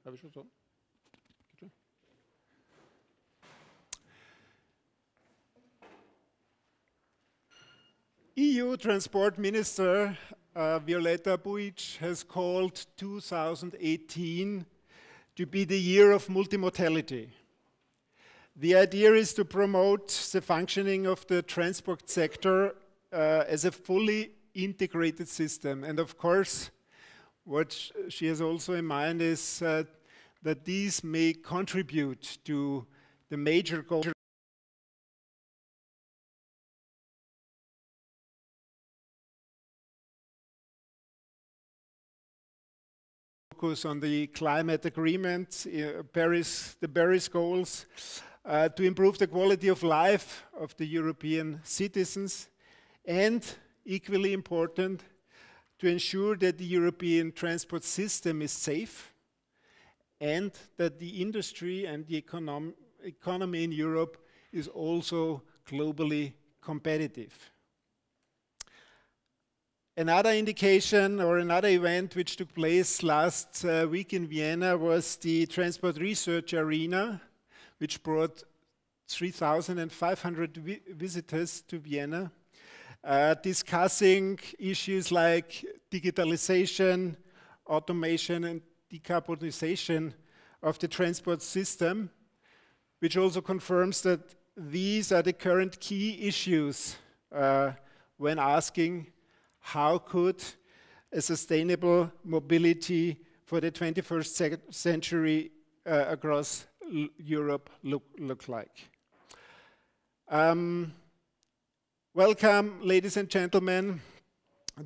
Habe ich schon so? EU Transport Minister Violeta Buic has called 2018 to be the year of multimodality. The idea is to promote the functioning of the transport sector as a fully integrated system. And of course, what she has also in mind is that these may contribute to the major goals on the climate agreement, the Paris goals, to improve the quality of life of the European citizens, and equally important, to ensure that the European transport system is safe and that the industry and the economy in Europe is also globally competitive. Another indication or another event which took place last week in Vienna was the Transport Research Arena, which brought 3,500 visitors to Vienna, discussing issues like digitalization, automation, and decarbonization of the transport system, which also confirms that these are the current key issues when asking how could a sustainable mobility for the 21st century across Europe look like. Welcome, ladies and gentlemen,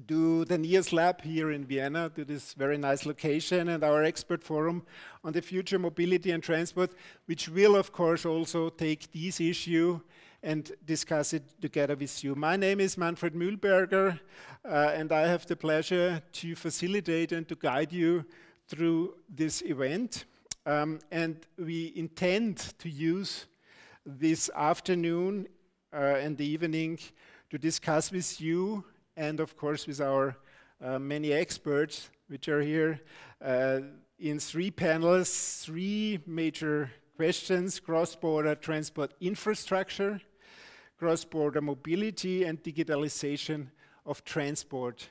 to the NIAS lab here in Vienna, to this very nice location, and our expert forum on the future mobility and transport, which will, of course, also take this issue and discuss it together with you. My name is Manfred Mühlberger, and I have the pleasure to facilitate and to guide you through this event. And we intend to use this afternoon and the evening to discuss with you and, of course, with our many experts which are here in 3 panels, 3 major questions: cross-border transport infrastructure, cross-border mobility, and digitalization of transport.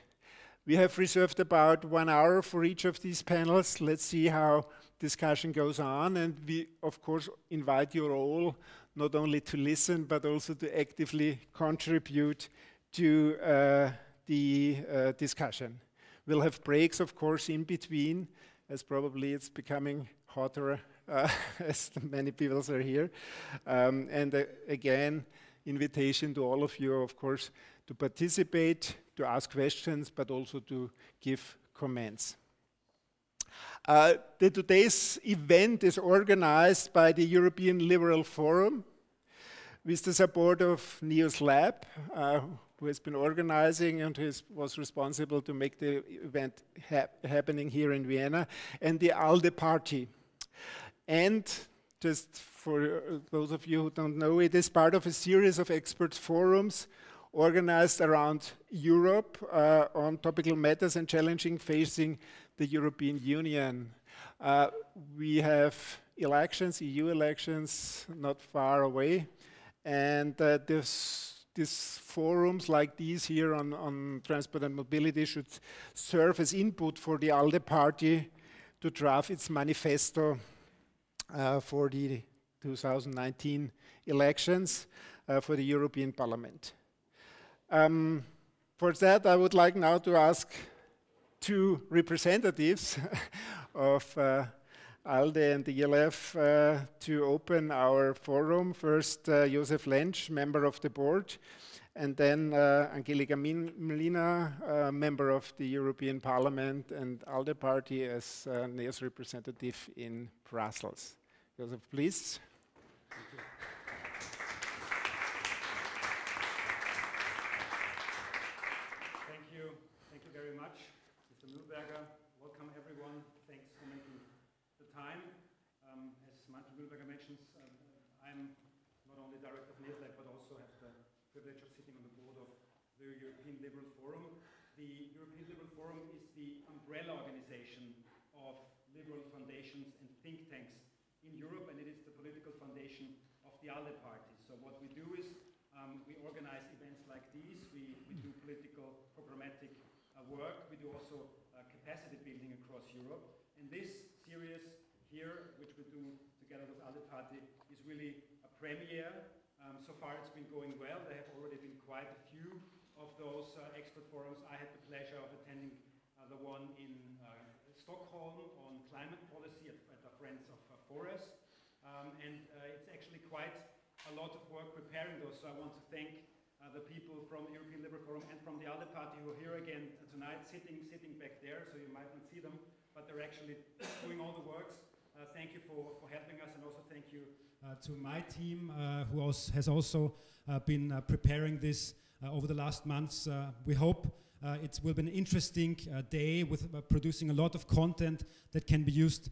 We have reserved about 1 hour for each of these panels. Let's see how discussion goes on, and we, of course, invite you all not only to listen, but also to actively contribute to the discussion. We'll have breaks, of course, in between, as probably it's becoming hotter as many people are here. Again, invitation to all of you, of course, to participate, to ask questions, but also to give comments. Today's event is organized by the European Liberal Forum with the support of NIAS Lab, who has been organizing and was responsible to make the event happening here in Vienna, and the ALDE Party. And just for those of you who don't know, it is part of a series of expert forums organized around Europe on topical matters and challenging facing the European Union. We have elections, EU elections, not far away, and these forums like these here on transport and mobility should serve as input for the ALDE Party to draft its manifesto for the 2019 elections for the European Parliament. For that, I would like now to ask 2 representatives of ALDE and the ELF to open our forum. First, Josef Lentsch, member of the board, and then Angelika Mlina, member of the European Parliament and ALDE Party as NIAS representative in Brussels. Josef, please. Thank you very much, Mr. Mühlberger. Welcome everyone. Thanks for making the time. As Manfred Mühlberger mentions, I'm not only director of NIAS Lab, but also have the privilege of sitting on the board of the European Liberal Forum. The European Liberal Forum is the umbrella organization of liberal foundations and think tanks in Europe, and it is the political foundation of the ALDE Party. So what we do is we organize events like these. We do political programmatic work. We do also capacity building across Europe. And this series here, which we do together with ALDE Party, is really a premiere. So far it's been going well. There have already been quite a few of those expert forums. I had the pleasure of attending the one in Stockholm on climate policy at the Friends of Forest. And it's actually quite a lot of work preparing those. So I want to thank the people from the European Liberal Forum and from the ALDE Party who are here again tonight, sitting back there, so you might not see them, but they're actually doing all the works. Thank you for helping us, and also thank you to my team who has also been preparing this over the last months. We hope it will be an interesting day with producing a lot of content that can be used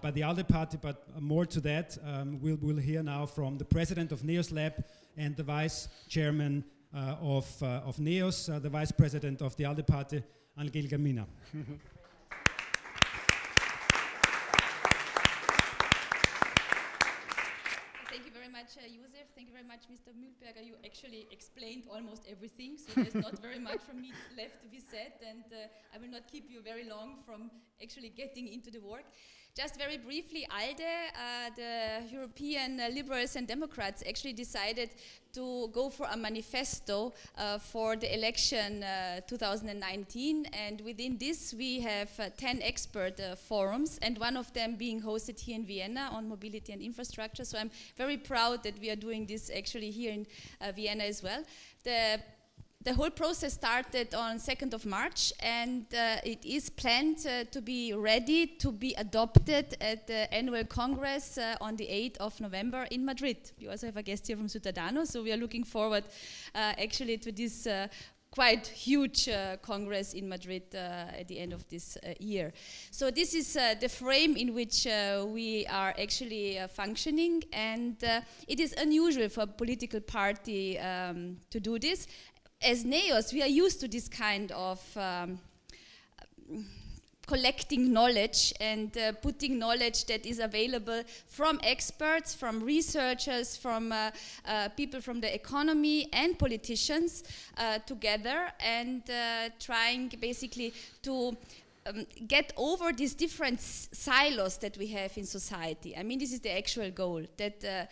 by the ALDE Party, but more to that, we'll hear now from the president of NEOS Lab and the vice chairman of NEOS, the vice president of the ALDE Party, Angelica Mina. Thank you very much, Josef. Thank you very much, Mr. Mühlberger. You actually explained almost everything, so there's not very much from me left to be said, and I will not keep you very long from actually getting into the work. Just very briefly, ALDE, the European Liberals and Democrats, actually decided to go for a manifesto for the election 2019, and within this we have 10 expert forums, and one of them being hosted here in Vienna on mobility and infrastructure. So I'm very proud that we are doing this actually here in Vienna as well. The whole process started on 2nd of March, and it is planned to be ready to be adopted at the annual Congress on the 8th of November in Madrid. We also have a guest here from Ciudadanos, so we are looking forward actually to this quite huge Congress in Madrid at the end of this year. So this is the frame in which we are actually functioning, and it is unusual for a political party to do this. As NEOS, we are used to this kind of collecting knowledge and putting knowledge that is available from experts, from researchers, from people from the economy and politicians together, and trying basically to get over these different silos that we have in society. I mean, this is the actual goal, that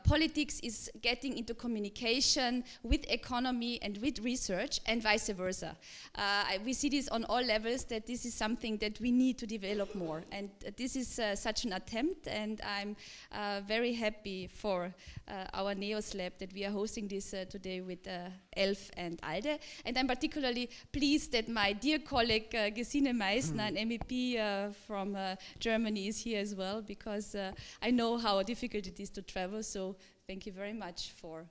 politics is getting into communication with economy and with research, and vice versa. We see this on all levels, that this is something that we need to develop more. And this is such an attempt, and I'm very happy for our NEOS Lab that we are hosting this today with ELF and ALDE. And I'm particularly pleased that my dear colleague Gesine Meissner, an MEP from Germany, is here as well, because I know how difficult it is to travel. So thank you very much for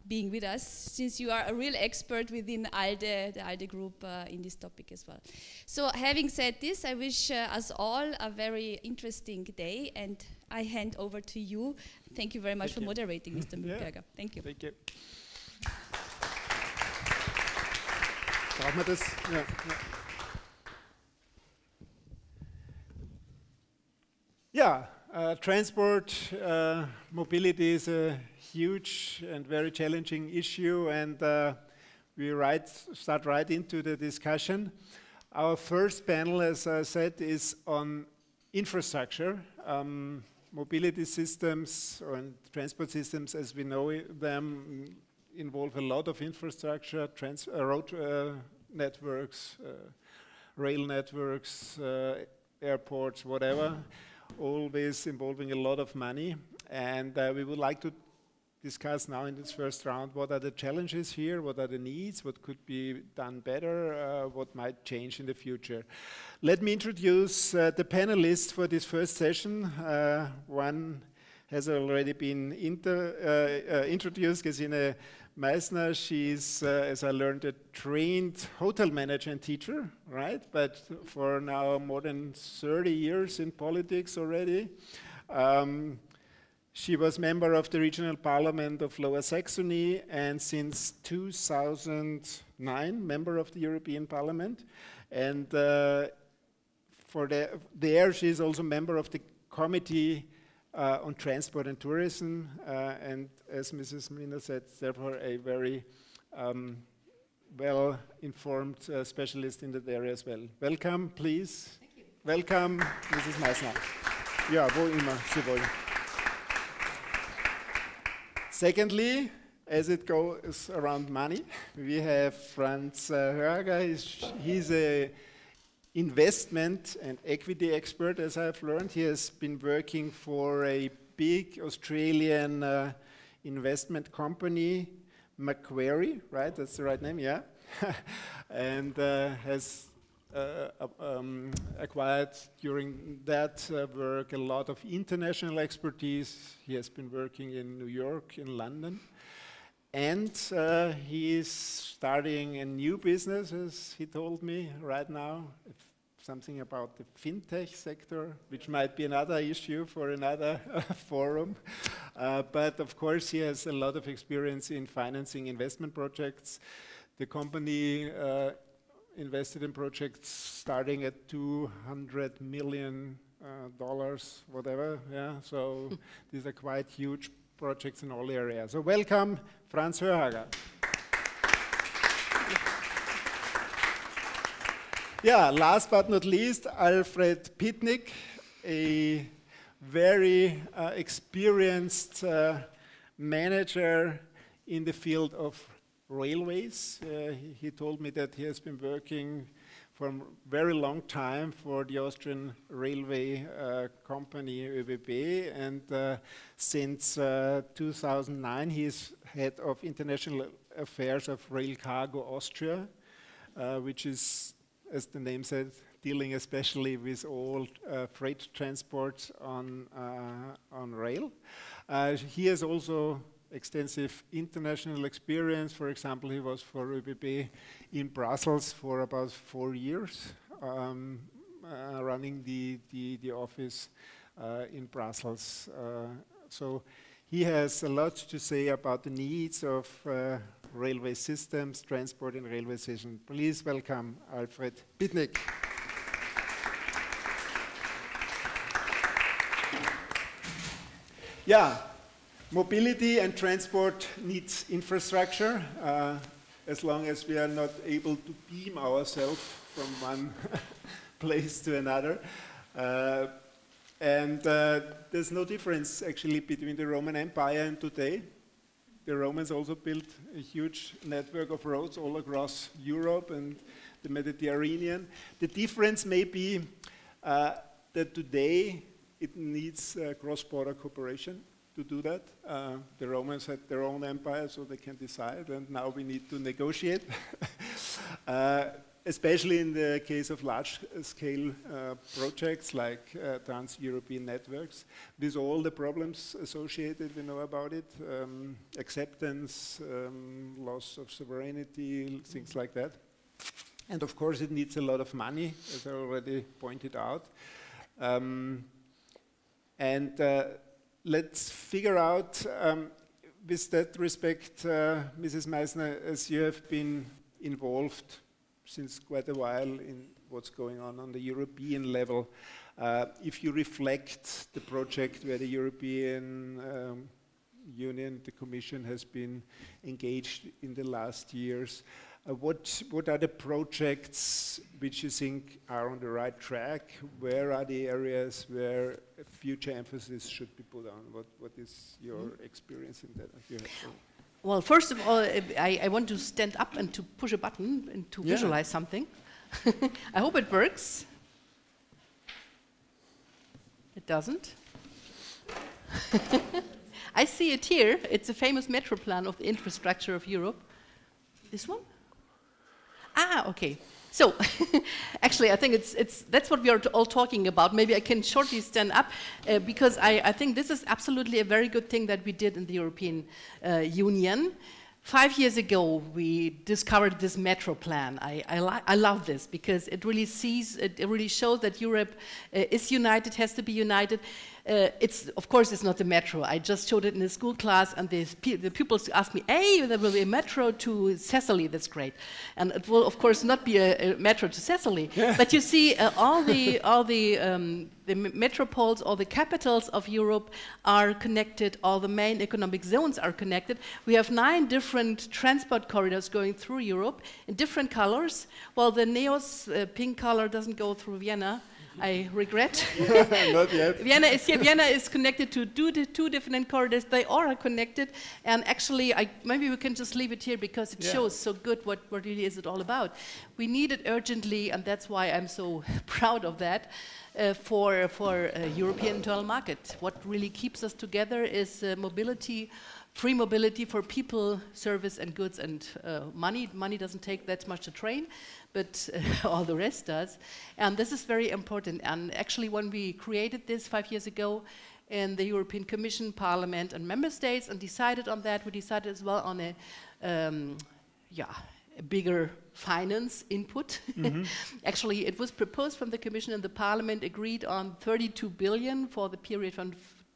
being with us, since you are a real expert within ALDE, the ALDE group, in this topic as well. So having said this, I wish us all a very interesting day, and I hand over to you. Thank you very much for moderating, Mr. Mühlberger. Thank you. Thank you. Brauchen wir das? Ja. Yeah, transport, mobility is a huge and very challenging issue, and we start right into the discussion. Our first panel, as I said, is on infrastructure. Mobility systems and transport systems, as we know them, involve a lot of infrastructure, road networks, rail networks, airports, whatever. Always involving a lot of money, and we would like to discuss now in this first round what are the challenges here, what are the needs, what could be done better, what might change in the future. Let me introduce the panelists for this first session. One has already been introduced, Gesine Meissner. She's, as I learned, a trained hotel manager and teacher, right? But for now more than 30 years in politics already. She was member of the regional parliament of Lower Saxony, and since 2009, member of the European Parliament. And there she is also member of the committee on transport and tourism, and as Mrs. Mlina said, therefore a very well-informed specialist in that area as well. Welcome, please. Thank you. Welcome, Mrs. Meissner. Ja, wo immer Sie wollen. Secondly, as it goes around money, we have Franz Hörger. He's an investment and equity expert, as I've learned. He has been working for a big Australian investment company, Macquarie, right? That's the right name, yeah. And has acquired during that work a lot of international expertise. He has been working in New York, in London. And he is starting a new business, as he told me right now, something about the fintech sector, which might be another issue for another forum. But of course, he has a lot of experience in financing investment projects. The company invested in projects starting at $200 million, whatever. Yeah, so these are quite huge projects in all areas. So welcome, Franz Hörhager. Yeah, last but not least, Alfred Pitnick, a very experienced manager in the field of railways. He told me that he has been working for a very long time for the Austrian railway company ÖBB, and since 2009 he is head of international affairs of Rail Cargo Austria, which is, as the name said, dealing especially with all freight transport on rail. He has also extensive international experience. For example, he was for ÖBB in Brussels for about 4 years, running the office in Brussels. So he has a lot to say about the needs of railway systems, transport and railway systems. Please welcome Alfred Pitnick. Yeah. Mobility and transport needs infrastructure. As long as we are not able to beam ourselves from one place to another. And there's no difference actually between the Roman Empire and today. The Romans also built a huge network of roads all across Europe and the Mediterranean. The difference may be that today it needs cross-border cooperation to do that. The Romans had their own empire, so they can decide, and now we need to negotiate. Especially in the case of large-scale projects like trans-European networks, with all the problems associated, we know about it, acceptance, loss of sovereignty, things like that. And of course it needs a lot of money, as I already pointed out. Let's figure out, with that respect, Mrs. Meissner, as you have been involved since quite a while in what's going on the European level, if you reflect the project where the European Union, the Commission has been engaged in the last years, what are the projects which you think are on the right track? Where are the areas where future emphasis should be put on? What is your experience in that? Well, first of all, I want to stand up and to push a button and to visualize something. I hope it works. It doesn't. I see it here. It's a famous metro plan of the infrastructure of Europe. This one? Ah, okay. So, actually, I think that's what we are all talking about. Maybe I can shortly stand up, because I think this is absolutely a very good thing that we did in the European Union. 5 years ago, we discovered this metro plan. I love this, because it really shows that Europe is united, has to be united. It's, of course, it's not the metro. I just showed it in a school class, and the pupils asked me, hey, there will be a metro to Cecily, that's great. And it will, of course, not be a metro to Cecily. Yeah. But you see, all the metropoles, all the capitals of Europe are connected, all the main economic zones are connected. We have 9 different transport corridors going through Europe in different colors. Well, the NEOS pink color doesn't go through Vienna. I regret. Not yet. Vienna is here. Vienna is connected to 2 different corridors. They all are connected. And actually, maybe we can just leave it here because it shows so good what really is it all about. We need it urgently, and that's why I'm so proud of that. For a European internal market. What really keeps us together is mobility, free mobility for people, service and goods and money. Money doesn't take that much to train, but all the rest does. And this is very important. And actually when we created this 5 years ago in the European Commission, Parliament and Member States and decided on that, we decided as well on a bigger finance input. Mm-hmm. Actually, it was proposed from the Commission and the Parliament agreed on 32 billion for the period from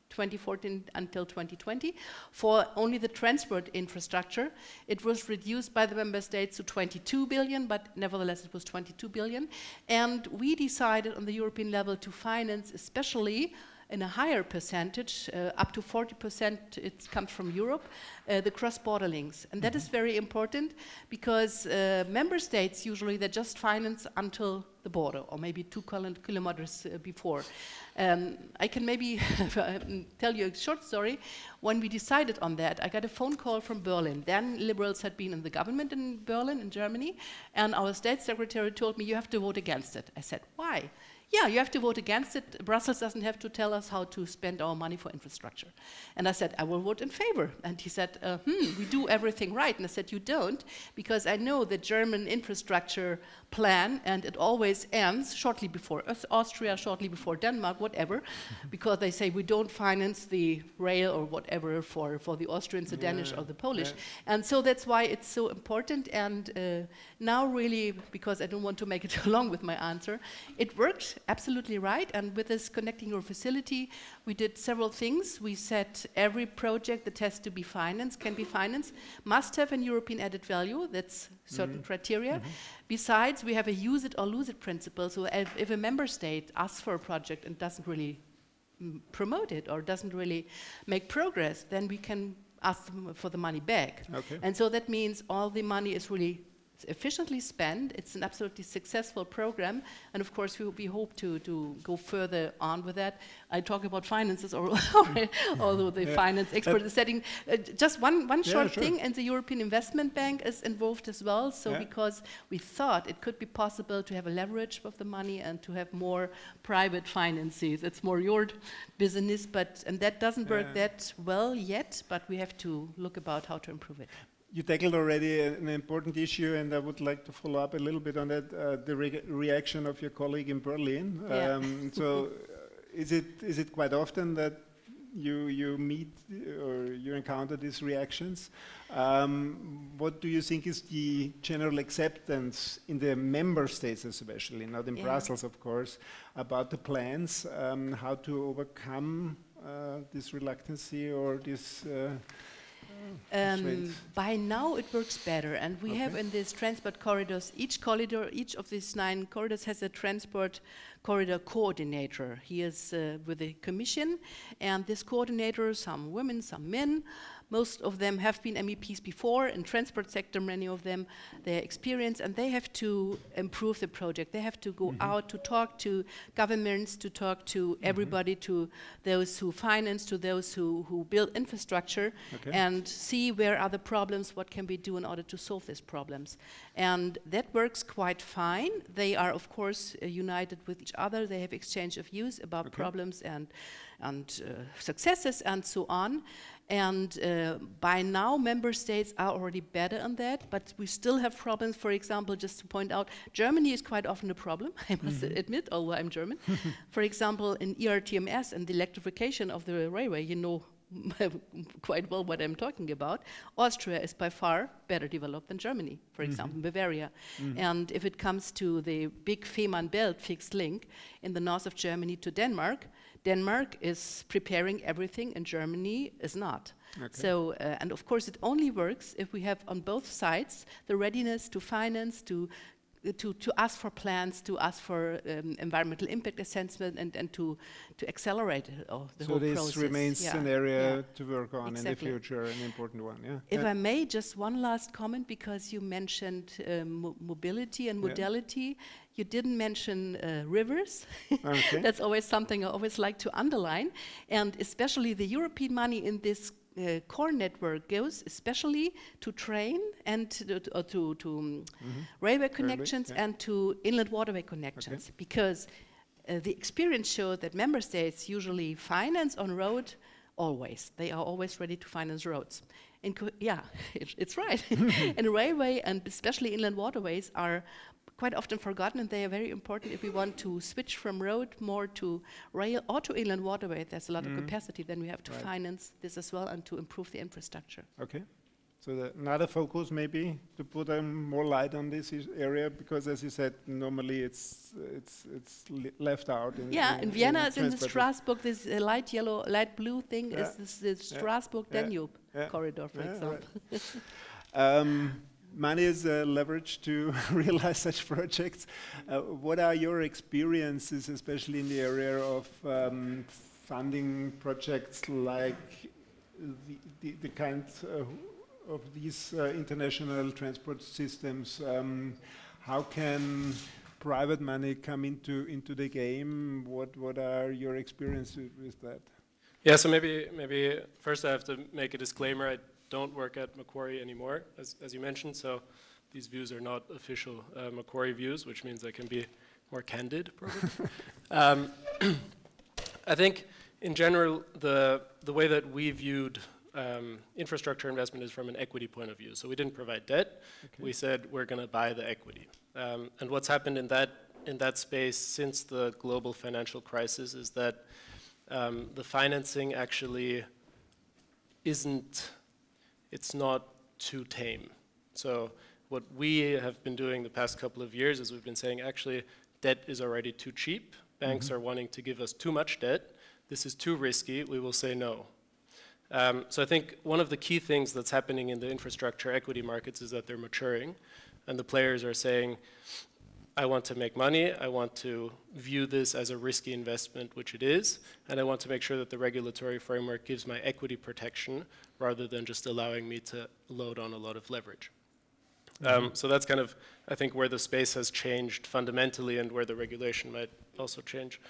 2014 until 2020 for only the transport infrastructure. It was reduced by the Member States to 22 billion, but nevertheless it was 22 billion. And we decided on the European level to finance especially in a higher percentage, up to 40% it comes from Europe, the cross-border links. And that is very important because member states usually they just finance until the border or maybe 2 kilometers before. I can maybe tell you a short story. When we decided on that, I got a phone call from Berlin. Then liberals had been in the government in Berlin, in Germany, and our state secretary told me, you have to vote against it. I said, why? Yeah, you have to vote against it. Brussels doesn't have to tell us how to spend our money for infrastructure. And I said, I will vote in favor. And he said, we do everything right. And I said, you don't, because I know the German infrastructure plan, and it always ends shortly before Austria, shortly before Denmark, whatever, because they say we don't finance the rail or whatever for the Austrians, the Danish, or the Polish. Yeah. And so that's why it's so important. And now really, because I don't want to make it too long with my answer, it works. Absolutely right, and with this Connecting Your Facility, we did several things. We said every project that has to be financed, can be financed, must have an European added value, that's certain criteria. Besides, we have a use it or lose it principle, so if a member state asks for a project and doesn't really promote it or doesn't really make progress, then we can ask them for the money back. Okay. And so that means all the money is really efficiently spent. It's an absolutely successful program, and of course we hope to go further on with that. I talk about finances although the finance expert is setting just one short thing, and the European Investment Bank is involved as well, so because we thought it could be possible to have a leverage of the money and to have more private finances. It's more your business, and that doesn't work that well yet, but we have to look about how to improve it. You tackled already an important issue, and I would like to follow up a little bit on that, the reaction of your colleague in Berlin. Yeah. So is it quite often that you meet or you encounter these reactions? What do you think is the general acceptance in the member states especially, not in Brussels of course, about the plans, how to overcome this reluctancy or this by now it works better, and we have in these transport corridors, each of these 9 corridors has a transport corridor coordinator. He is with the Commission, and this coordinator, some women, some men, most of them have been MEPs before in transport sector, many of them, they're experienced, and they have to improve the project. They have to go out to talk to governments, to talk to everybody, to those who finance, to those who build infrastructure, and see where are the problems, what can we do in order to solve these problems. And that works quite fine. They are, of course, united with each other. They have exchange of views about problems and successes and so on. And by now, member states are already better on that, but we still have problems. For example, just to point out, Germany is quite often a problem, I must admit, although I'm German. For example, in ERTMS and the electrification of the railway, you know quite well what I'm talking about. Austria is by far better developed than Germany, for example, Bavaria. And if it comes to the big Fehmarn Belt fixed link in the north of Germany to Denmark, Denmark is preparing everything and Germany is not. Okay. So, and of course it only works if we have on both sides the readiness to finance, to ask for plans, to ask for environmental impact assessment, and to accelerate the whole process. So this remains an area to work on in the Exactly. future, an important one, yeah. If I may, just one last comment, because you mentioned mobility and modality. You didn't mention rivers. Okay. That's always something I always like to underline. And especially the European money in this core network goes especially to train and to railway connections and to inland waterway connections. Because the experience showed that member states usually finance on road always. They are always ready to finance roads. And it's right. And railway and especially inland waterways are quite often forgotten, and they are very important if we want to switch from road more to rail or to inland waterway. There's a lot of capacity, then we have to finance this as well and to improve the infrastructure. Okay. So another focus maybe to put more light on this area, because as you said, normally it's left out. In Vienna, it's in the Strasbourg, this light yellow, light blue thing is the Strasbourg-Danube corridor, for example. Money is leverage to realize such projects. What are your experiences, especially in the area of funding projects like the kind of these international transport systems? How can private money come into the game? What are your experiences with that? Yeah, so maybe first I have to make a disclaimer. I don't work at Macquarie anymore, as you mentioned, so these views are not official Macquarie views, which means I can be more candid, probably. I think, in general, the way that we viewed infrastructure investment is from an equity point of view. So we didn't provide debt. Okay. We said we're going to buy the equity. And what's happened in that space since the global financial crisis is that the financing actually it's not too tame. So what we have been doing the past couple of years is we've been saying, actually, debt is already too cheap. Banks are wanting to give us too much debt. This is too risky. We will say no. So I think one of the key things that's happening in the infrastructure equity markets is that they're maturing, and the players are saying, I want to make money, I want to view this as a risky investment, which it is, and I want to make sure that the regulatory framework gives my equity protection rather than just allowing me to load on a lot of leverage. So that's kind of, I think, where the space has changed fundamentally and where the regulation might also change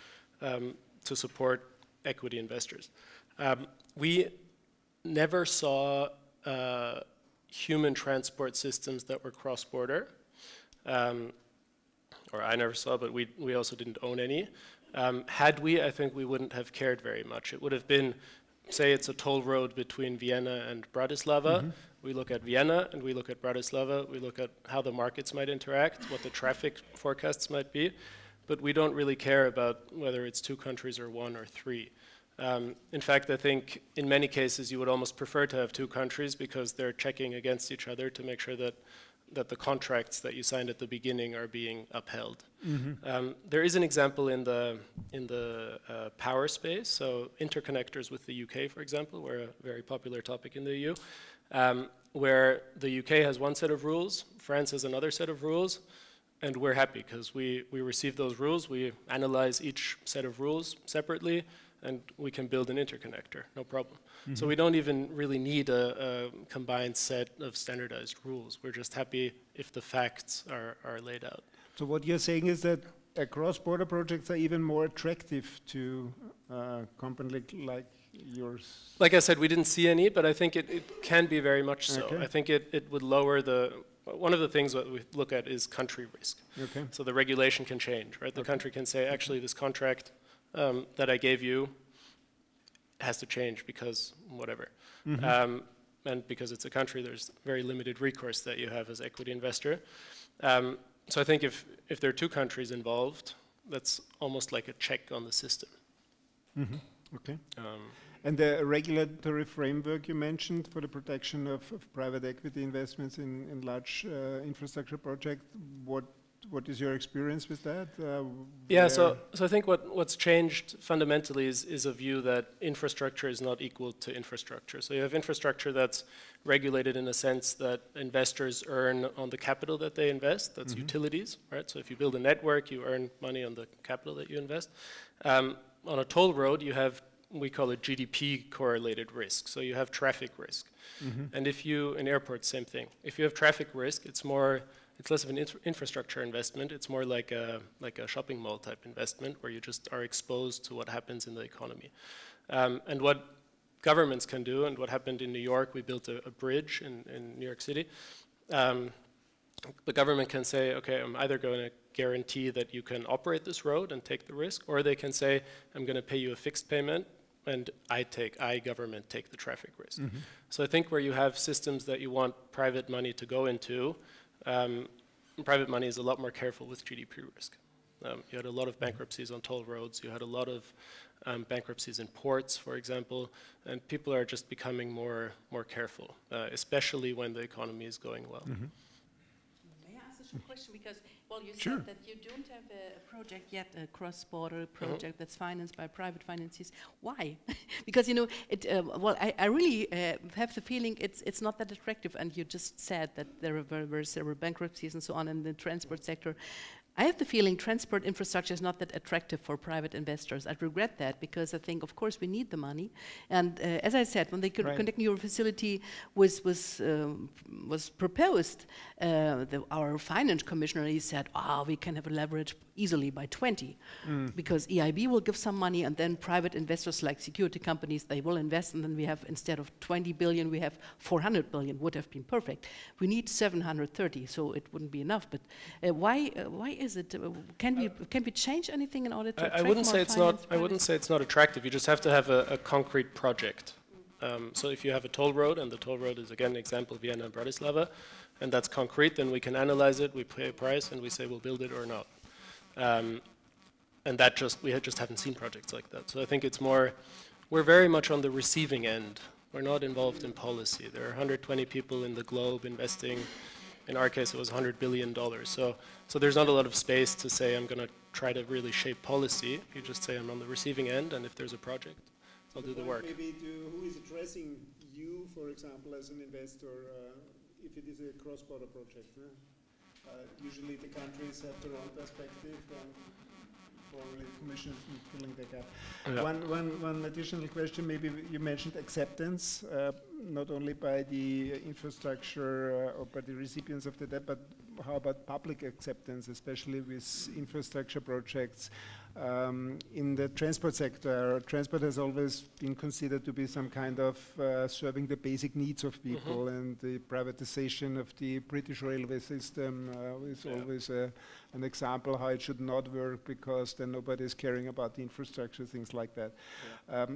to support equity investors. We never saw human transport systems that were cross-border. Or I never saw, but we also didn't own any. Had we, I think we wouldn't have cared very much. It would have been, say it's a toll road between Vienna and Bratislava. We look at Vienna and we look at Bratislava. We look at how the markets might interact, what the traffic forecasts might be. But we don't really care about whether it's 2 countries or 1 or 3. In fact, I think in many cases you would almost prefer to have 2 countries because they're checking against each other to make sure that the contracts that you signed at the beginning are being upheld. There is an example in the power space, so interconnectors with the UK, for example, were a very popular topic in the EU, where the UK has one set of rules, France has another set of rules, and we're happy because we receive those rules, we analyze each set of rules separately, and we can build an interconnector, no problem. So we don't even really need a combined set of standardized rules. We're just happy if the facts are laid out. So what you're saying is that cross-border projects are even more attractive to a company like yours? Like I said, we didn't see any, but I think it can be very much so. Okay. I think it would lower one of the things that we look at is country risk. Okay. So the regulation can change, right? The country can say, actually, this contract that I gave you has to change because whatever. And because it's a country, there's very limited recourse that you have as equity investor. So I think if there are 2 countries involved, that's almost like a check on the system. Okay. And the regulatory framework you mentioned for the protection of private equity investments in large infrastructure projects, what what is your experience with that? Yeah, so I think what's changed fundamentally is a view that infrastructure is not equal to infrastructure. So you have infrastructure that's regulated in a sense that investors earn on the capital that they invest. That's utilities, right? So if you build a network, you earn money on the capital that you invest. On a toll road, you have, we call it GDP correlated risk. So you have traffic risk. And if you, in airports, same thing. If you have traffic risk, it's less of an infrastructure investment. It's more like a shopping mall type investment where you just are exposed to what happens in the economy. And what governments can do, and what happened in New York, we built a bridge in New York City. The government can say, okay, I'm either going to guarantee that you can operate this road and take the risk, or they can say, I'm going to pay you a fixed payment, and I, government, take the traffic risk. So I think where you have systems that you want private money to go into, private money is a lot more careful with GDP risk. You had a lot of bankruptcies on toll roads. You had a lot of bankruptcies in ports, for example, and people are just becoming more careful, especially when the economy is going well. May I ask a question? Because, well, you said that you don't have a project yet, a cross-border project that's financed by private financiers. Why? Because, you know, well, I really have the feeling it's not that attractive, and you just said that there were several bankruptcies and so on in the transport sector. I have the feeling transport infrastructure is not that attractive for private investors. I regret that, because I think, of course, we need the money. And as I said, when the Connecting Europe facility was proposed, our finance commissioner, he said, we can have a leverage easily by 20, because EIB will give some money, and then private investors like security companies, they will invest, and then we have, instead of 20 billion, we have 400 billion, would have been perfect. We need 730, so it wouldn't be enough. But why is it? Can we change anything in order to attract more finance? I wouldn't say it's not attractive. You just have to have a concrete project. So if you have a toll road, and the toll road is again an example, Vienna and Bratislava, and that's concrete, then we can analyze it, we pay a price, and we say we'll build it or not. And that we just haven't seen projects like that. So I think it's more, we're very much on the receiving end. We're not involved in policy. There are 120 people in the globe investing. In our case, it was $100 billion. So there's not a lot of space to say, I'm going to try to really shape policy. You just say, I'm on the receiving end, and if there's a project, I'll do the work. Maybe who is addressing you, for example, as an investor, if it is a cross-border project? Usually the countries have their own perspective, and probably the Commission is filling the gap. Yeah. One additional question, maybe you mentioned acceptance, not only by the infrastructure or by the recipients of the debt, but how about public acceptance, especially with infrastructure projects? In the transport sector, transport has always been considered to be some kind of serving the basic needs of people, and the privatization of the British railway system is always an example how it should not work, because then nobody is caring about the infrastructure, things like that. Yeah.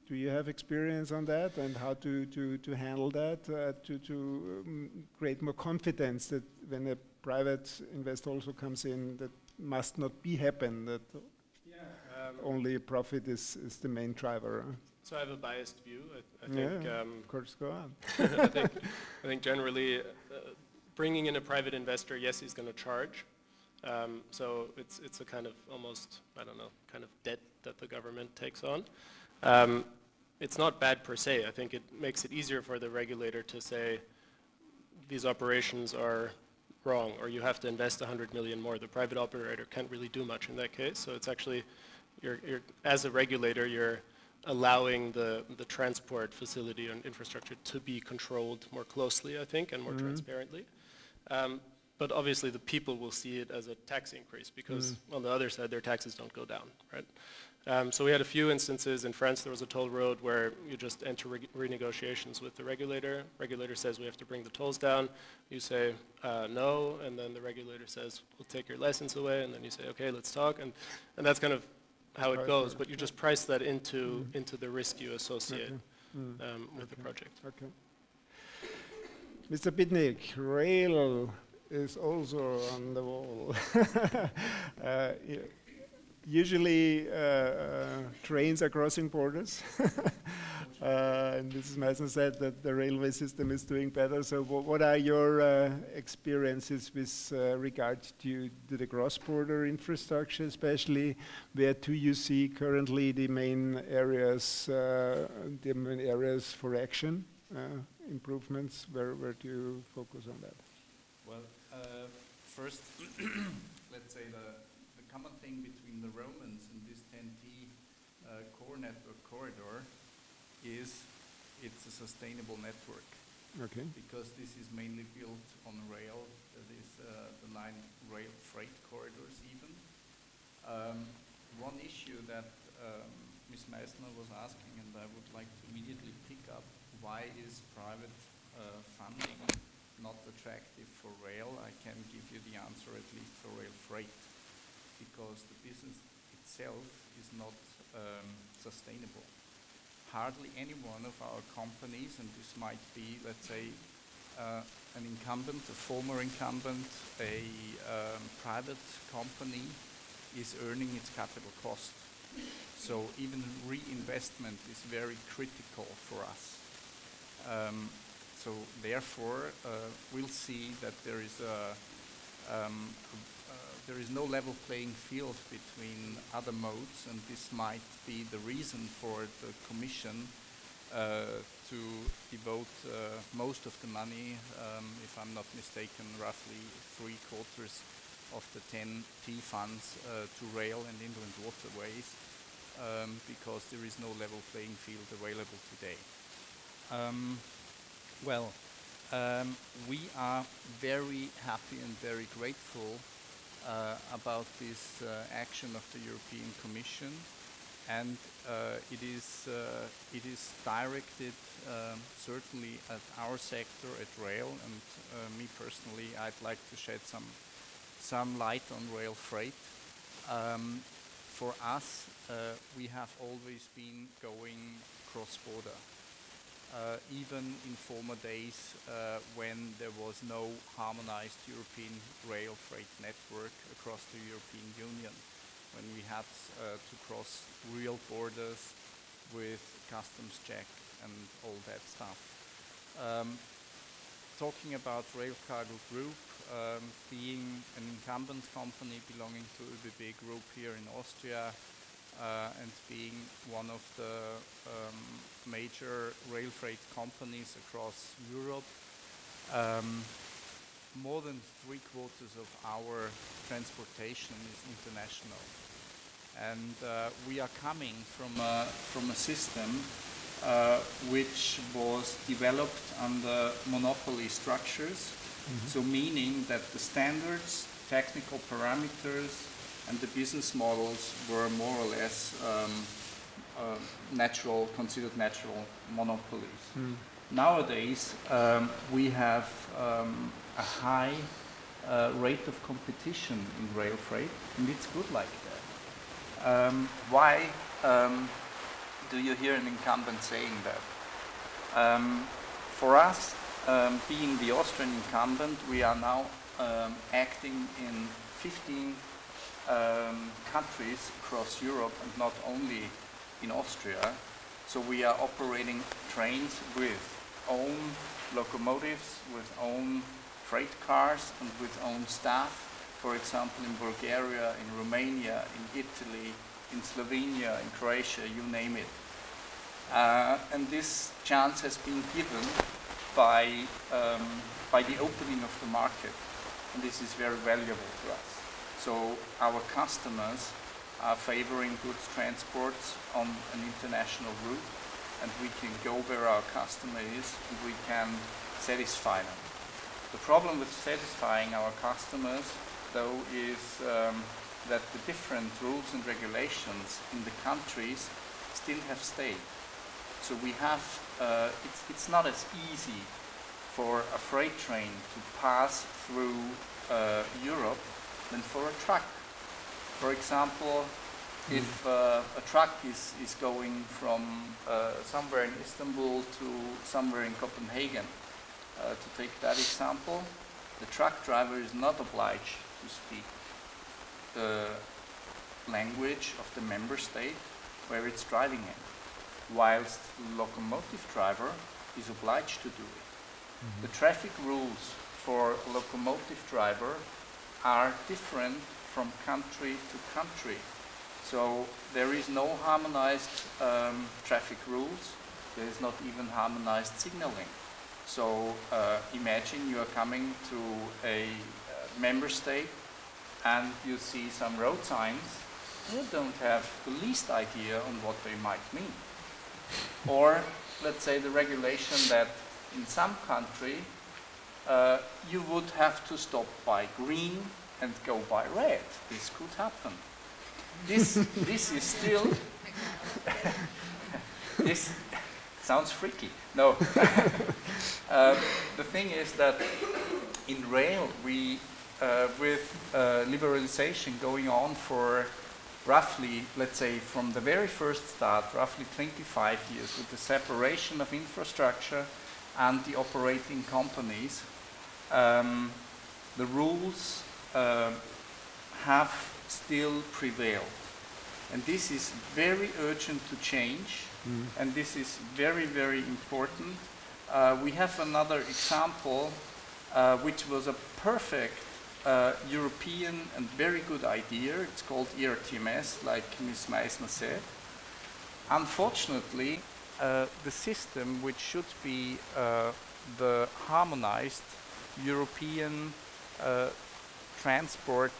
Do you have experience on that, and how to handle that, to create more confidence that when a private investor also comes in, that must not be happen, that only profit is the main driver? So I have a biased view. I think, of course, go on. I think generally bringing in a private investor, yes, he's going to charge. So it's a kind of almost, I don't know, kind of debt that the government takes on. It's not bad per se. I think it makes it easier for the regulator to say these operations are wrong, or you have to invest 100 million more. The private operator can't really do much in that case. So it's actually, as a regulator, you're allowing the transport facility and infrastructure to be controlled more closely, I think, and more transparently. But obviously the people will see it as a tax increase, because on the other side their taxes don't go down, right? So we had a few instances in France. There was a toll road where you just enter renegotiations with the regulator. Regulator says we have to bring the tolls down. You say no, and then the regulator says we'll take your license away, and then you say okay, let's talk, and that's kind of how it goes. But you just price that into the risk you associate with the project. Okay. Mr. Bitnik, rail is also on the wall. Usually trains are crossing borders. And Mrs. Meissner said that the railway system is doing better. So what are your experiences with regard to the cross-border infrastructure, especially? Where do you see currently the main areas for action, improvements? Where do you focus on that? Well, first, let's say the common thing between the Romans and this 10T core network corridor is it's a sustainable network. Okay. Because this is mainly built on rail, that is the 9 rail freight corridors even. One issue that Ms. Meissner was asking, and I would like to immediately pick up, why is private funding not attractive for rail? I can give you the answer at least for rail freight, because the business itself is not sustainable. Hardly any one of our companies, and this might be, let's say, an incumbent, a former incumbent, a private company, is earning its capital cost. So even reinvestment is very critical for us. So therefore, we'll see that there is no level playing field between other modes, and this might be the reason for the Commission to devote most of the money, if I'm not mistaken, roughly 3/4 of the 10T funds to rail and inland waterways, because there is no level playing field available today. We are very happy and very grateful about this action of the European Commission, and it is directed certainly at our sector, at rail, and me personally, I'd like to shed some light on rail freight. For us, we have always been going cross-border. Even in former days when there was no harmonized European rail freight network across the European Union, when we had to cross real borders with customs check and all that stuff. Talking about Rail Cargo Group, being an incumbent company belonging to ÖBB Group here in Austria, and being one of the major rail freight companies across Europe, more than 3/4 of our transportation is international. And we are coming from a system which was developed under monopoly structures, so meaning that the standards, technical parameters, and the business models were more or less considered natural monopolies. Nowadays, we have a high rate of competition in rail freight, and it's good like that. Why do you hear an incumbent saying that? For us, being the Austrian incumbent, we are now acting in 15 countries across Europe, and not only in Austria. So we are operating trains with own locomotives, with own freight cars, and with own staff. For example, in Bulgaria, in Romania, in Italy, in Slovenia, in Croatia, you name it. And this chance has been given by the opening of the market, and this is very valuable to us. So our customers are favoring goods transports on an international route, and we can go where our customer is, and we can satisfy them. The problem with satisfying our customers, though, is that the different rules and regulations in the countries still have stayed. So we have, it's not as easy for a freight train to pass through Europe than for a truck. For example, if a truck is going from somewhere in Istanbul to somewhere in Copenhagen, to take that example, the truck driver is not obliged to speak the language of the member state where it's driving in. whilst the locomotive driver is obliged to do it. The traffic rules for a locomotive driver are different from country to country. So there is no harmonized traffic rules. There is not even harmonized signaling. So imagine you are coming to a member state and you see some road signs. You don't have the least idea on what they might mean. Or let's say the regulation that in some country you would have to stop by green and go by red. This could happen. This is still this sounds freaky. No. The thing is that in rail we with liberalization going on for roughly, let's say, from the very first start, roughly 25 years, with the separation of infrastructure and the operating companies, the rules have still prevailed. And this is very urgent to change, and this is very, very important. We have another example, which was a perfect European and very good idea. It's called ERTMS, like Ms. Meissner said. Unfortunately, the system, which should be the harmonized European transport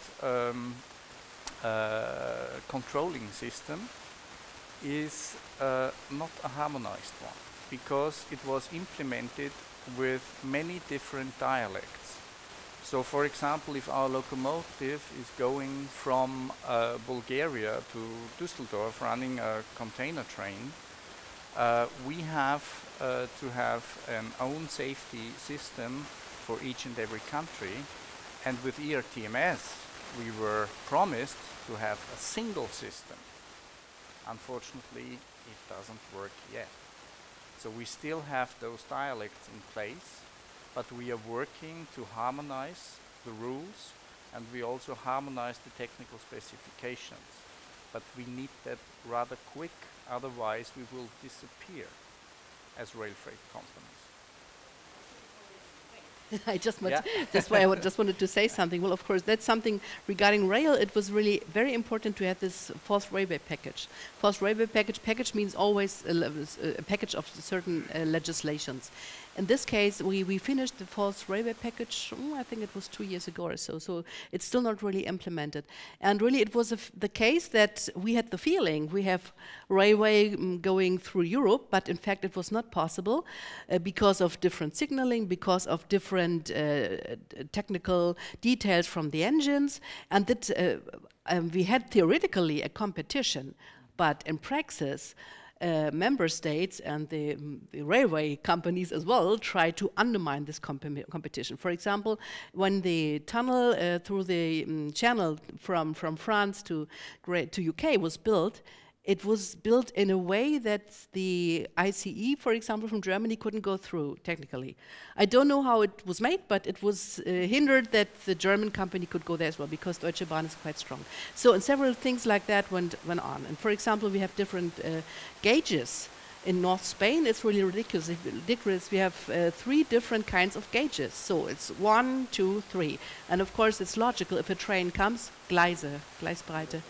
controlling system, is not a harmonized one, because it was implemented with many different dialects. So, for example, if our locomotive is going from Bulgaria to Düsseldorf running a container train, we have to have an own safety system for each and every country. And with ERTMS, we were promised to have a single system. Unfortunately, it doesn't work yet. So we still have those dialects in place, but we are working to harmonize the rules, and we also harmonize the technical specifications. But we need that rather quick, otherwise we will disappear as rail freight companies. That's why I just wanted to say something. Well, of course, that's something regarding rail. It was really very important to have this fourth railway package. Fourth railway package means always a package of certain legislations. In this case, we finished the fourth railway package, I think it was 2 years ago or so, so it's still not really implemented. And really it was the case that we had the feeling we have railway going through Europe, but in fact it was not possible because of different signaling, because of different technical details from the engines, and that we had theoretically a competition, but in practice, member states and the railway companies as well try to undermine this competition. For example, when the tunnel through the channel from France to UK was built, it was built in a way that the ICE, for example, from Germany couldn't go through technically. I don't know how it was made, but it was hindered that the German company could go there as well, because Deutsche Bahn is quite strong. So, and several things like that went on. And for example, we have different gauges. In North Spain, it's really ridiculous. We have 3 different kinds of gauges. So it's 1, 2, 3. And of course, it's logical. If a train comes, Gleisbreite.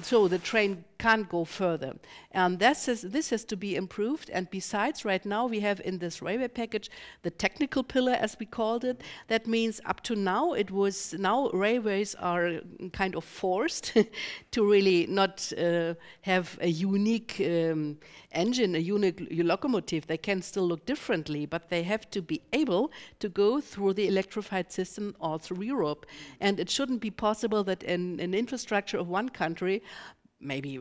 So the train can't go further. And this has to be improved. And besides, right now we have in this railway package the technical pillar, as we called it. That means up to now, now railways are kind of forced to really not have a unique engine, a unique locomotive. They can still look differently, but they have to be able to go through the electrified system all through Europe. And it shouldn't be possible that an infrastructure of one country, maybe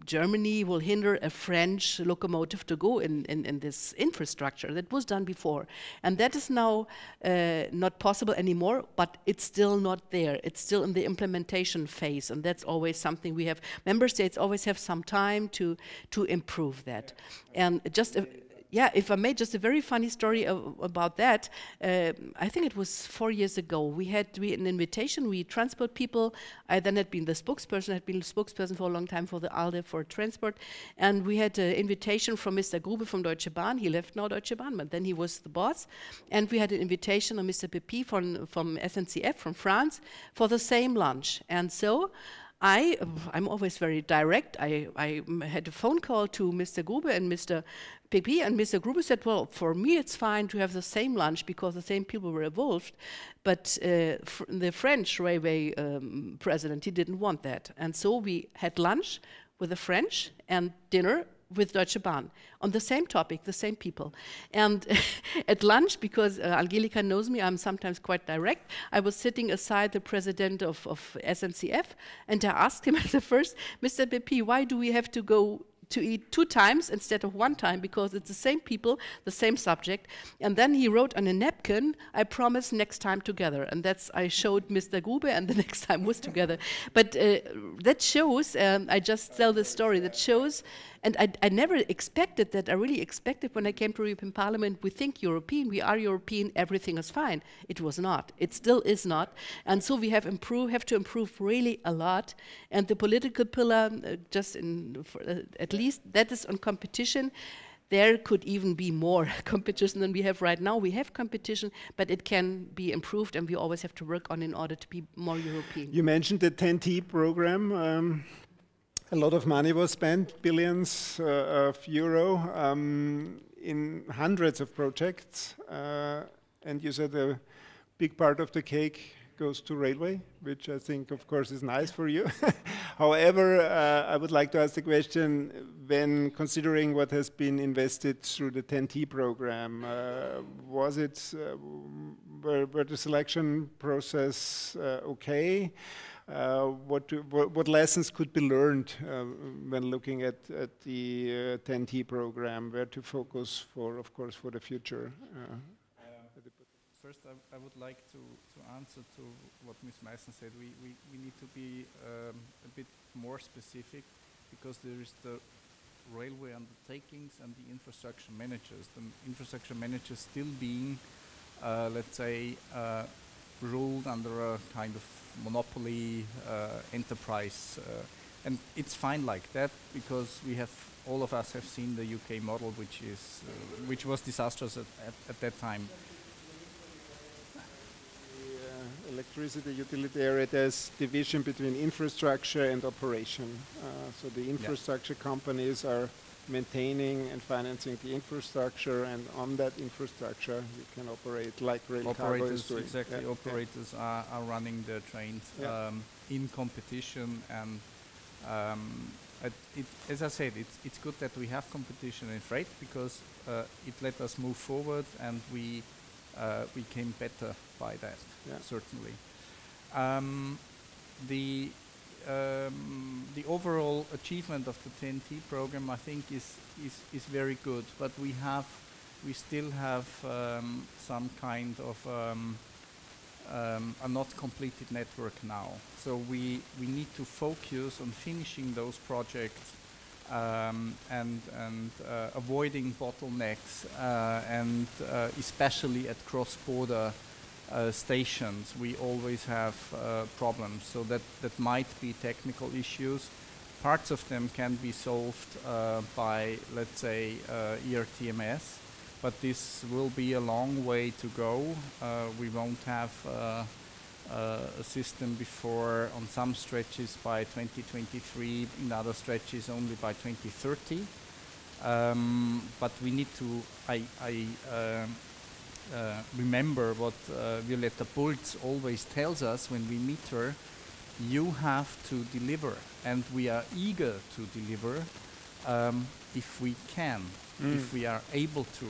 Germany, will hinder a French locomotive to go in this infrastructure. That was done before. And that is now not possible anymore, but it's still not there. It's still in the implementation phase, and that's always something we have. Member states always have some time to improve that. And just yeah, if I may, just a very funny story about that. I think it was 4 years ago. We had an invitation. We transport people. I then had been the spokesperson for a long time for the ALDE for transport. And we had an invitation from Mr. Grube from Deutsche Bahn. He left now Deutsche Bahn, but then he was the boss. And we had an invitation of Mr. Pepi from SNCF, from France, for the same lunch. And so I'm always very direct. I had a phone call to Mr. Grube and Mr. Pepi, and Mr. Grube said, well, for me it's fine to have the same lunch because the same people were involved, but the French railway president, he didn't want that. And so we had lunch with the French and dinner with Deutsche Bahn on the same topic, the same people. And at lunch, because Angelika knows me, I'm sometimes quite direct, I was sitting aside the president of SNCF, and I asked him at the first, Mr. BP, why do we have to go to eat 2 times instead of 1 time, because it's the same people, the same subject. And then he wrote on a napkin, I promise next time together. And that's, I showed Mr. Grube, and the next time was together. But that shows, I just tell the story, that shows, and I never expected that. I really expected when I came to European Parliament, we think European, we are European, everything is fine. It was not. It still is not. And so we have to improve really a lot. And the political pillar, at least that is on competition. There could even be more competition than we have right now. We have competition, but it can be improved, and we always have to work on in order to be more European. You mentioned the 10T program. A lot of money was spent, billions of euro, in hundreds of projects. And you said a big part of the cake goes to railway, which I think, of course, is nice for you. However, I would like to ask the question, when considering what has been invested through the 10T program, were the selection process okay? What lessons could be learned when looking at the 10T program? Where to focus for, of course, for the future? First, I would like to answer to what Ms. Meissen said. We need to be a bit more specific, because there is the railway undertakings and the infrastructure managers. The infrastructure managers still being, let's say, ruled under a kind of monopoly enterprise, and it's fine like that, because all of us have seen the UK model, which was disastrous at that time. Electricity utility area, there's division between infrastructure and operation. So the infrastructure companies are maintaining and financing the infrastructure, and on that infrastructure you can operate like rail cargo is doing. Exactly, operators are running the trains in competition, and as I said, it's good that we have competition in freight, because it let us move forward, and we came better by that, certainly. The overall achievement of the 10T program, I think, is very good, but we still have some kind of a not completed network now. So we need to focus on finishing those projects and avoiding bottlenecks, and especially at cross-border stations, we always have problems. So that might be technical issues. Parts of them can be solved by, let's say, ERTMS, but this will be a long way to go. We won't have a system before, on some stretches, by 2023, in other stretches only by 2030. But we need to remember what Violetta Bulc always tells us when we meet her: you have to deliver, and we are eager to deliver if we can, if we are able to.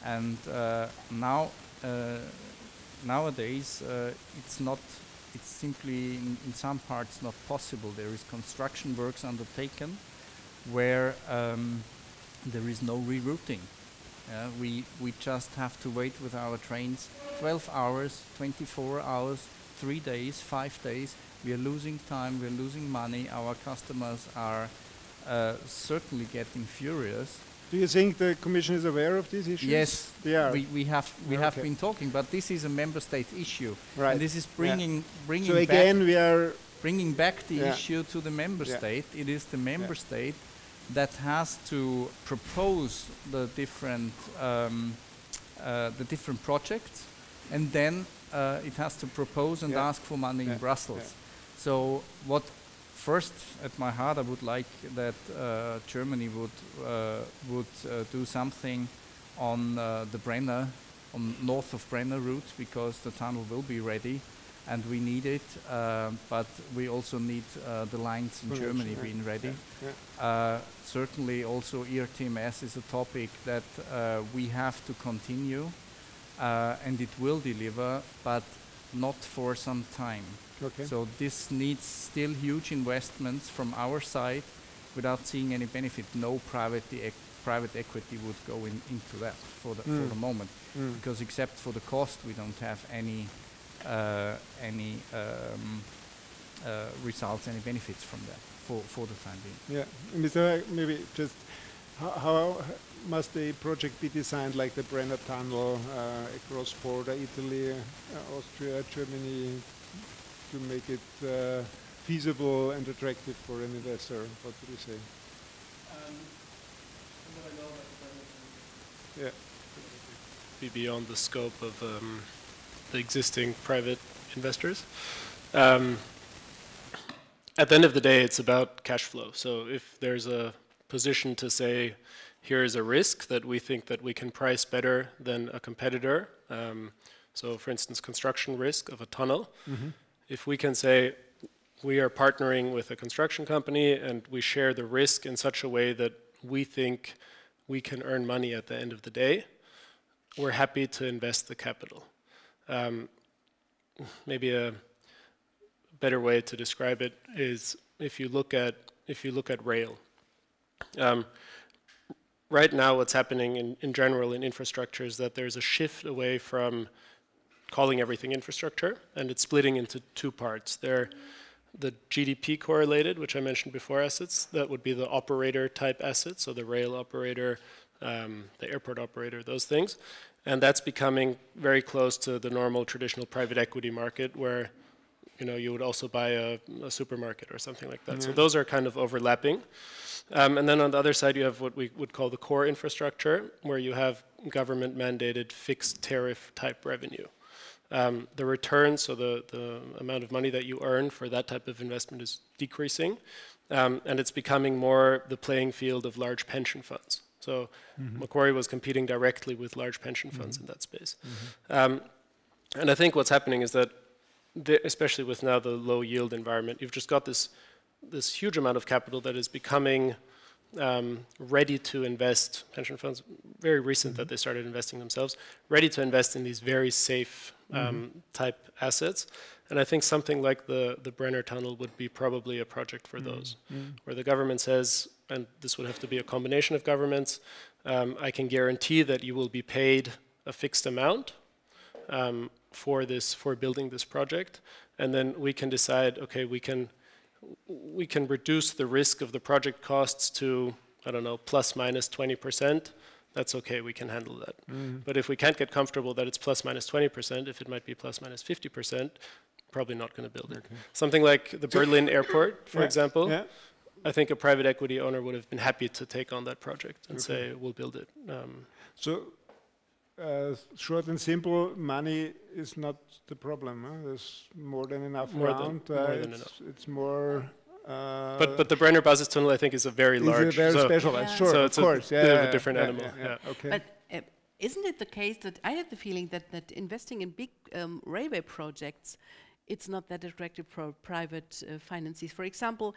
And nowadays it's simply in some parts not possible. There is construction works undertaken where there is no rerouting. We just have to wait with our trains 12 hours, 24 hours, 3 days, 5 days. We are losing time, we are losing money. Our customers are certainly getting furious. Do you think the Commission is aware of these issues? Yes, they are. we have been talking, but this is a member state issue, right. and this is bringing so again we are bringing back the issue to the member state. It is the member state that has to propose the different projects, and then it has to propose and ask for money in Brussels. So what first at my heart I would like that Germany would do something on the Brenner, on north of Brenner route, because the tunnel will be ready and we need it, but we also need the lines in Germany being ready. Certainly also ERTMS is a topic that we have to continue, and it will deliver, but not for some time. Okay. So this needs still huge investments from our side without seeing any benefit. No private equity would go into that for the moment, because except for the cost, we don't have any results, any benefits from that for the time being. Yeah, Mr. Maybe just how must the project be designed, like the Brenner Tunnel across border Italy, Austria, Germany, to make it feasible and attractive for an investor? What would you say? Yeah. Be beyond the scope of the existing private investors. At the end of the day, it's about cash flow. So if there's a position to say, here is a risk that we think that we can price better than a competitor, so for instance, construction risk of a tunnel, if we can say we are partnering with a construction company and we share the risk in such a way that we think we can earn money at the end of the day, we're happy to invest the capital. Maybe a better way to describe it is if you look at rail. Right now, what's happening in general in infrastructure is that there's a shift away from calling everything infrastructure, and it's splitting into two parts. There, the GDP correlated, which I mentioned before, assets, that would be the operator type assets, so the rail operator, the airport operator, those things. And that's becoming very close to the normal traditional private equity market, where you would also buy a supermarket or something like that. So those are kind of overlapping. And then on the other side, you have what we would call the core infrastructure, where you have government mandated fixed tariff type revenue. The return, so the amount of money that you earn for that type of investment is decreasing, and it's becoming more the playing field of large pension funds. So Macquarie was competing directly with large pension funds in that space. And I think what's happening is that, especially with now the low yield environment, you've just got this huge amount of capital that is becoming ready to invest. Pension funds, very recent that they started investing themselves, ready to invest in these very safe type assets. And I think something like the Brenner Tunnel would be probably a project for those, where the government says, and this would have to be a combination of governments, I can guarantee that you will be paid a fixed amount for building this project, and then we can decide, okay, we can reduce the risk of the project costs to, I don't know, plus minus 20%. That's okay, we can handle that. But if we can't get comfortable that it's plus minus 20%, if it might be plus minus 50%, probably not going to build it. Something like the Berlin airport, for example, I think a private equity owner would have been happy to take on that project and say, we'll build it. Short and simple, money is not the problem. There's more than enough around. It's more. But the Brenner Basis Tunnel, I think, is a very large. Very specialized. Sure, so it's of course. a bit of a different animal. Okay. But isn't it the case that I had the feeling that investing in big railway projects, it's not that attractive for private finances? For example,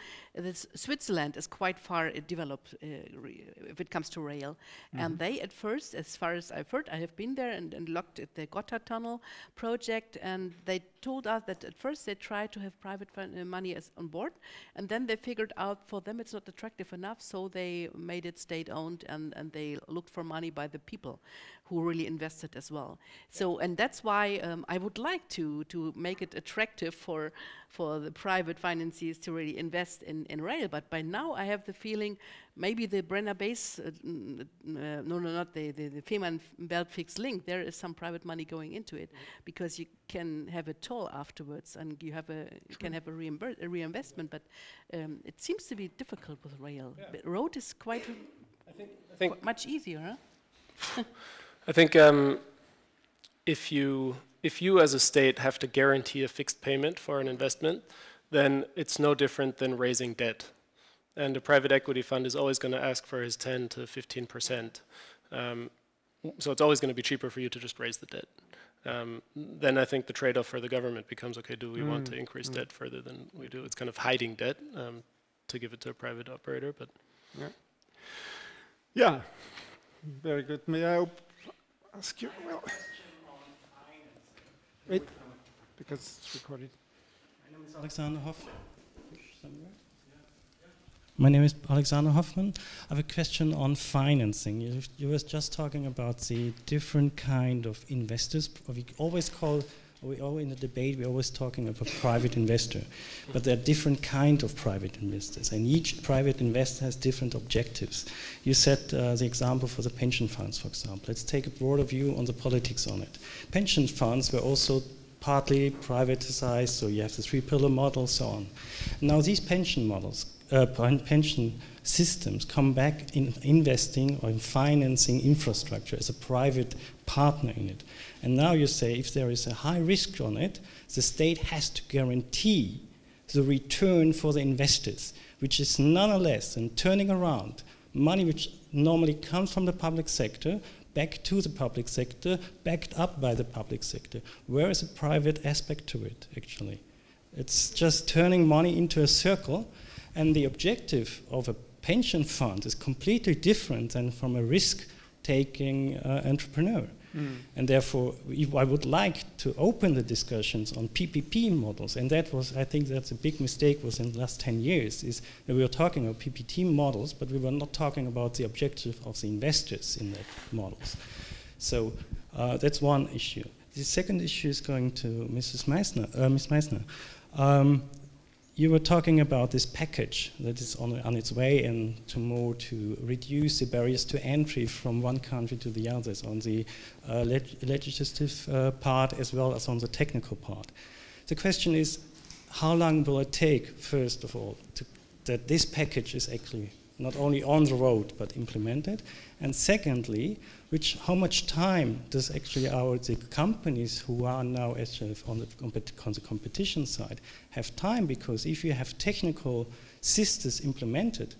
Switzerland is quite far developed if it comes to rail. And they, at first, as far as I've heard, I have been there and looked at the Gotthard Tunnel project, and they told us that at first they tried to have private money as on board, and then they figured out for them it's not attractive enough, so they made it state-owned, and they looked for money by the people who really invested as well. So, and that's why I would like to make it attractive for the private financiers to really invest in rail. But by now I have the feeling maybe the Brenner Base, not the Fehmarn Belt Fixed Link, there is some private money going into it, because you can have a toll afterwards, and you can have a reinvestment. But it seems to be difficult with rail. But road is quite I think much easier, huh? I think if you as a state have to guarantee a fixed payment for an investment, then it's no different than raising debt. And a private equity fund is always going to ask for his 10 to 15%. So it's always going to be cheaper for you to just raise the debt. Then I think the trade-off for the government becomes, okay, do we want to increase debt further than we do? It's kind of hiding debt to give it to a private operator. But yeah, very good. May I ask you? Well, wait, because it's recorded. My name is Alexander Hoffman. My name is Alexander Hoffman. I have a question on financing. You were just talking about the different kind of investors. We always in the debate, we're always talking about private investor. But there are different kind of private investors, and each private investor has different objectives. You set the example for the pension funds, for example. Let's take a broader view on the politics on it. Pension funds were also partly privatized, so you have the three-pillar model, so on. Now these pension models, pension systems come back in investing or in financing infrastructure as a private partner in it. And now you say if there is a high risk on it, the state has to guarantee the return for the investors, which is nonetheless and turning around money which normally comes from the public sector back to the public sector, backed up by the public sector. Where is a private aspect to it, actually? It's just turning money into a circle, and the objective of a pension fund is completely different than from a risk-taking entrepreneur. And therefore, I would like to open the discussions on PPP models, and that was, I think that's a big mistake was in the last 10 years, is that we were talking about PPP models, but we were not talking about the objective of the investors in that models. So that's one issue. The second issue is going to Ms. Meissner. You were talking about this package that is on its way and to reduce the barriers to entry from one country to the others on the legislative part as well as on the technical part. The question is, how long will it take, first of all, that this package is actually not only on the road but implemented? And secondly, how much time does actually the companies who are now on the competition side have time? Because if you have technical systems implemented,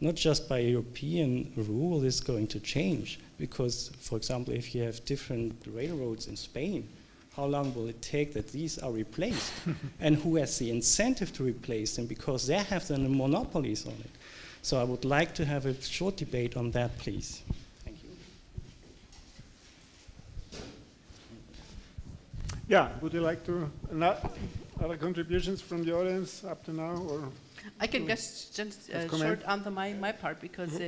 not just by European rule, is going to change. Because, for example, if you have different railroads in Spain, how long will it take that these are replaced? And who has the incentive to replace them? Because they have the monopolies on it. So I would like to have a short debate on that, please. Thank you. Yeah, would you like to, other contributions from the audience up to now? Or I can just short answer my part, because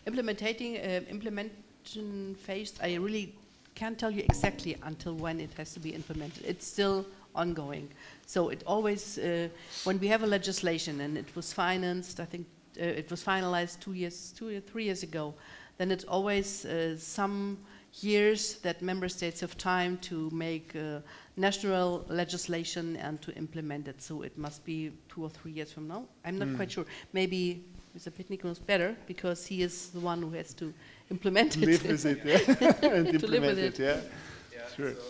implementation phase, I really can't tell you exactly until when it has to be implemented. It's still ongoing. So it always, when we have a legislation and it was financed, I think it was finalized 2 or 3 years ago, then it's always some years that member states have time to make national legislation and to implement it. So it must be 2 or 3 years from now. I'm not quite sure. Maybe Mr. Pitnik knows better, because he is the one who has to implement it. Live with it, yeah. And to live with it. Yeah. Yeah, sure. So,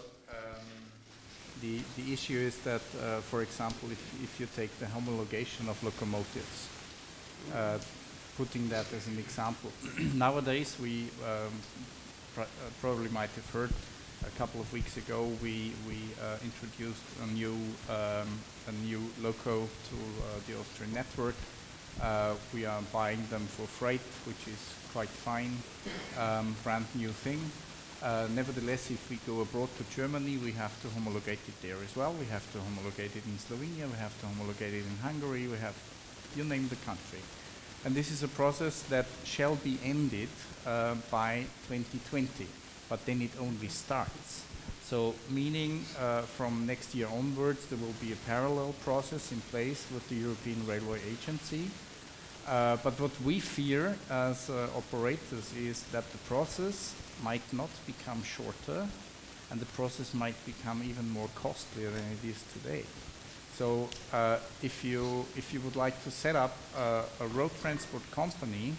the issue is that, for example, if you take the homologation of locomotives, putting that as an example, nowadays we probably might have heard a couple of weeks ago we introduced a new loco to the Austrian network. We are buying them for freight, which is quite fine, brand new thing. Nevertheless, if we go abroad to Germany, we have to homologate it there as well. We have to homologate it in Slovenia, we have to homologate it in Hungary, we have, you name the country. And this is a process that shall be ended by 2020, but then it only starts. So meaning from next year onwards, there will be a parallel process in place with the European Railway Agency. But what we fear as operators is that the process might not become shorter, and the process might become even more costly than it is today. So if you would like to set up a road transport company,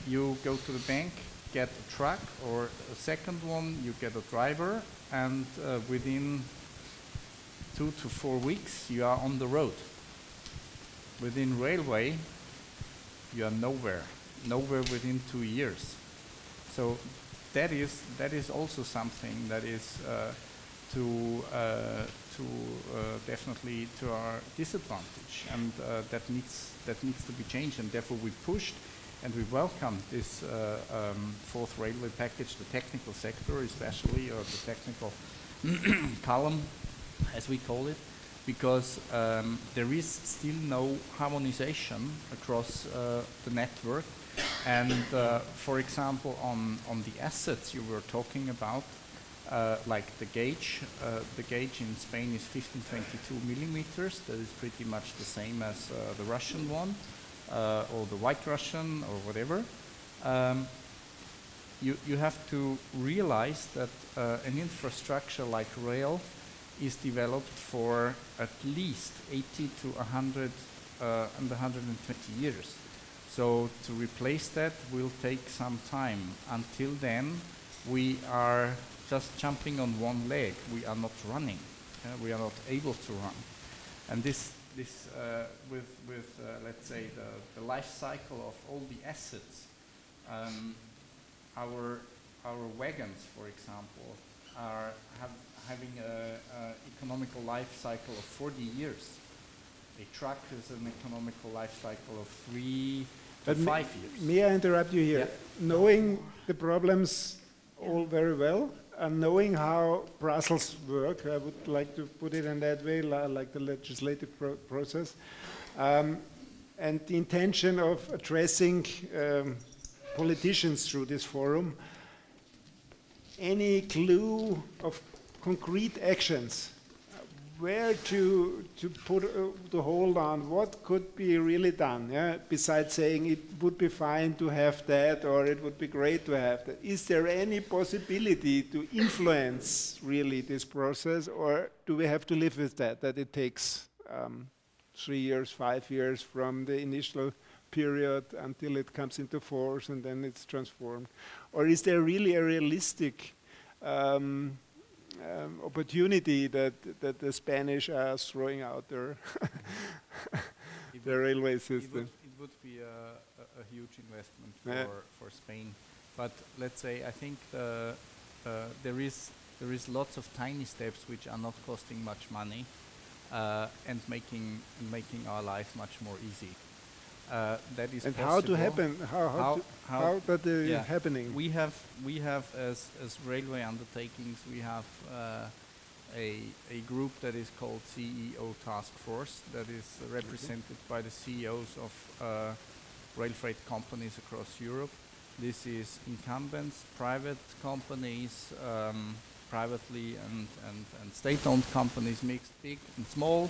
you go to the bank, get a truck or a second one, you get a driver, and within 2 to 4 weeks you are on the road. Within railway, you are nowhere within 2 years. So that is also something that is definitely to our disadvantage, and that needs to be changed, and therefore we pushed and we welcome this fourth railway package, the technical sector especially, or the technical column as we call it, because there is still no harmonization across the network. And for example, on the assets you were talking about, like the gauge in Spain is 1522 millimeters. That is pretty much the same as the Russian one, or the White Russian, or whatever. You have to realize that an infrastructure like rail is developed for at least 80 to 100 and 120 years. So to replace that will take some time. Until then, we are just jumping on one leg. We are not running. We are not able to run. And this with let's say the life cycle of all the assets, our wagons, for example, are having a economical life cycle of 40 years. A truck is an economical life cycle of 3 to 5 years. May I interrupt you here? Yeah. Knowing the problems all very well, and knowing how Brussels work, I would like to put it in that way, like the legislative process, and the intention of addressing politicians through this forum, any clue of concrete actions, where to put the hold on, what could be really done, yeah? Besides saying it would be fine to have that, or it would be great to have that. Is there any possibility to influence really this process, or do we have to live with that it takes 3 years, 5 years from the initial period until it comes into force and then it's transformed? Or is there really a realistic opportunity that the Spanish are throwing out there, the railway system? It would be a huge investment for Spain. But let's say, I think there is lots of tiny steps which are not costing much money and making our life much more easy. That is and possible. how to happen? How that is happening? We have as railway undertakings, we have a group that is called CEO Task Force, that is represented by the CEOs of rail freight companies across Europe. This is incumbents, private companies, privately and state-owned companies, mixed big and small,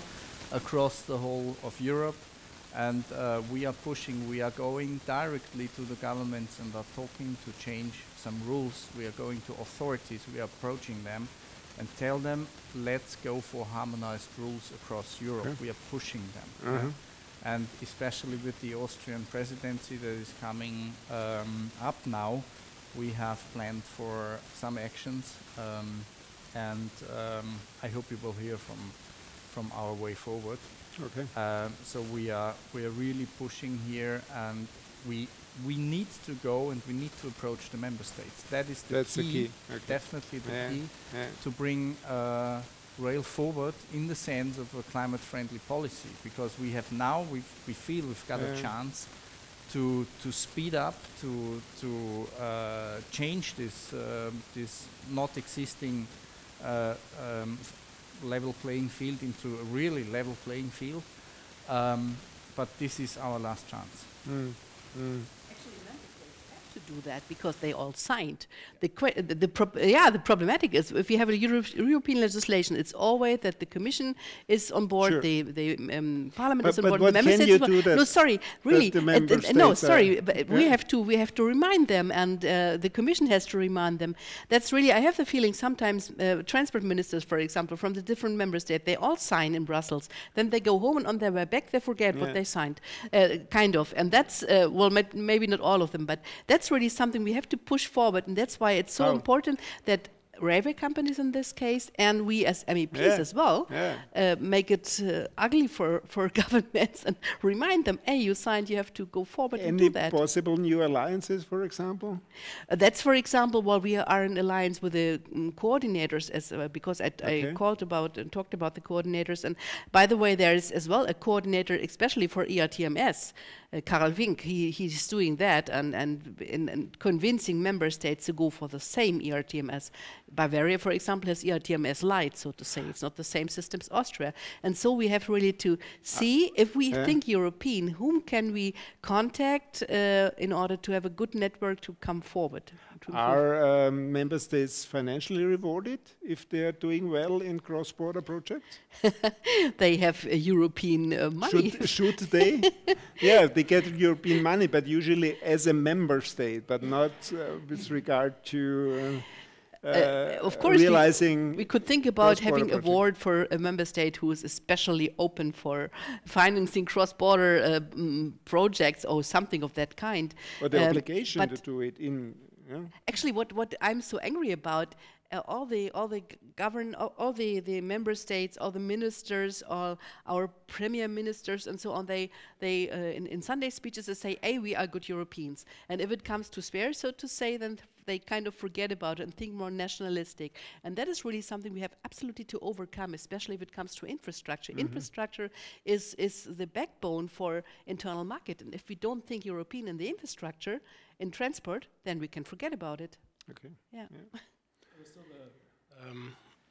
across the whole of Europe. And we are pushing, we are going directly to the governments and are talking to change some rules. We are going to authorities, we are approaching them and tell them, let's go for harmonized rules across Europe. Okay. We are pushing them. And especially with the Austrian presidency that is coming up now, we have planned for some actions, and I hope you will hear from our way forward. Okay. So we are really pushing here, and we need to go and we need to approach the member states. That's the key. Okay. Definitely the key to bring rail forward in the sense of a climate-friendly policy, because we have now we feel we've got a chance to speed up, to change this not existing level playing field into a really level playing field. But this is our last chance. Actually, member states have to do that because they all signed. The problematic is if you have a European legislation, it's always that the Commission is on board, Sure. the Parliament is on But board. what The member can states you is on- do that- No, sorry, really. the member No, states sorry. are- But Yeah. we have to remind them, and the Commission has to remind them. That's really. I have the feeling sometimes transport ministers, for example, from the different member states, they all sign in Brussels. Then they go home and on their way back they forget what Yeah. they signed, kind of. And that's well, maybe not all of them, but that's really something we have to push forward, and that's why it's so How? important that railway companies in this case, and we as MEPs Yeah. as well, Yeah. make it ugly for governments and remind them, hey, you signed, you have to go forward and Any do that. possible new alliances, for example? That's, for example, while we are in alliance with the coordinators, as because I Okay. called about and talked about the coordinators. And by the way, there is as well a coordinator, especially for ERTMS. Karl Wink, he's doing that and convincing member states to go for the same ERTMS. Bavaria, for example, has ERTMS Light, so to say. It's not the same system as Austria. And so we have really to see, if we think European, whom can we contact in order to have a good network to come forward? To improve. Are member states financially rewarded if they are doing well in cross-border projects? They have European money. Should they? Yeah, they get European money, but usually as a member state, but not with regard to of course, realizing. we could think about cross-border having a project. award for a member state who is especially open for financing cross-border projects or something of that kind. Or the obligation to but do it in. Yeah. actually, what I'm so angry about, all the member states, all the ministers, all our premier ministers, and so on. They in Sunday speeches they say, "Hey, we are good Europeans," and if it comes to spare, so to say, then they kind of forget about it and think more nationalistic. And that is really something we have absolutely to overcome, especially if it comes to infrastructure. Infrastructure is the backbone for internal market, and if we don't think European in the infrastructure in transport, then we can forget about it. Okay. Yeah.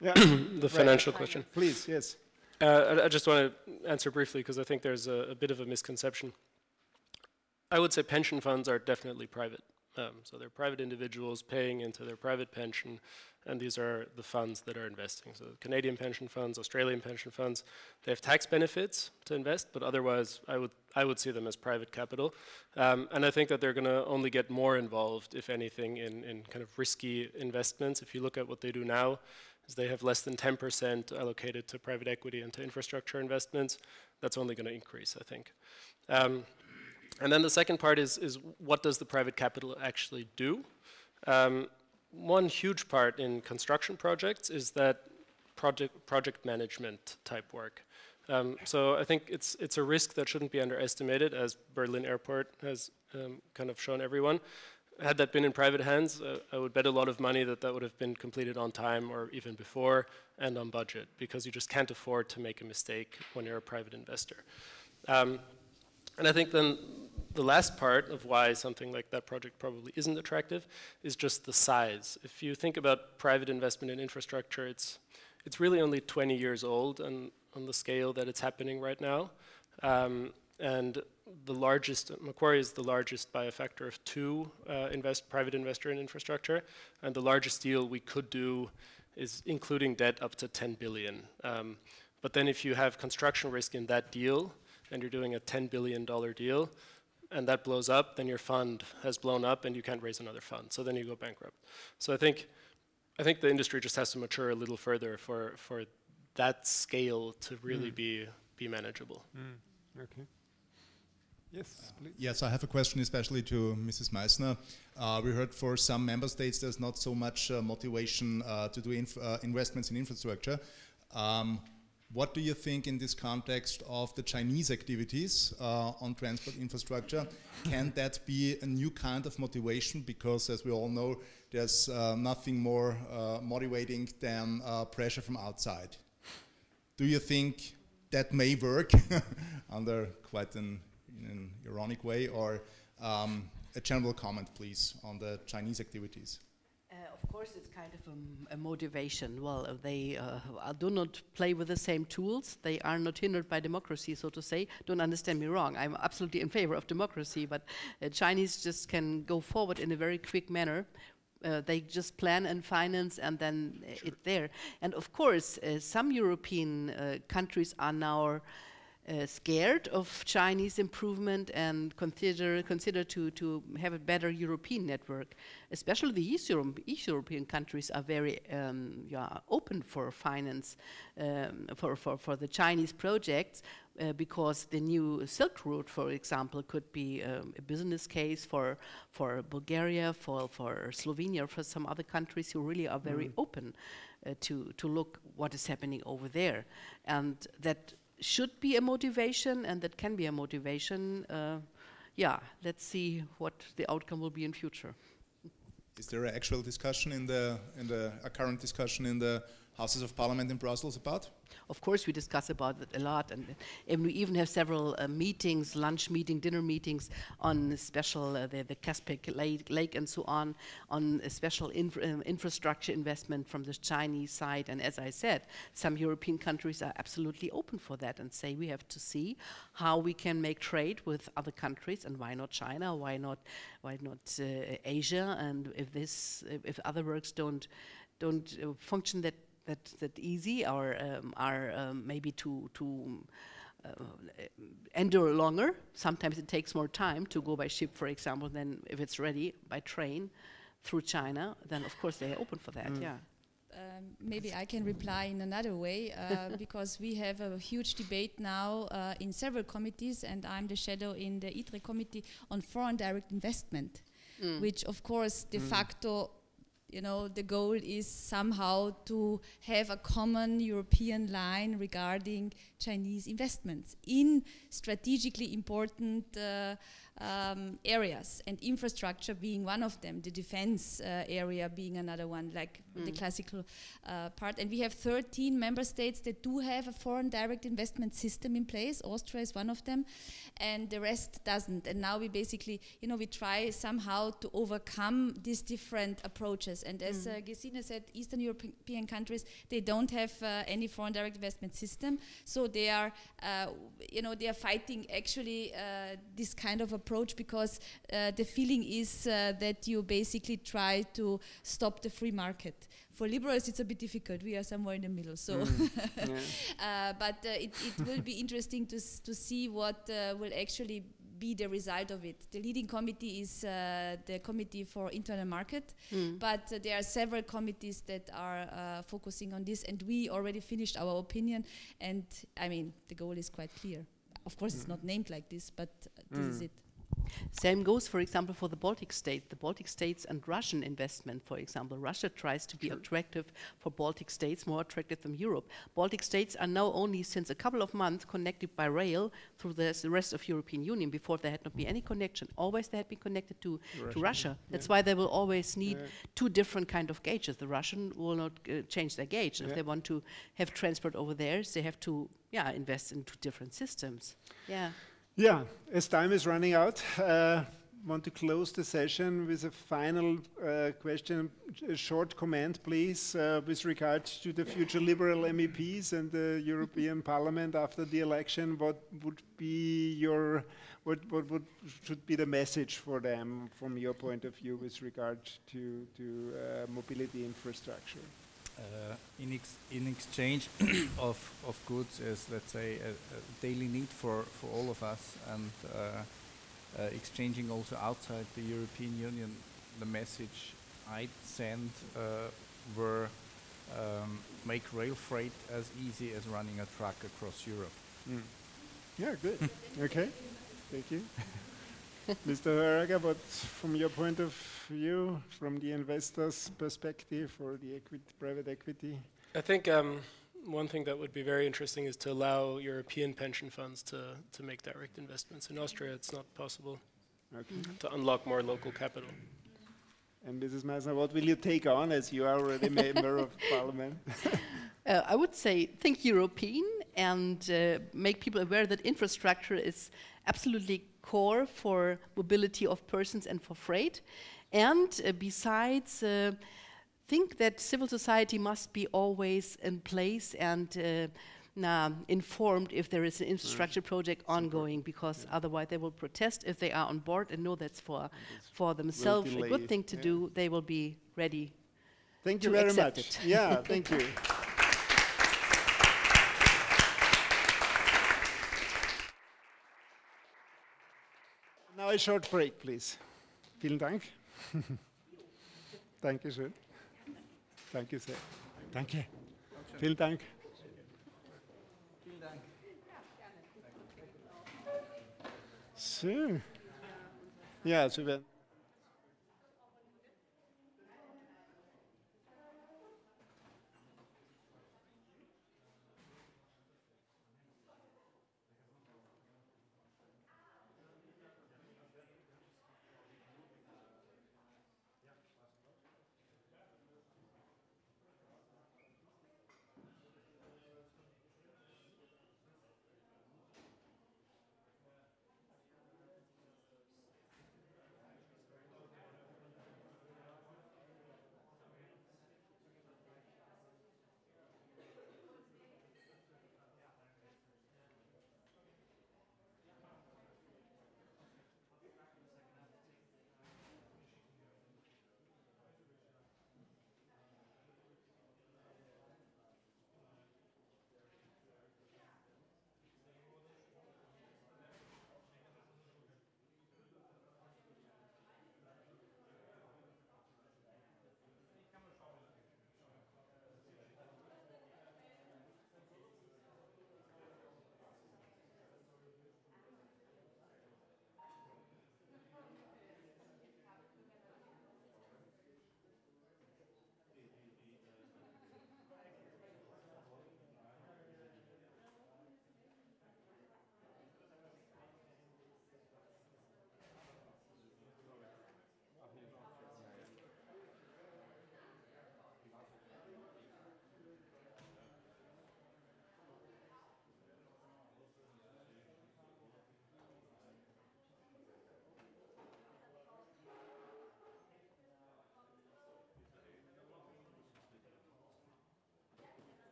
Yeah. The financial question. Please, yes. I just want to answer briefly because I think there's a bit of a misconception. I would say pension funds are definitely private. So they're private individuals paying into their private pension, and these are the funds that are investing. So Canadian pension funds, Australian pension funds, they have tax benefits to invest, but otherwise I would see them as private capital. And I think that they're going to only get more involved, if anything, in kind of risky investments. If you look at what they do now, is they have less than 10% allocated to private equity and to infrastructure investments. That's only going to increase, I think. And then the second part is what does the private capital actually do? One huge part in construction projects is that project management type work. So I think it's a risk that shouldn't be underestimated, as Berlin Airport has kind of shown everyone. Had that been in private hands, I would bet a lot of money that would have been completed on time or even before and on budget, because you just can't afford to make a mistake when you're a private investor. And I think then the last part of why something like that project probably isn't attractive is just the size. If you think about private investment in infrastructure, it's really only 20 years old and on the scale that it's happening right now. And the largest, Macquarie is the largest by a factor of 2 private investor in infrastructure, and the largest deal we could do is including debt up to 10 billion. But then if you have construction risk in that deal, and you're doing a $10 billion deal, and that blows up, then your fund has blown up and you can't raise another fund. So then you go bankrupt. So I think the industry just has to mature a little further for that scale to really be manageable. Okay. Yes, please. Yes, I have a question especially to Mrs. Meissner. We heard for some member states there's not so much motivation to do investments in infrastructure. What do you think in this context of the Chinese activities on transport infrastructure? Can that be a new kind of motivation? Because as we all know, there's nothing more motivating than pressure from outside. Do you think that may work under quite an ironic way, or A general comment, please, on the Chinese activities. Of course, it's kind of a motivation. Well, they do not play with the same tools. They are not hindered by democracy, so to say. Don't understand me wrong. I'm absolutely in favor of democracy, but Chinese just can go forward in a very quick manner. They just plan and finance, and then it's there. And of course, some European countries are now scared of Chinese improvement and consider to have a better European network. Especially the East European countries are very open for finance for the Chinese projects because the new Silk Route, for example, could be a business case for Bulgaria, for Slovenia, for some other countries who really are very open to look what is happening over there, and that should be a motivation, and that can be a motivation. Let's see what the outcome will be in future. Is there an actual discussion a current discussion in the Houses of Parliament in Brussels about? Of course, we discuss about it a lot, and we even have several meetings, lunch meeting, dinner meetings on special the Caspic Lake and so on a special infrastructure investment from the Chinese side. And as I said, some European countries are absolutely open for that and say we have to see how we can make trade with other countries, and why not China? Why not Asia? And if other works don't function that easy, or are maybe to endure longer. Sometimes it takes more time to go by ship, for example, than if it's ready by train through China. Then of course they are open for that. Yeah. Maybe I can reply in another way, because we have a huge debate now in several committees, and I'm the shadow in the ITRE committee on foreign direct investment, which of course de facto, the goal is somehow to have a common European line regarding Chinese investments in strategically important areas, and infrastructure being one of them, the defense area being another one, like the classical part. And we have 13 member states that do have a foreign direct investment system in place. Austria is one of them, and the rest doesn't. And now we basically, we try somehow to overcome these different approaches. And as Gesine said, Eastern European countries, they don't have any foreign direct investment system, so they are, they are fighting actually this kind of approach, because the feeling is that you basically try to stop the free market. For liberals, it's a bit difficult. We are somewhere in the middle. So, but it will be interesting to see what will actually be the result of it. The leading committee is the Committee for Internal Market, but there are several committees that are focusing on this, and we already finished our opinion, and I mean, the goal is quite clear. Of course, it's not named like this, but this is it. Same goes, for example, for the Baltic states. The Baltic states and Russian investment, for example. Russia tries to be attractive for Baltic states, more attractive than Europe. Baltic states are now only, since a couple of months, connected by rail through the rest of European Union. Before, there had not been any connection. Always they had been connected to Russia. That's why they will always need two different kind of gauges. The Russian will not change their gauge. If they want to have transport over there, they have to invest into different systems. Yeah, as time is running out, want to close the session with a final question, a short comment, please, with regard to the future Liberal MEPs and the European Parliament after the election. What would be what should be the message for them from your point of view with regard to mobility infrastructure? In exchange of goods is, let's say, a daily need for all of us, and exchanging also outside the European Union, the message I'd send were make rail freight as easy as running a truck across Europe. Yeah, good. Okay, thank you. Mr. Hoerager, what, from your point of view, from the investor's perspective or the private equity? I think one thing that would be very interesting is to allow European pension funds to make direct investments. In Austria, it's not possible to unlock more local capital. And Mrs. Meissner, what will you take on as you are already member of Parliament? I would say think European and make people aware that infrastructure is absolutely core for mobility of persons and for freight. And besides, think that civil society must be always in place and informed if there is an infrastructure project ongoing, because otherwise they will protest. If they are on board and know that's for themselves a good thing to do, they will be ready. Thank you very much. Yeah, thank you. Now a short break, please. Vielen Dank. Dankeschön. Danke sehr. Danke. Vielen Dank. So. Ja, so werden.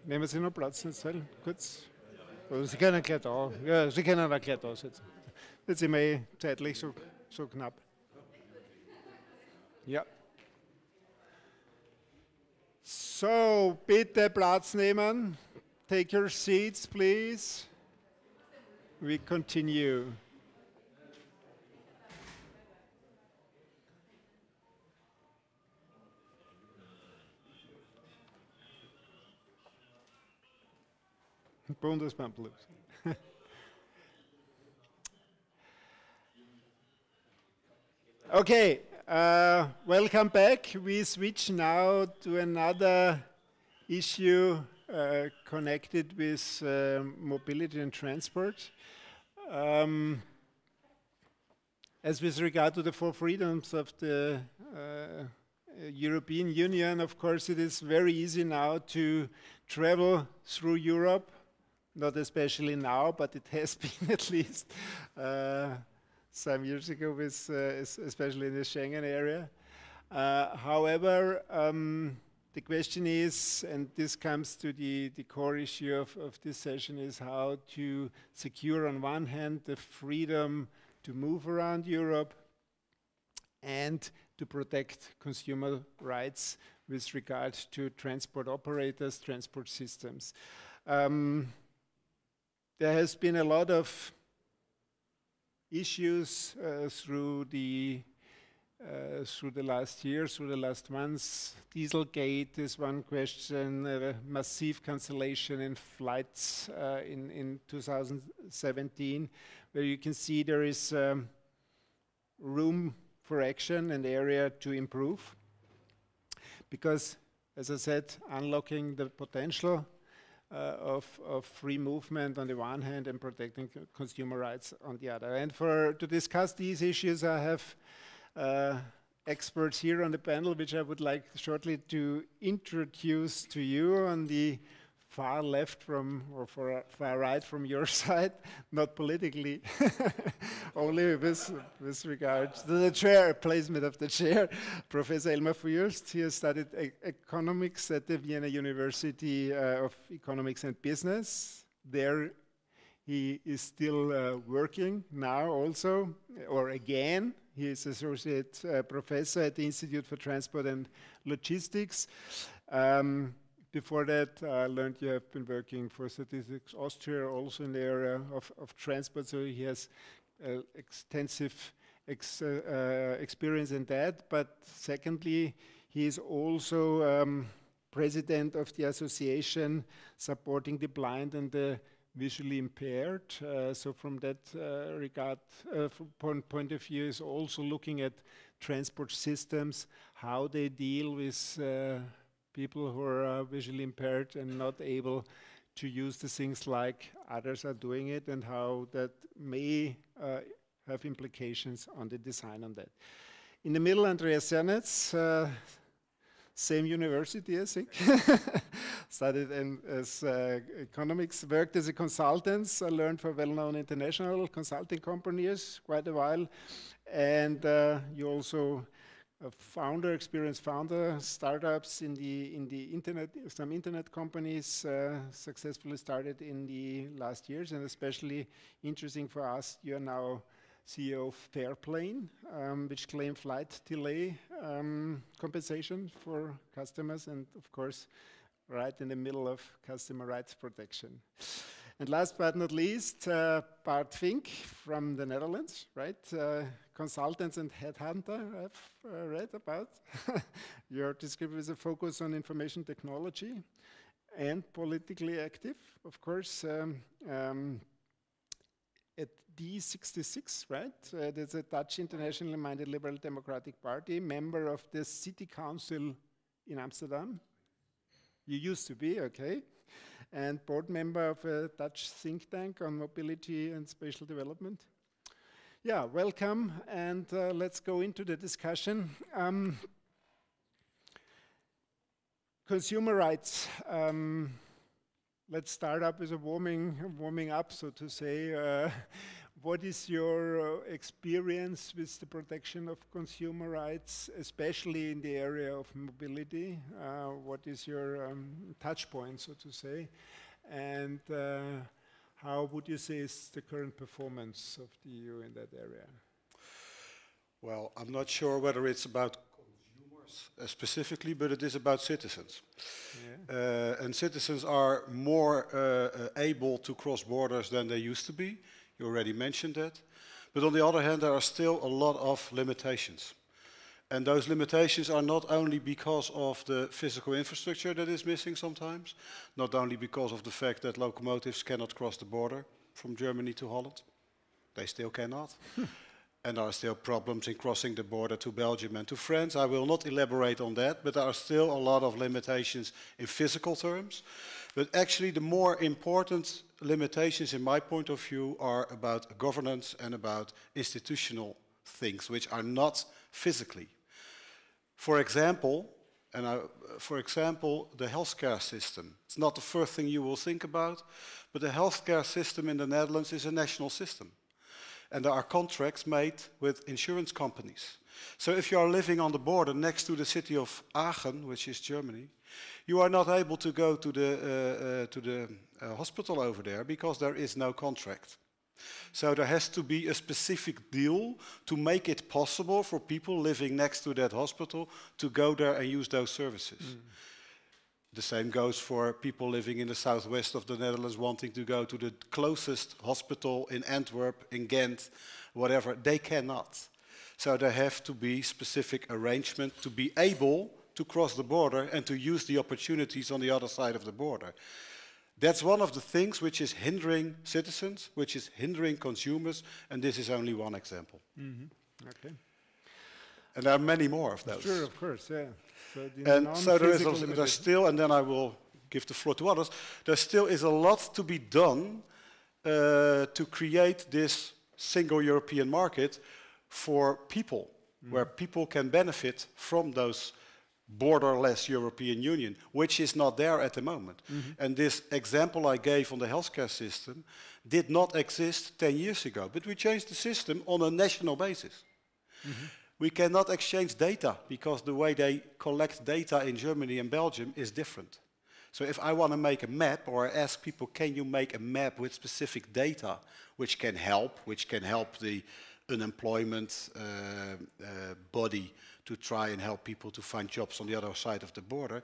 Nehmen Sie noch Platz in Saal, kurz? Oder Sie können gleich da. Ja, Sie können auch gleich da sitzen. Jetzt sind wir zeitlich so knapp. Ja. So, bitte Platz nehmen. Take your seats, please. We continue. Bundesbank Blues. Okay, welcome back. We switch now to another issue connected with mobility and transport. As with regard to the four freedoms of the European Union, of course, it is very easy now to travel through Europe. Not especially now, but it has been at least some years ago, with, especially in the Schengen area. However, the question is, and this comes to the core issue of this session, is how to secure on one hand the freedom to move around Europe and to protect consumer rights with regard to transport operators, transport systems. There has been a lot of issues through the last year, through the last months. Dieselgate is one question, massive cancellation in flights in 2017, where you can see there is room for action and area to improve. Because, as I said, unlocking the potential of free movement on the one hand and protecting consumer rights on the other. And to discuss these issues, I have experts here on the panel, which I would like shortly to introduce to you. On the far left from, or far right from your side, not politically, only with regard to the chair, placement of the chair, Professor Elmar Fürst. He has studied economics at the Vienna University of Economics and Business. There he is still working now also, or again. He is associate professor at the Institute for Transport and Logistics. Before that, I learned you have been working for Statistics Austria, also in the area of transport, so he has extensive experience in that. But secondly, he is also president of the association supporting the blind and the visually impaired. So from that regard, point of view, is also looking at transport systems, how they deal with people who are visually impaired and not able to use the things like others are doing it, and how that may have implications on the design on that. In the middle, Andreas Cernetz, same university, I think. Studied as economics, worked as a consultant. I learned for well-known international consulting companies quite a while. And you also experienced founder startups in the internet, some internet companies successfully started in the last years, and especially interesting for us, you are now CEO of Fairplane, which claim flight delay compensation for customers, and of course, right in the middle of customer rights protection. And last but not least, Bart Vink from the Netherlands, right? Consultants and headhunter, I've read about. Your description is a focus on information technology and politically active, of course. At D66, right? There's a Dutch internationally minded Liberal Democratic Party, member of the City Council in Amsterdam. You used to be, okay. And board member of a Dutch think tank on mobility and spatial development. Yeah, welcome, and let's go into the discussion. Consumer rights. Let's start up with a warming up, so to say. What is your experience with the protection of consumer rights, especially in the area of mobility? What is your touch point, so to say? And how would you say is the current performance of the EU in that area? Well, I'm not sure whether it's about consumers specifically, but it is about citizens. Yeah. And citizens are more able to cross borders than they used to be. You already mentioned that. But on the other hand, there are still a lot of limitations. And those limitations are not only because of the physical infrastructure that is missing sometimes, not only because of the fact that locomotives cannot cross the border from Germany to Holland. They still cannot. And there are still problems in crossing the border to Belgium and to France. I will not elaborate on that, but there are still a lot of limitations in physical terms. But actually the more important limitations in my point of view are about governance and about institutional things, which are not physically. For example, the healthcare system. It's not the first thing you will think about, but the healthcare system in the Netherlands is a national system. And there are contracts made with insurance companies. So if you are living on the border next to the city of Aachen, which is Germany, you are not able to go to the hospital over there because there is no contract. So there has to be a specific deal to make it possible for people living next to that hospital to go there and use those services. Mm. The same goes for people living in the southwest of the Netherlands wanting to go to the closest hospital in Antwerp, in Ghent, whatever. They cannot. So there have to be specific arrangements to be able to cross the border and to use the opportunities on the other side of the border. That's one of the things which is hindering citizens, which is hindering consumers, and this is only one example. Mm-hmm. Okay. And there are many more of those. Sure, of course, yeah. So there's still, and then I will give the floor to others, there still is a lot to be done to create this single European market for people, where people can benefit from those borderless European Union, which is not there at the moment. Mm-hmm. And this example I gave on the healthcare system did not exist 10 years ago, but we changed the system on a national basis. Mm-hmm. We cannot exchange data because the way they collect data in Germany and Belgium is different. So if I want to make a map or I ask people, can you make a map with specific data which can help the unemployment body to try and help people to find jobs on the other side of the border,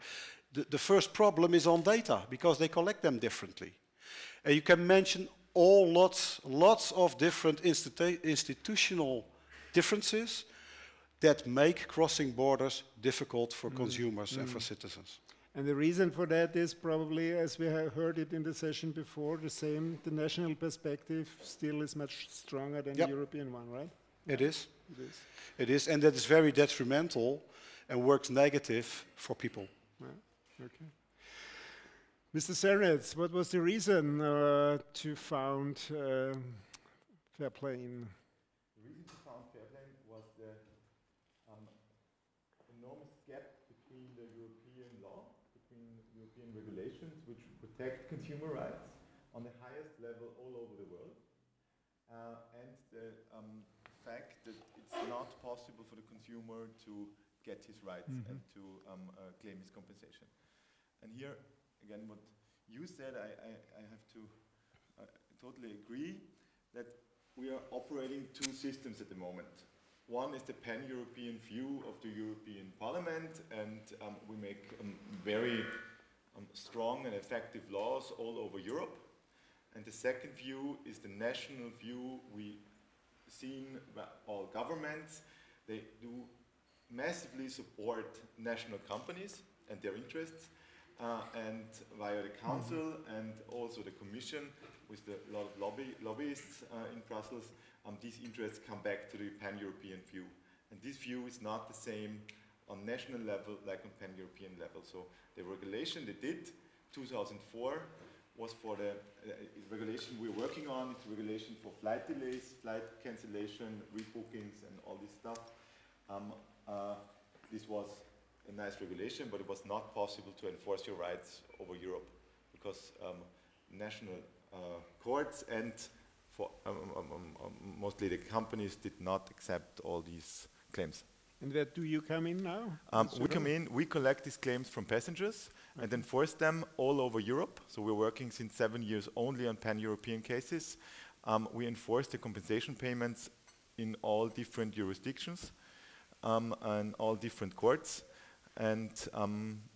the first problem is on data because they collect them differently. And you can mention lots of different institutional differences that make crossing borders difficult for consumers and for citizens. And the reason for that is probably, as we have heard it in the session before, the national perspective still is much stronger than the European one, right? It is. It is. It is, and that is very detrimental and works negative for people. Yeah. Okay. Mr. Seretz, what was the reason to found Fair Play? The reason to found Fair Play was the enormous gap between the European law, between European regulations which protect consumer rights on the highest level all over the world, and the fact that it's not possible for the consumer to get his rights and to claim his compensation. And here, again, what you said, I have to totally agree that we are operating two systems at the moment. One is the pan-European view of the European Parliament, and we make very strong and effective laws all over Europe. And the second view is the national view we seen by all governments. They do massively support national companies and their interests, and via the council and also the commission with a lot of lobbyists in Brussels, these interests come back to the pan-European view. And this view is not the same on national level like on pan-European level. So the regulation they did, 2004, was for the regulation we're working on. It's regulation for flight delays, flight cancellation, rebookings, and all this stuff. This was a nice regulation, but it was not possible to enforce your rights over Europe because national courts and for mostly the companies did not accept all these claims. And where do you come in now? We come in, we collect these claims from passengers and enforce them all over Europe. So we're working since 7 years only on pan-European cases. We enforce the compensation payments in all different jurisdictions and all different courts. And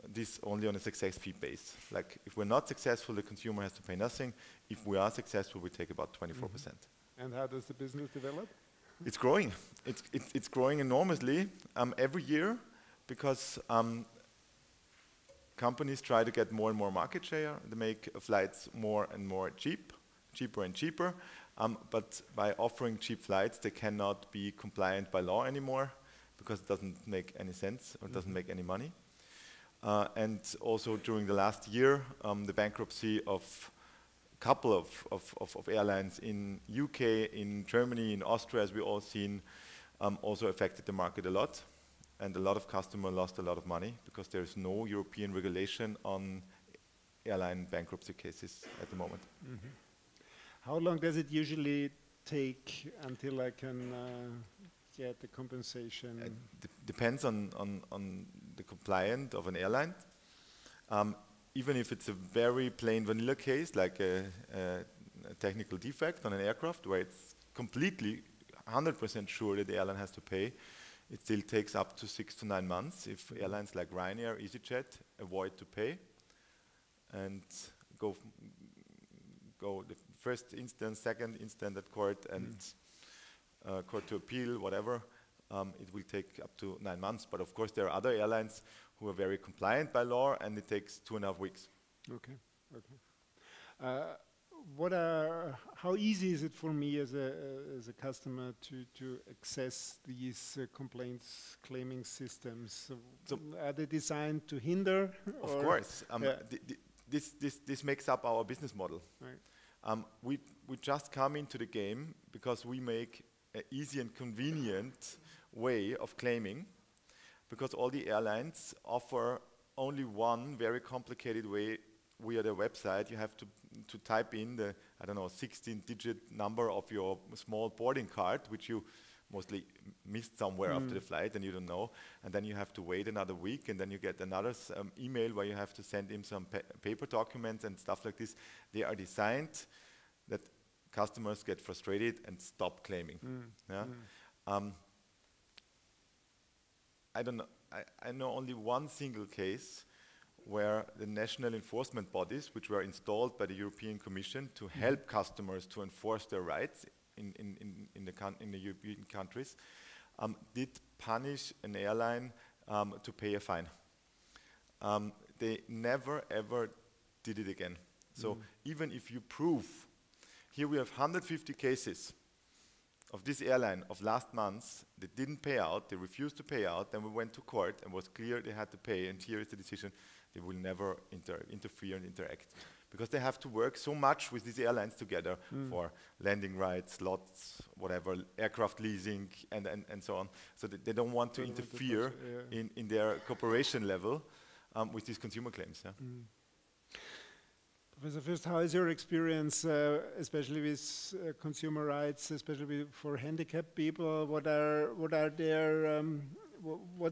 this only on a success fee base. Like if we're not successful, the consumer has to pay nothing. If we are successful, we take about 24%. And how does the business develop? It's growing. It's growing enormously every year because companies try to get more and more market share. They make flights more and more cheaper and cheaper. But by offering cheap flights, they cannot be compliant by law anymore because it doesn't make any sense or doesn't make any money. And also during the last year, the bankruptcy of a couple of airlines in UK, in Germany, in Austria, as we all seen, also affected the market a lot. And a lot of customers lost a lot of money because there is no European regulation on airline bankruptcy cases at the moment. How long does it usually take until I can get the compensation? It depends on the compliance of an airline. Even if it's a very plain vanilla case, like a technical defect on an aircraft, where it's completely 100% sure that the airline has to pay, it still takes up to 6 to 9 months if airlines like Ryanair, EasyJet avoid to pay and go the first instance, second instance at court, and court to appeal, whatever. It will take up to 9 months. But of course, there are other airlines who are very compliant by law, and it takes 2.5 weeks. Okay. How easy is it for me as a customer to access these complaints claiming systems? So are they designed to hinder? Of course. This makes up our business model. Right. We just come into the game because we make an easy and convenient way of claiming, because all the airlines offer only one very complicated way via their website. You have to type in the, 16-digit number of your small boarding card, which you mostly missed somewhere after the flight and you don't know. And then you have to wait another week, and then you get another email where you have to send in some paper documents and stuff like this. They are designed that customers get frustrated and stop claiming. I know only one single case where the national enforcement bodies, which were installed by the European Commission to help customers to enforce their rights in the European countries, did punish an airline to pay a fine. They never ever did it again. So even if you prove, here we have 150 cases of this airline of last month, they didn't pay out, they refused to pay out, then we went to court and was clear they had to pay, and here is the decision, they will never interfere and interact. Because they have to work so much with these airlines together for landing rights, slots, whatever, aircraft leasing, and so on. So they don't want to interfere in their cooperation level with these consumer claims. Professor Fürst, how is your experience, especially with consumer rights, especially for handicapped people? What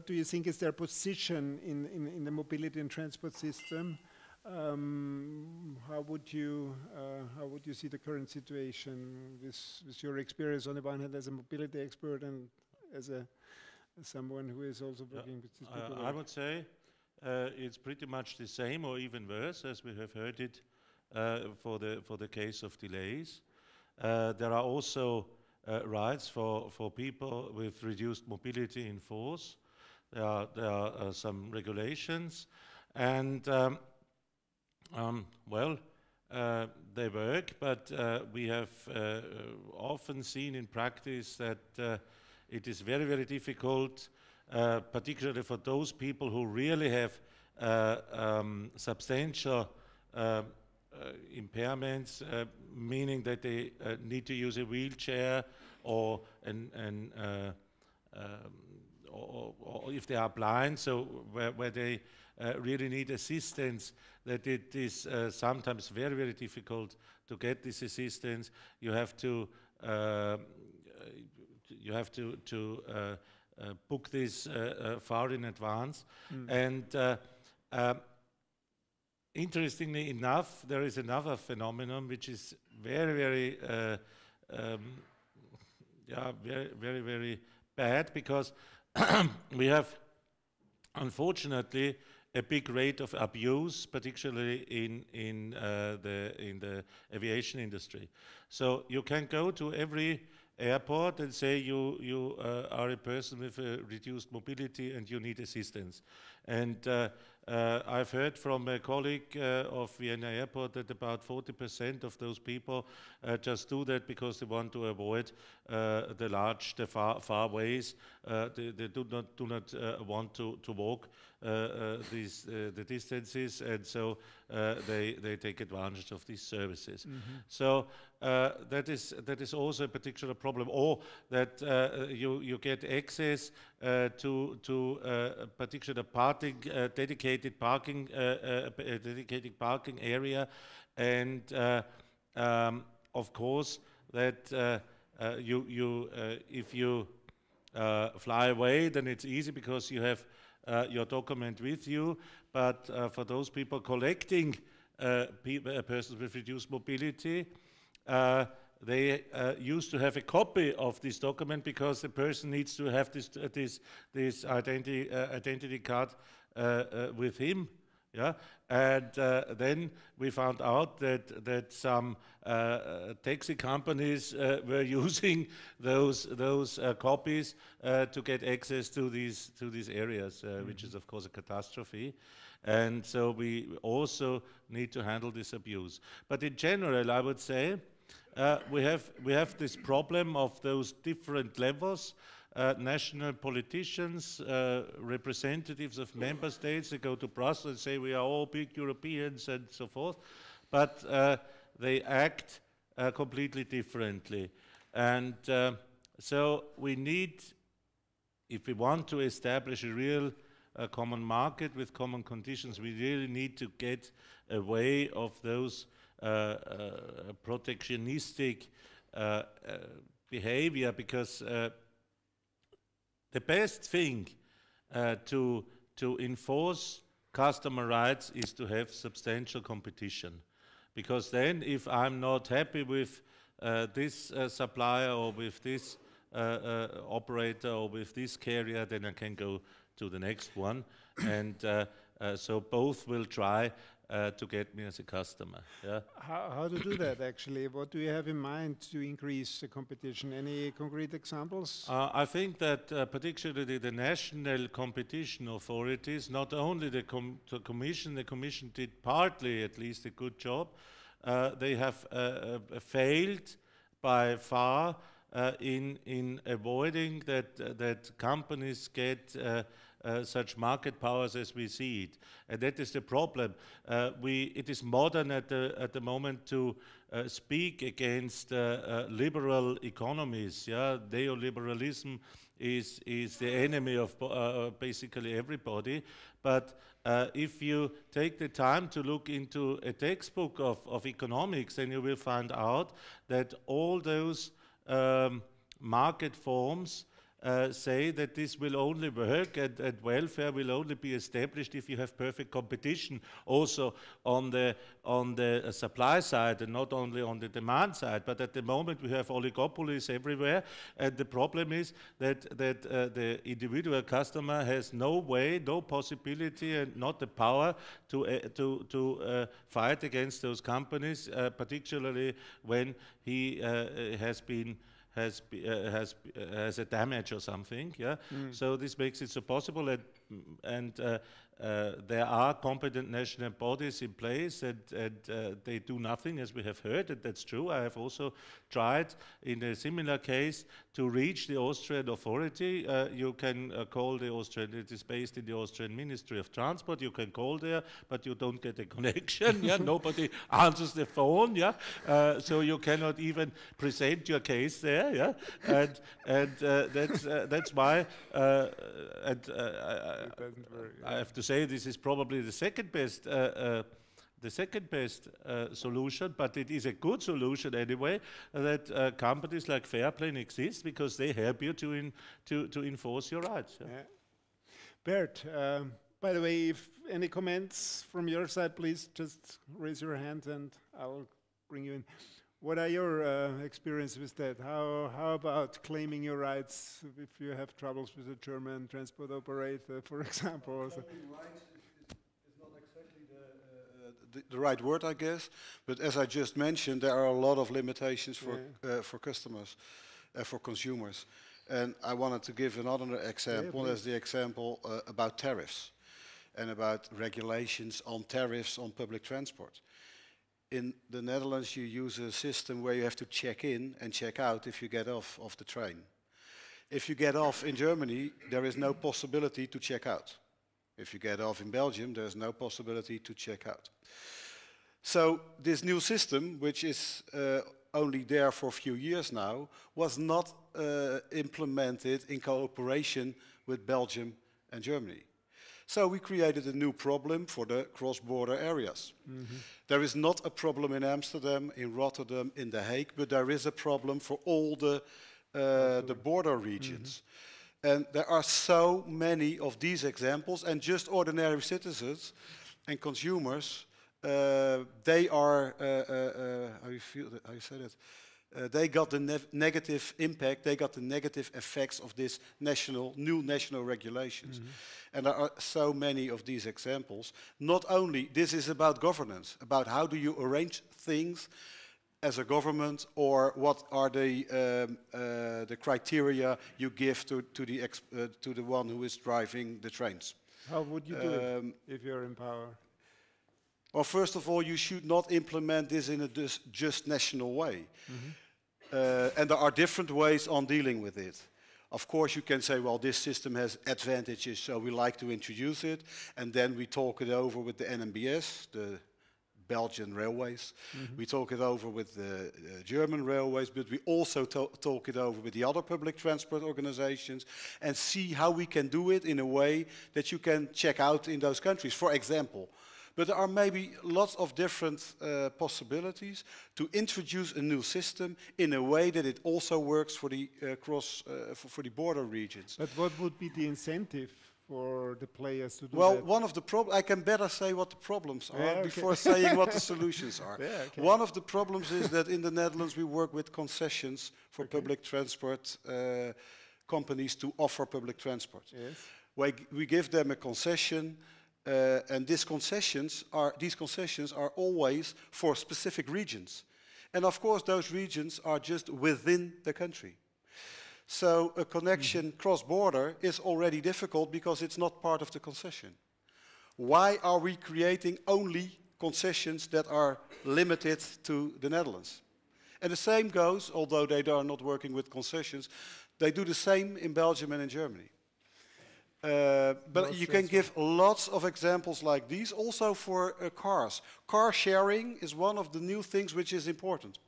do you think is their position in the mobility and transport system? How would you see the current situation with your experience on the one hand as a mobility expert and as someone who is also working with these people? I would say it's pretty much the same, or even worse, as we have heard it for the case of delays. There are also rights for people with reduced mobility in force. There are some regulations, and they work, but we have often seen in practice that it is very, very difficult, particularly for those people who really have substantial impairments, meaning that they or if they are blind, so where they really need assistance, that it is sometimes very, very difficult to get this assistance. You have to book this far in advance. And interestingly enough, there is another phenomenon which is very, very, very, very bad, because we have, unfortunately, a big rate of abuse, particularly in the aviation industry. So you can go to every airport and say you are a person with a reduced mobility and you need assistance. And I've heard from a colleague of Vienna Airport that about 40% of those people just do that because they want to avoid the far ways. They do not want to walk the distances, and so they take advantage of these services. So that is also a particular problem, or that you get access to a particular dedicated parking area, and of course that if you fly away, then it's easy because you have your document with you, but for those people collecting persons with reduced mobility, they used to have a copy of this document because the person needs to have this identity card with him. Yeah, and then we found out that some taxi companies were using those copies to get access to these areas, which is of course a catastrophe. And so we also need to handle this abuse. But in general, I would say we have this problem of those different levels. National politicians, representatives of member states, they go to Brussels and say we are all big Europeans and so forth, but they act completely differently. And so we need, if we want to establish a real common market with common conditions, we really need to get away of those protectionistic behavior, because the best thing to enforce customer rights is to have substantial competition. Because then if I'm not happy with this supplier or with this operator or with this carrier, then I can go to the next one. And so both will try to get me as a customer. Yeah. How to do that, actually? What do you have in mind to increase the competition? Any concrete examples? I think that particularly the national competition authorities, not only the Commission did partly at least a good job, they have failed by far in avoiding that companies get such market powers as we see it, and that is the problem. It is modern at the moment to speak against liberal economies. Yeah, neoliberalism is the enemy of basically everybody. But if you take the time to look into a textbook of economics, then you will find out that all those market forms say that this will only work and welfare will only be established if you have perfect competition also on the supply side and not only on the demand side. But at the moment we have oligopolies everywhere, and the problem is that the individual customer has no way, no possibility, and not the power to fight against those companies, particularly when he has a damage or something. Yeah. So this makes it so possible, and there are competent national bodies in place, and they do nothing, as we have heard, and that's true. I have also tried in a similar case to reach the Austrian authority. You can call the Austrian, it is based in the Austrian Ministry of Transport, you can call there, but you don't get a connection. Yeah, nobody answers the phone. Yeah, so you cannot even present your case there. there, yeah, and that's why. I have to say this is probably the second best solution, but it is a good solution anyway, that companies like Fairplane exist because they help you to enforce your rights. Yeah? Yeah. Bert, by the way, if any comments from your side, please just raise your hand and I'll bring you in. What are your experiences with that? How about claiming your rights if you have troubles with a German transport operator, for example? Claiming rights is not exactly the right word, I guess. But as I just mentioned, there are a lot of limitations for customers, for consumers. And I wanted to give another example, as the example about tariffs and about regulations on tariffs on public transport. In the Netherlands, you use a system where you have to check in and check out if you get off the train. If you get off in Germany, there is no possibility to check out. If you get off in Belgium, there is no possibility to check out. So this new system, which is only there for a few years now, was not implemented in cooperation with Belgium and Germany. So we created a new problem for the cross-border areas. There is not a problem in Amsterdam, in Rotterdam, in The Hague, but there is a problem for all the border regions. And there are so many of these examples, and just ordinary citizens and consumers, they are, how you say that? They got the negative impact, they got the negative effects of this new national regulations. And there are so many of these examples. Not only, this is about governance, about how do you arrange things as a government, or what are the criteria you give to the one who is driving the trains. How would you do it if you're in power? Well, first of all, you should not implement this in a just national way. And there are different ways on dealing with it. Of course, you can say, well, this system has advantages, so we like to introduce it. And then we talk it over with the NMBS, the Belgian railways. We talk it over with the German railways, but we also talk it over with the other public transport organizations and see how we can do it in a way that you can check out in those countries, for example. But there are maybe lots of different possibilities to introduce a new system in a way that it also works for the for the border regions. But what would be the incentive for the players to do that? Well, one of the problems, I can better say what the problems are before saying what the solutions are. One of the problems is that in the Netherlands we work with concessions for public transport companies to offer public transport. We give them a concession. And these concessions are always for specific regions. And of course, those regions are just within the country. So a connection cross-border is already difficult because it's not part of the concession. Why are we creating only concessions that are limited to the Netherlands? And the same goes, although they are not working with concessions, they do the same in Belgium and in Germany. But you can give lots of examples like these, also for cars. Car sharing is one of the new things which is important.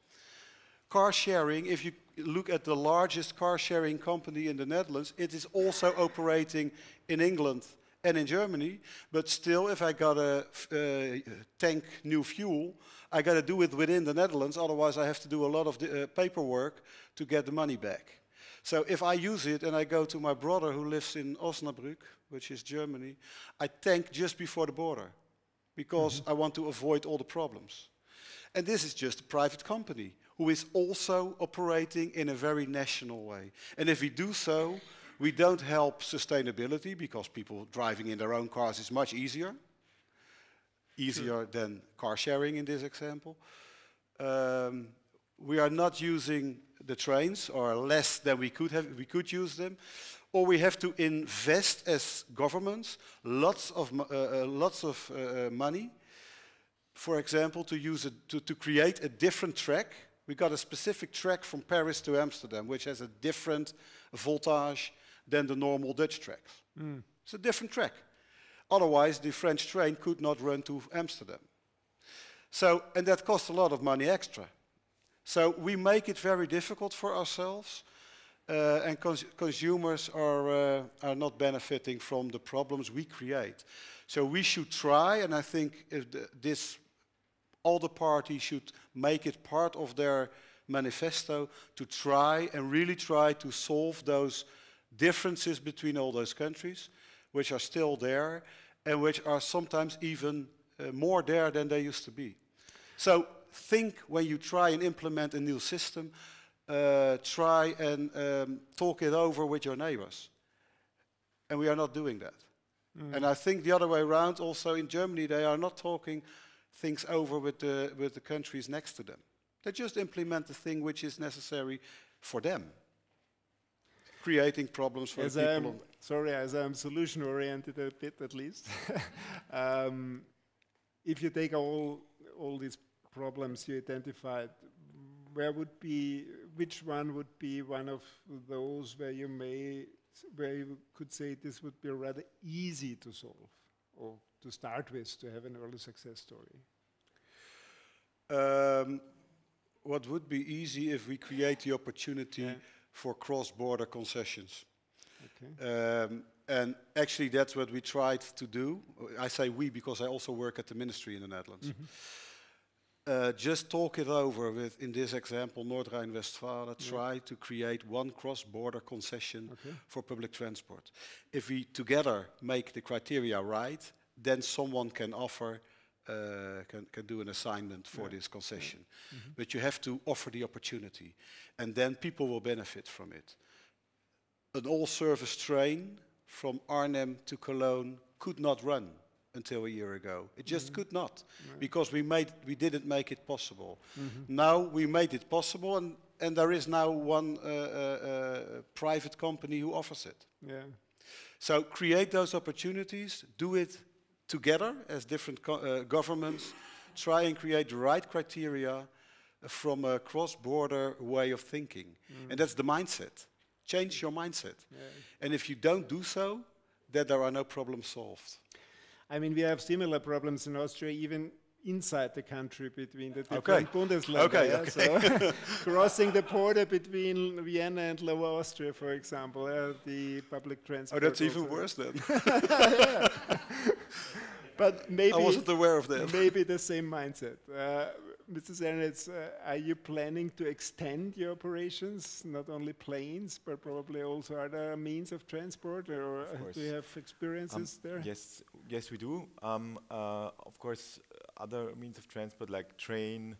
Car sharing, if you look at the largest car sharing company in the Netherlands, it is also operating in England and in Germany, but still if I got a tank new fuel, I got to do it within the Netherlands, otherwise I have to do a lot of paperwork to get the money back. So if I use it and I go to my brother who lives in Osnabrück, which is Germany, I tank just before the border because I want to avoid all the problems. And this is just a private company who is also operating in a very national way. And if we do so, we don't help sustainability because people driving in their own cars is much easier. Easier than car sharing in this example. We are not using the trains, or less than we could use them, or we have to invest as governments lots of money. For example, to create a different track. We got a specific track from Paris to Amsterdam, which has a different voltage than the normal Dutch tracks. It's a different track. Otherwise, the French train could not run to Amsterdam. So, and that costs a lot of money extra. So we make it very difficult for ourselves, and consumers are not benefiting from the problems we create. So we should try, and I think if this ALDE Party should make it part of their manifesto to try and really try to solve those differences between all those countries, which are still there, and which are sometimes even more there than they used to be. So think when you try and implement a new system, try and talk it over with your neighbors. And we are not doing that. And I think the other way around, also in Germany, they are not talking things over with the countries next to them. They just implement the thing which is necessary for them, creating problems for the people. Sorry, as I'm solution-oriented a bit at least. If you take all these problems you identified, which one would be one of those where you could say this would be rather easy to solve, or to start with, to have an early success story? What would be easy if we create the opportunity for cross-border concessions. Okay. And actually that's what we tried to do. I say we because I also work at the ministry in the Netherlands. Mm-hmm. Just talk it over with, in this example, North Rhine-Westphalia, try to create one cross-border concession for public transport. If we together make the criteria right, then someone can offer, can do an assignment for this concession. Mm-hmm. But you have to offer the opportunity, and then people will benefit from it. An all-service train from Arnhem to Cologne could not run until a year ago. It just could not, because we didn't make it possible. Mm-hmm. Now we made it possible, and there is now one private company who offers it. Yeah. So create those opportunities, do it together as different governments, try and create the right criteria from a cross-border way of thinking. And that's the mindset. Change your mindset. Yeah. And if you don't do so, then there are no problems solved. I mean, we have similar problems in Austria, even inside the country, between the different Bundesländer. Okay, okay. So crossing the border between Vienna and Lower Austria, for example, the public transport. Oh, that's even worse then. But maybe I wasn't aware of that. Maybe the same mindset. Mrs. Ernest, are you planning to extend your operations, not only planes, but probably also other means of transport, or do you have experiences there? Yes, we do. Of course, other means of transport like train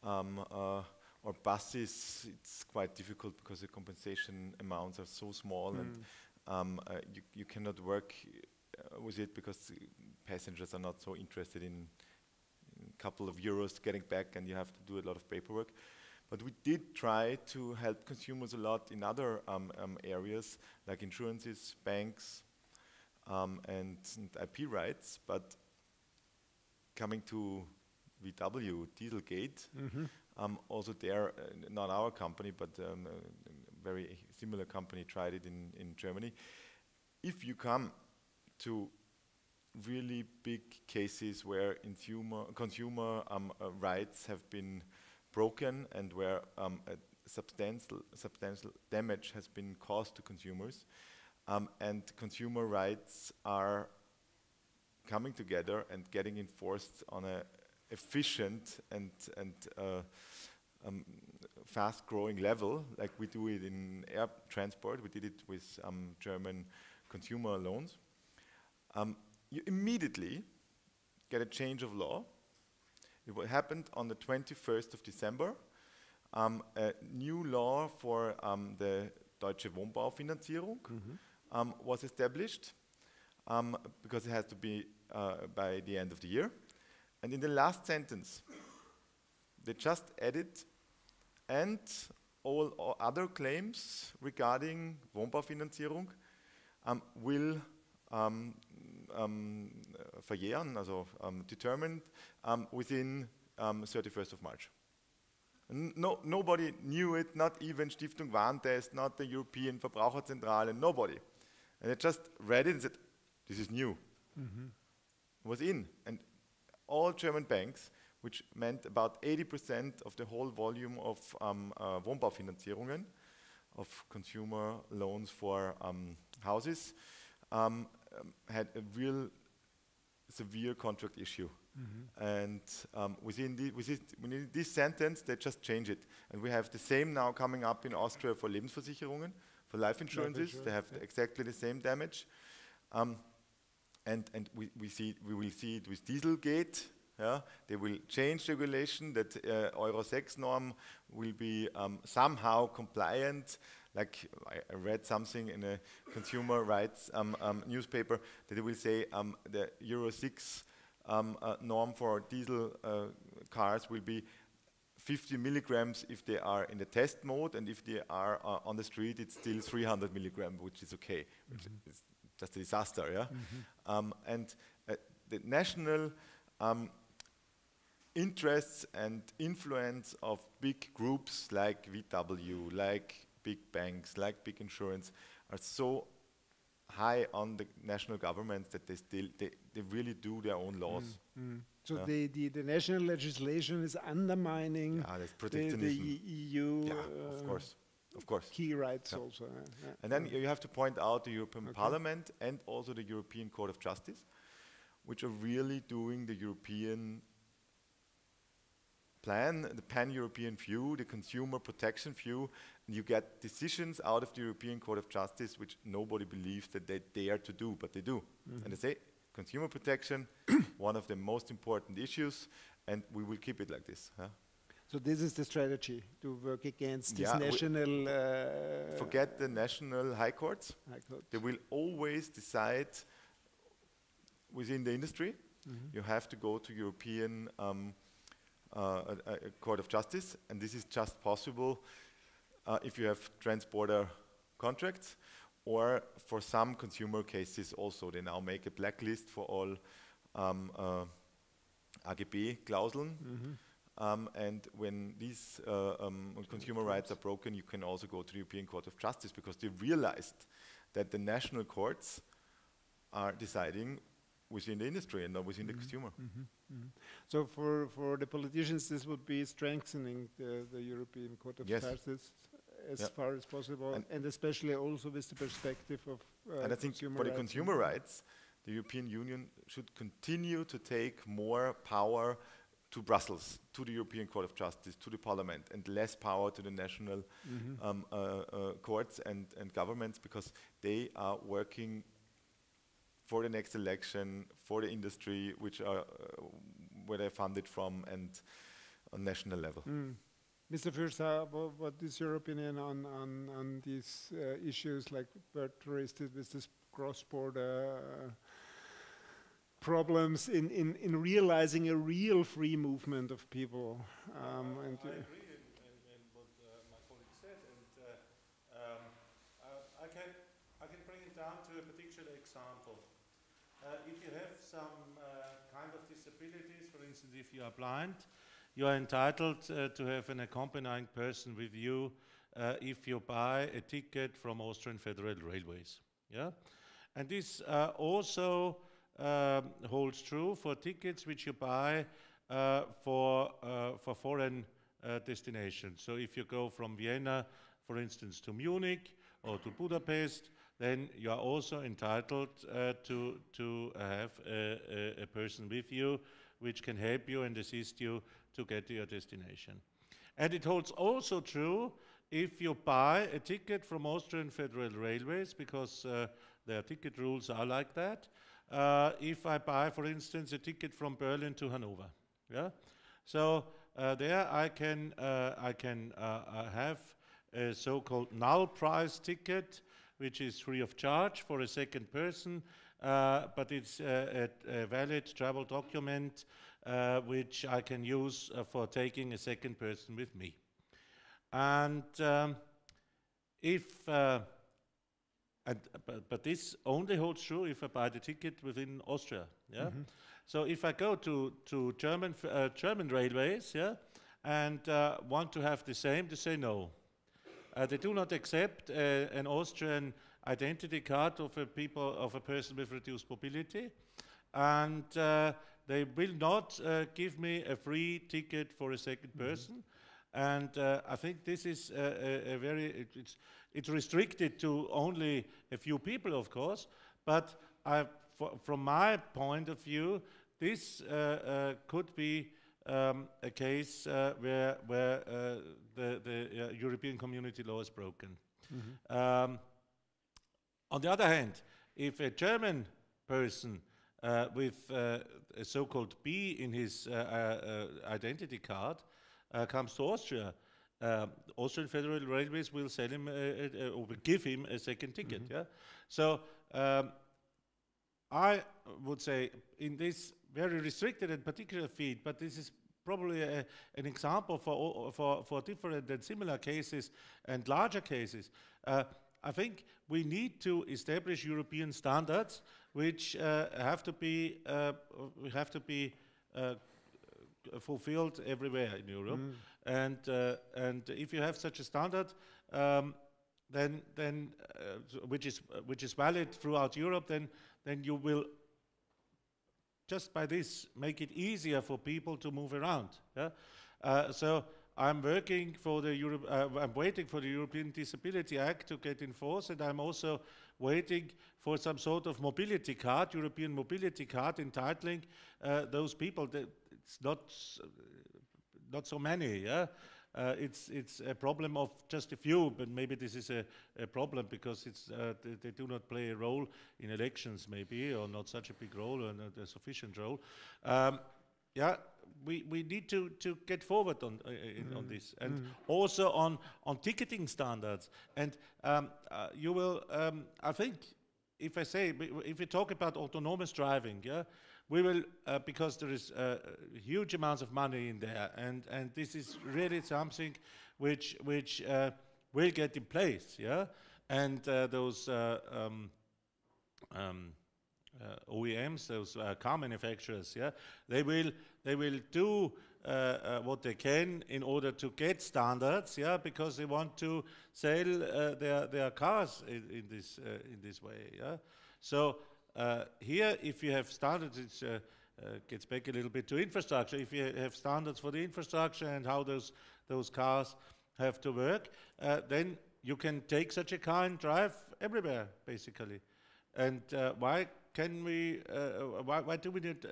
or buses, it's quite difficult because the compensation amounts are so small, and you cannot work with it because passengers are not so interested in a couple of euros getting back, and you have to do a lot of paperwork. But we did try to help consumers a lot in other areas like insurances, banks, and IP rights. But coming to VW, Dieselgate, also there, not our company, but a very similar company tried it in Germany. If you come to really big cases where consumer rights have been broken and where substantial damage has been caused to consumers, and consumer rights are coming together and getting enforced on an efficient and fast-growing level, like we do it in air transport. We did it with German consumer loans. You immediately get a change of law. It happened on the 21st of December. A new law for the Deutsche Wohnbaufinanzierung was established because it has to be by the end of the year. And in the last sentence, they just added, and all other claims regarding Wohnbaufinanzierung will verjähren, also determined within 31st of March. Nobody knew it, not even Stiftung Warentest, not the European Verbraucherzentrale, nobody. And they just read it and said, this is new. It was in. And all German banks which meant about 80% of the whole volume of Wohnbaufinanzierungen, of consumer loans for houses, had a real severe contract issue. And within this sentence, they just change it. And we have the same now coming up in Austria for Lebensversicherungen, for life insurances. They have exactly the same damage. And we will see it with Dieselgate. Yeah? They will change regulation, that Euro 6 norm will be somehow compliant. Like I read something in a consumer rights newspaper that they will say the Euro 6 norm for diesel cars will be 50 milligrams if they are in the test mode, and if they are on the street, it's still 300 milligrams, which is okay. Which is just a disaster, yeah? And the national interests and influence of big groups like VW, like big banks, like big insurance, are so high on the national governments that they really do their own laws. So the national legislation is undermining the EU of course. key rights also. And then you have to point out the European Parliament and also the European Court of Justice, which are really doing the European plan, the pan-European view, the consumer protection view, and you get decisions out of the European Court of Justice which nobody believes that they dare to do, but they do. And they say, consumer protection, one of the most important issues, and we will keep it like this. Huh? So this is the strategy, to work against this national... forget the national high courts. They will always decide within the industry. You have to go to European Court of Justice, and this is just possible if you have transborder contracts, or for some consumer cases also. They now make a blacklist for all AGB clauseln. And when these consumer rights are broken, you can also go to the European Court of Justice, because they realized that the national courts are deciding within the industry and not within the consumer. So for the politicians, this would be strengthening the European Court of Justice as far as possible, and especially also with the perspective of and I think for the consumer rights, the European Union should continue to take more power to Brussels, to the European Court of Justice, to the Parliament, and less power to the national courts and governments, because they are working for the next election, for the industry, which are where they're funded from, and on national level. Mr. Fürst, what is your opinion on these issues, like Bert raised it with this cross-border problems in realizing a real free movement of people? I agree in what my colleague said, and I can bring it down to a particular example. If you have some kind of disabilities, for instance, if you are blind, you are entitled to have an accompanying person with you if you buy a ticket from Austrian Federal Railways. Yeah, and this also holds true for tickets which you buy for foreign destinations. So if you go from Vienna, for instance, to Munich or to Budapest, then you are also entitled to have a person with you which can help you and assist you to get to your destination. And it holds also true if you buy a ticket from Austrian Federal Railways, because their ticket rules are like that. If I buy, for instance, a ticket from Berlin to Hanover, yeah, so there I can have a so-called null price ticket, which is free of charge for a second person, but it's a valid travel document which I can use for taking a second person with me. And but this only holds true if I buy the ticket within Austria. Yeah. So if I go to German railways, yeah, and want to have the same, they say no. They do not accept an Austrian identity card of a person with reduced mobility, and they will not give me a free ticket for a second person. And I think this is a very, it's restricted to only a few people, of course, but from my point of view, this could be a case where the European Community law is broken. On the other hand, if a German person with a so-called B in his identity card comes to Austria, Austrian Federal Railways will sell him or will give him a second ticket. Yeah. So I would say in this very restricted and particular field, but this is probably an example for different and similar cases and larger cases. I think we need to establish European standards which have to be fulfilled everywhere in Europe. And if you have such a standard, then which is valid throughout Europe, then you will just by this make it easier for people to move around. Yeah? So I'm working for the I'm waiting for the European Disability Act to get in force, and I'm also waiting for some sort of mobility card, European mobility card, entitling those people. It's not so many. Yeah, it's a problem of just a few, but maybe this is a problem because it's they do not play a role in elections, maybe, or not such a big role or not a sufficient role. Yeah. We need to get forward on this, and also on ticketing standards. And you will, I think, if we talk about autonomous driving, yeah, we will because there is huge amounts of money in there, and this is really something which will get in place, yeah, and those. OEMs, those car manufacturers, yeah, they will do what they can in order to get standards, yeah, because they want to sell their cars in this way, yeah. So here, if you have standards, it gets back a little bit to infrastructure. If you have standards for the infrastructure and how those cars have to work, then you can take such a car and drive everywhere, basically. And why can we? Why do we need?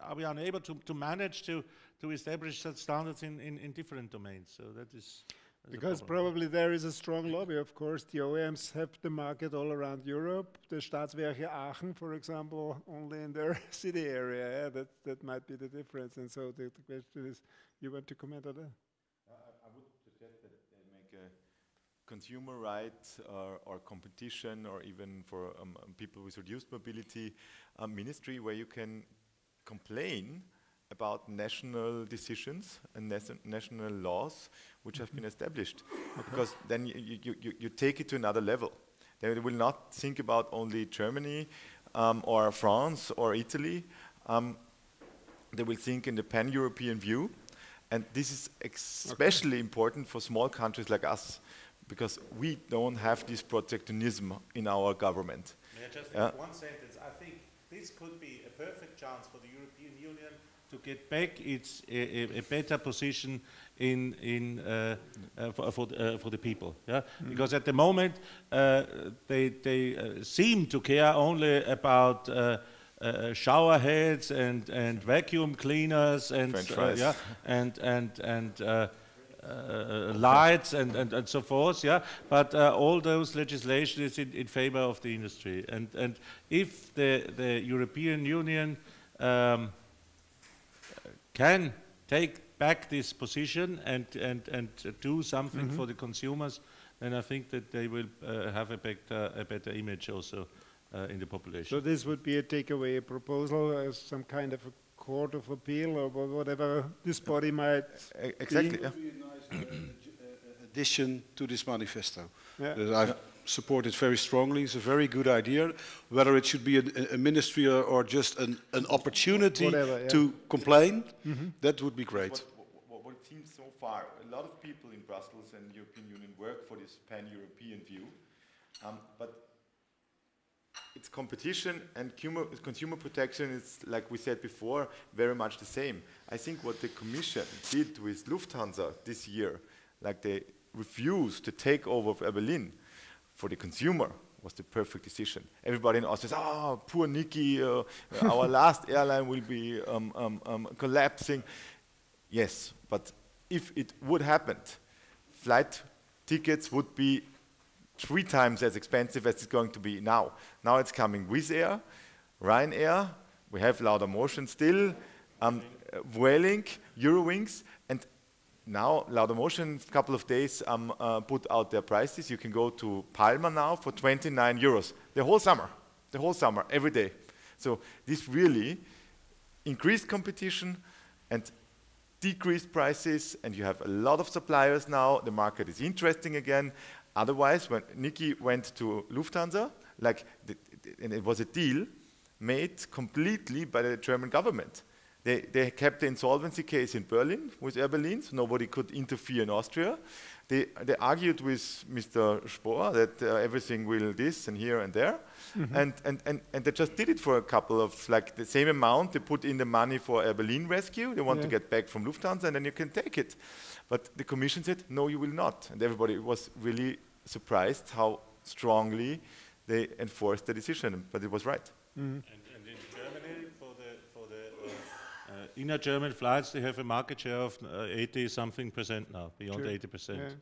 Are we unable to manage to establish such standards in different domains? So that is because probably there is a strong lobby. Of course, the OEMs have the market all around Europe. The Staatswerke Aachen, for example, only in their city area. Yeah, that might be the difference. And so the question is, you want to comment on that? I would suggest that they make a consumer rights or competition, or even for people with reduced mobility ministry, where you can complain about national decisions and national laws which have been established, because then you take it to another level. They will not think about only Germany or France or Italy. They will think in the pan-European view, and this is especially important for small countries like us, because we don't have this protectionism in our government. May I just add one sentence? I think this could be a perfect chance for the European Union to get back its a better position for the people. Yeah? Because at the moment they seem to care only about shower heads and vacuum cleaners and yeah, and lights and so forth, yeah. But all those legislation is in favor of the industry, and if the European Union can take back this position and do something for the consumers, then I think that they will have a better image also in the population. So this would be a takeaway proposal as some kind of a court of appeal or whatever this body might exactly. Be. Yeah. Be a nice addition to this manifesto. Yeah. That I've supported very strongly. It's a very good idea. Whether it should be a ministry or just an opportunity to complain, that would be great. What it seems so far, a lot of people in Brussels and the European Union work for this pan-European view, but it's competition and consumer protection is, like we said before, very much the same. I think what the Commission did with Lufthansa this year, like they refused to take over Air Berlin for the consumer, was the perfect decision. Everybody in Austria says, oh, poor Niki, our last airline will be collapsing. Yes, but if it would happen, flight tickets would be 3 times as expensive as it's going to be now. Now it's coming Wizz Air, Ryanair, we have Laudamotion still, Vueling, Eurowings, and now Laudamotion, a couple of days, put out their prices. You can go to Palma now for 29 euros, the whole summer, every day. So this really increased competition and decreased prices, and you have a lot of suppliers now. The market is interesting again. Otherwise, when Niki went to Lufthansa, and it was a deal made completely by the German government. They kept the insolvency case in Berlin with Air Berlin, so nobody could interfere in Austria. They argued with Mr. Spohr that everything will this and here and there, and they just did it for a couple of, like the same amount, they put in the money for Air Berlin rescue, they want to get back from Lufthansa, and then you can take it. But the Commission said, no, you will not. And everybody was really surprised how strongly they enforced the decision, but it was right. And in Germany, for the inner German flights, they have a market share of 80-something% now, beyond 80%.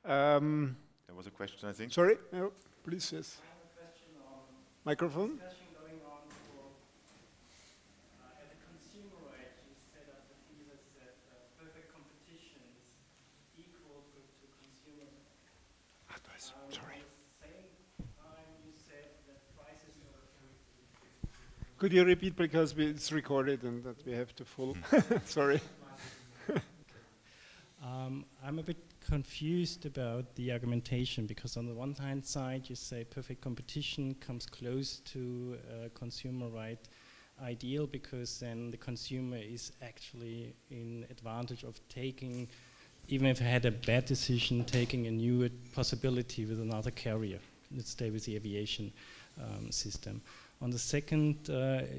There was a question, I think. Sorry? No, please, yes. I have a question on microphone. discussion going on for at the consumer right. You set up the thesis that perfect competition is equal to consumer. Sorry. At the same time, you said that prices are. Could you repeat, because it's recorded and that we have to full. Sorry. I'm a bit confused about the argumentation, because on the one hand side you say perfect competition comes close to consumer right ideal, because then the consumer is actually in advantage of taking, even if he had a bad decision, taking a new possibility with another carrier. Let's stay with the aviation system. On the second,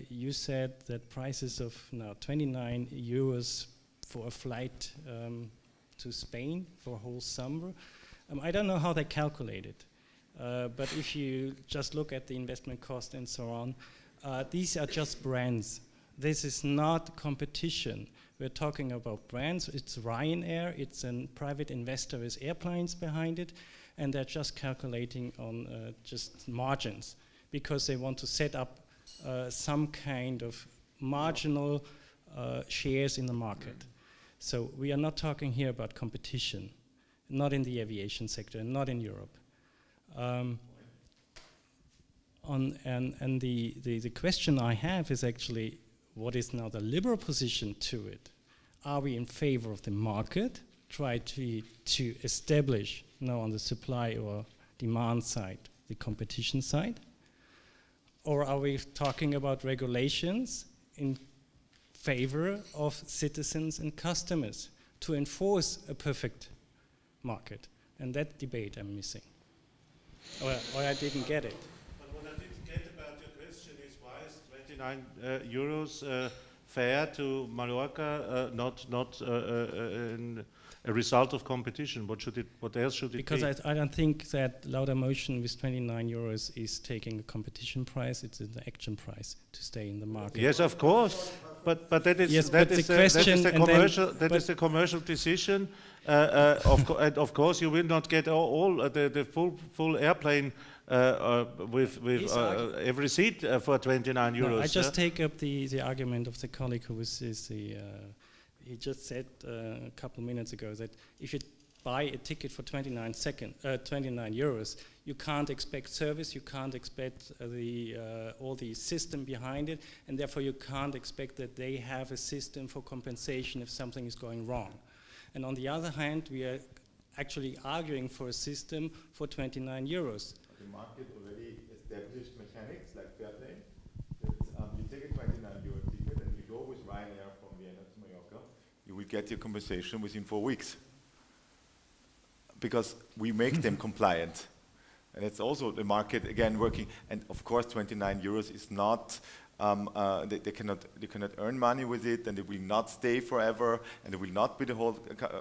you said that prices of now 29 euros for a flight to Spain for a whole summer. I don't know how they calculate it, but if you just look at the investment cost and so on, these are just brands. This is not competition. We're talking about brands. It's Ryanair, it's a private investor with airplanes behind it, and they're just calculating on just margins, because they want to set up some kind of marginal shares in the market. So we are not talking here about competition, not in the aviation sector, and not in Europe. And the question I have is actually, what is now the liberal position to it? Are we in favor of the market, try to establish now on the supply or demand side, the competition side? Or are we talking about regulations in favor of citizens and customers to enforce a perfect market? And that debate I'm missing. Or I didn't get it. But what I didn't get about your question is, why is 29 euros fare to Mallorca not a result of competition? What else should it be? Because I don't think that Laudamotion with 29 euros is taking a competition price. It's an action price to stay in the market. Yes, of course. But that is yes, that is the commercial decision. And of course, you will not get all the full airplane with every seat for 29 euros. No, I just take up the argument of the colleague who was he just said a couple minutes ago that if you buy a ticket for 29 euros, you can't expect service, you can't expect all the system behind it, and therefore you can't expect that they have a system for compensation if something is going wrong. And on the other hand, we are actually arguing for a system for 29 euros. The market already established mechanics like Fairplane. That you take a 29 euro ticket and you go with Ryanair from Vienna to Mallorca, you will get your compensation within 4 weeks. Because we make them compliant. And it's also the market, again, working. And of course, 29 euros is not, they cannot earn money with it, and they will not stay forever, and it will not be the whole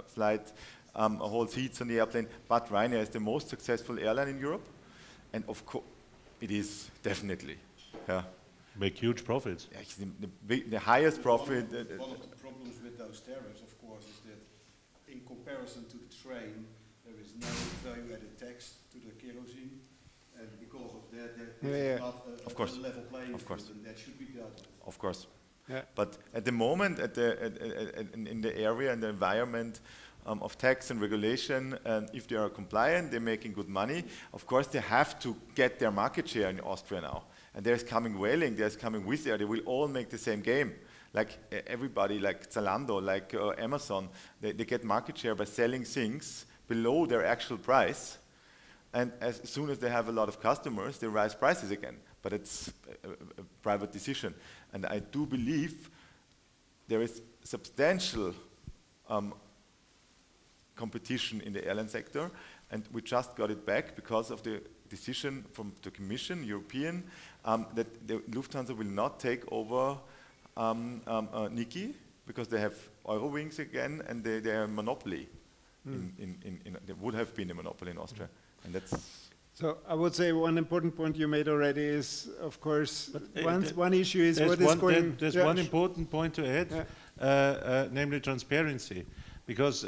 flight, whole seats on the airplane. But Ryanair is the most successful airline in Europe. And of course, it is definitely. Yeah. Make huge profits. Yeah, the highest profit. One of the problems with those tariffs, of course, is that in comparison to the train, there is no value-added tax to the kerosene, and because of that, there is not a level playing field, and that should be dealt with. Of course. Yeah. But at the moment, in the area and the environment of tax and regulation, and if they are compliant, they're making good money. Of course, they have to get their market share in Austria now. And there's coming Vueling, there's coming Wizz Air, they will all make the same game. Like everybody, like Zalando, like Amazon, they get market share by selling things below their actual price. And as soon as they have a lot of customers, they raise prices again. But it's a private decision. And I do believe there is substantial competition in the airline sector, and we just got it back because of the decision from the Commission, European, that the Lufthansa will not take over Niki, because they have Eurowings again, and they are a monopoly. They would have been a monopoly in Austria, and that's. So I would say one important point you made already is, of course, one issue is what is going. There's one important point to add, namely transparency. Because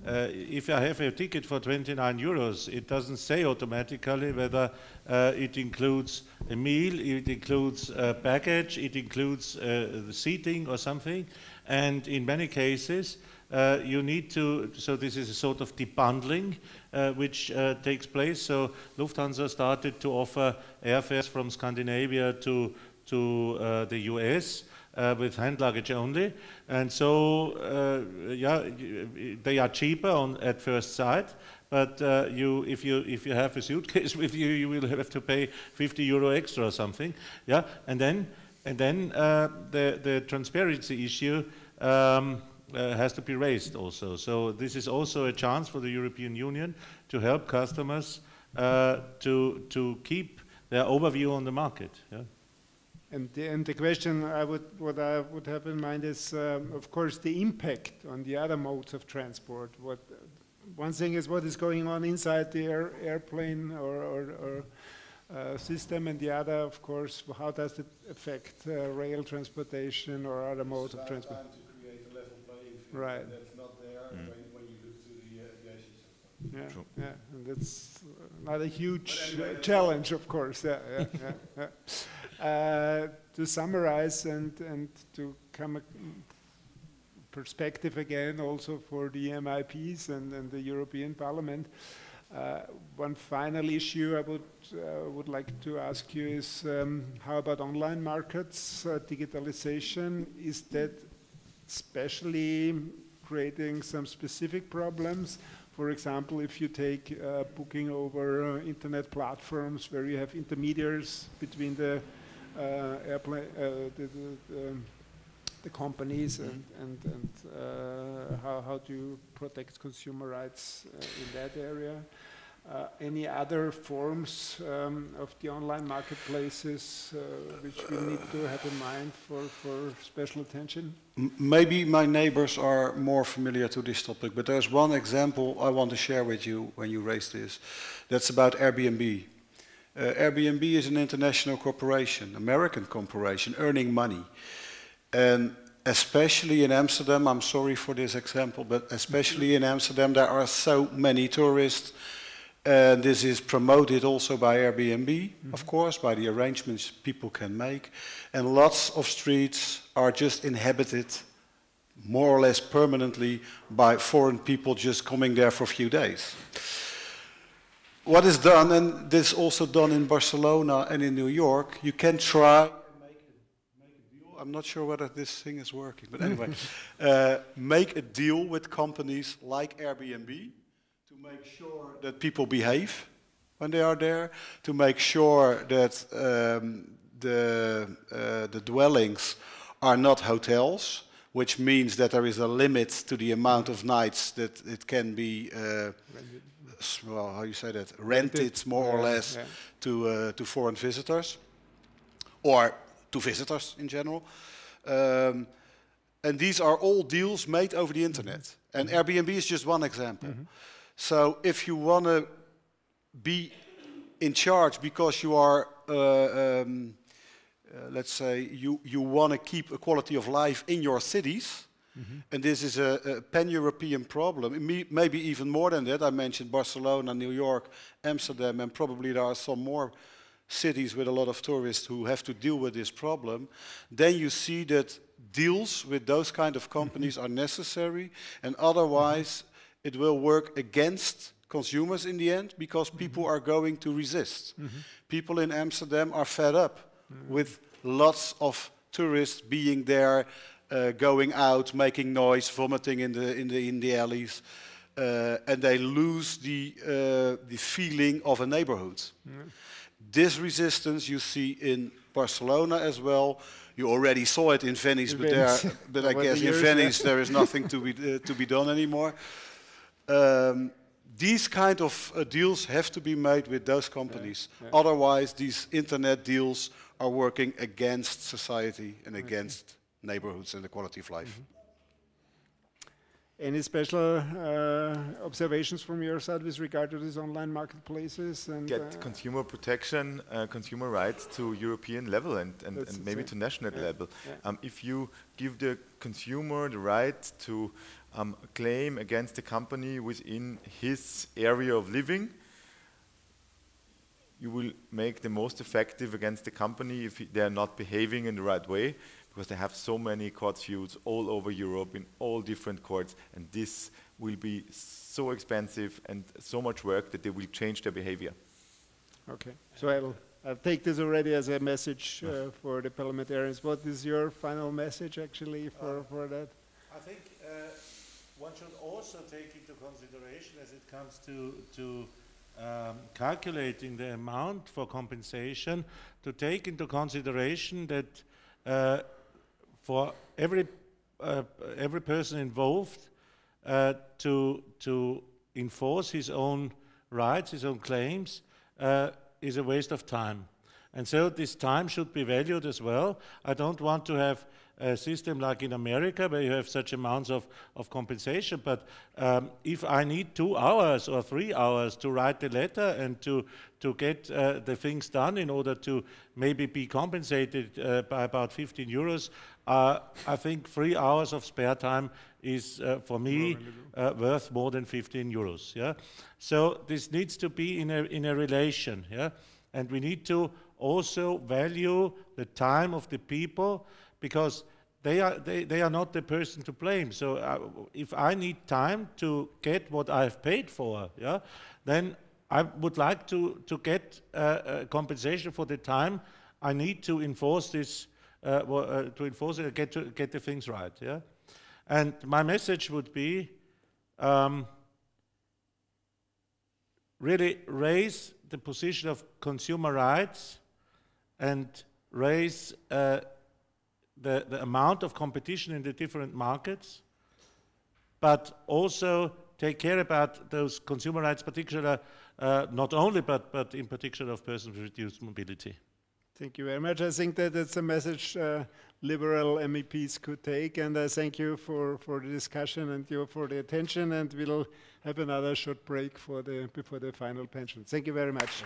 if I have a ticket for 29 euros, it doesn't say automatically whether it includes a meal, it includes baggage, it includes the seating or something. And in many cases, you need to, so this is a sort of debundling which takes place. So Lufthansa started to offer airfares from Scandinavia to the US. With hand luggage only, and so they are cheaper at first sight. But if you have a suitcase with you, you will have to pay 50 euro extra or something. Yeah, and then the transparency issue has to be raised also. So this is also a chance for the European Union to help customers to keep their overview on the market. Yeah. And the question what I would have in mind is, of course, the impact on the other modes of transport. One thing is what is going on inside the airplane or system, and the other, of course, how does it affect rail transportation or other modes of transport? To create a level playing field, right. That's not there when you look to the aviation system. Yeah, True. Yeah, and that's not a huge challenge, of course. Yeah. To summarize and to come a perspective again also for the MIPs and the European Parliament, one final issue I would like to ask you is how about online markets, digitalization? Is that especially creating some specific problems? For example, if you take booking over internet platforms where you have intermediaries between the airplane, the companies, and how do you protect consumer rights in that area? Any other forms of the online marketplaces which we need to have in mind for special attention? Maybe my neighbors are more familiar to this topic, but there's one example I want to share with you when you raise this. That's about Airbnb. Airbnb is an international corporation, American corporation, earning money. And especially in Amsterdam, I'm sorry for this example, but especially in Amsterdam, there are so many tourists. And this is promoted also by Airbnb, of course, by the arrangements people can make. And lots of streets are just inhabited more or less permanently by foreign people just coming there for a few days. What is done, and this is also done in Barcelona and in New York, you can try and make a deal. I'm not sure whether this thing is working, but anyway, make a deal with companies like Airbnb to make sure that people behave when they are there, to make sure that the dwellings are not hotels, which means that there is a limit to the amount of nights that it can be well, how you say that, rented more or less to foreign visitors or to visitors in general. And these are all deals made over the internet. And Airbnb is just one example. So if you want to be in charge because you are, let's say, you want to keep a quality of life in your cities, and this is a pan-European problem, maybe even more than that. I mentioned Barcelona, New York, Amsterdam, and probably there are some more cities with a lot of tourists who have to deal with this problem. Then you see that deals with those kind of companies are necessary, and otherwise it will work against consumers in the end, because people are going to resist. People in Amsterdam are fed up with lots of tourists being there, going out, making noise, vomiting in the alleys, and they lose the feeling of a neighborhood. This resistance you see in Barcelona as well. You already saw it in Venice, but I guess in Venice there is nothing to be done anymore. These kind of deals have to be made with those companies. Otherwise, these internet deals are working against society and against neighborhoods and the quality of life. Any special observations from your side with regard to these online marketplaces? And get consumer protection, consumer rights to European level and maybe to national level. If you give the consumer the right to claim against the company within his area of living, you will make the most effective against the company if they are not behaving in the right way, because they have so many court feuds all over Europe in all different courts, and this will be so expensive and so much work that they will change their behavior. Okay, so I'll take this already as a message for the parliamentarians. What is your final message actually for that? I think one should also take into consideration, as it comes to calculating the amount for compensation, to take into consideration that for every person involved to enforce his own rights, his own claims, is a waste of time. And so this time should be valued as well. I don't want to have a system like in America where you have such amounts of compensation, but if I need 2 hours or 3 hours to write the letter and to get the things done in order to maybe be compensated by about 15 euros, I think 3 hours of spare time is for me worth more than 15 euros. Yeah? So this needs to be in a relation, yeah? And we need to also value the time of the people, because they are not the person to blame. So if I need time to get what I've paid for, yeah, then I would like to get compensation for the time I need to enforce this, to enforce it, get the things right. Yeah, and my message would be really raise the position of consumer rights and raise the amount of competition in the different markets, but also take care about those consumer rights, particularly not only, but in particular of persons with reduced mobility. Thank you very much. I think that that's a message liberal MEPs could take, and I thank you for the discussion and you for the attention, and we'll have another short break before the final pension. Thank you very much.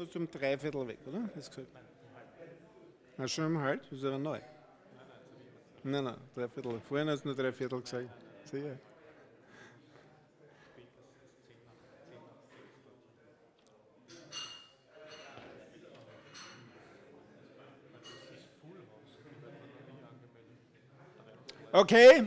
Hast du um 3/4 weg, oder? Hast du gesagt? Hast du schon um halb? Das ist aber neu. Nein, 3/4. Vorhin hast du nur 3/4 gesagt. Sicher. Okay.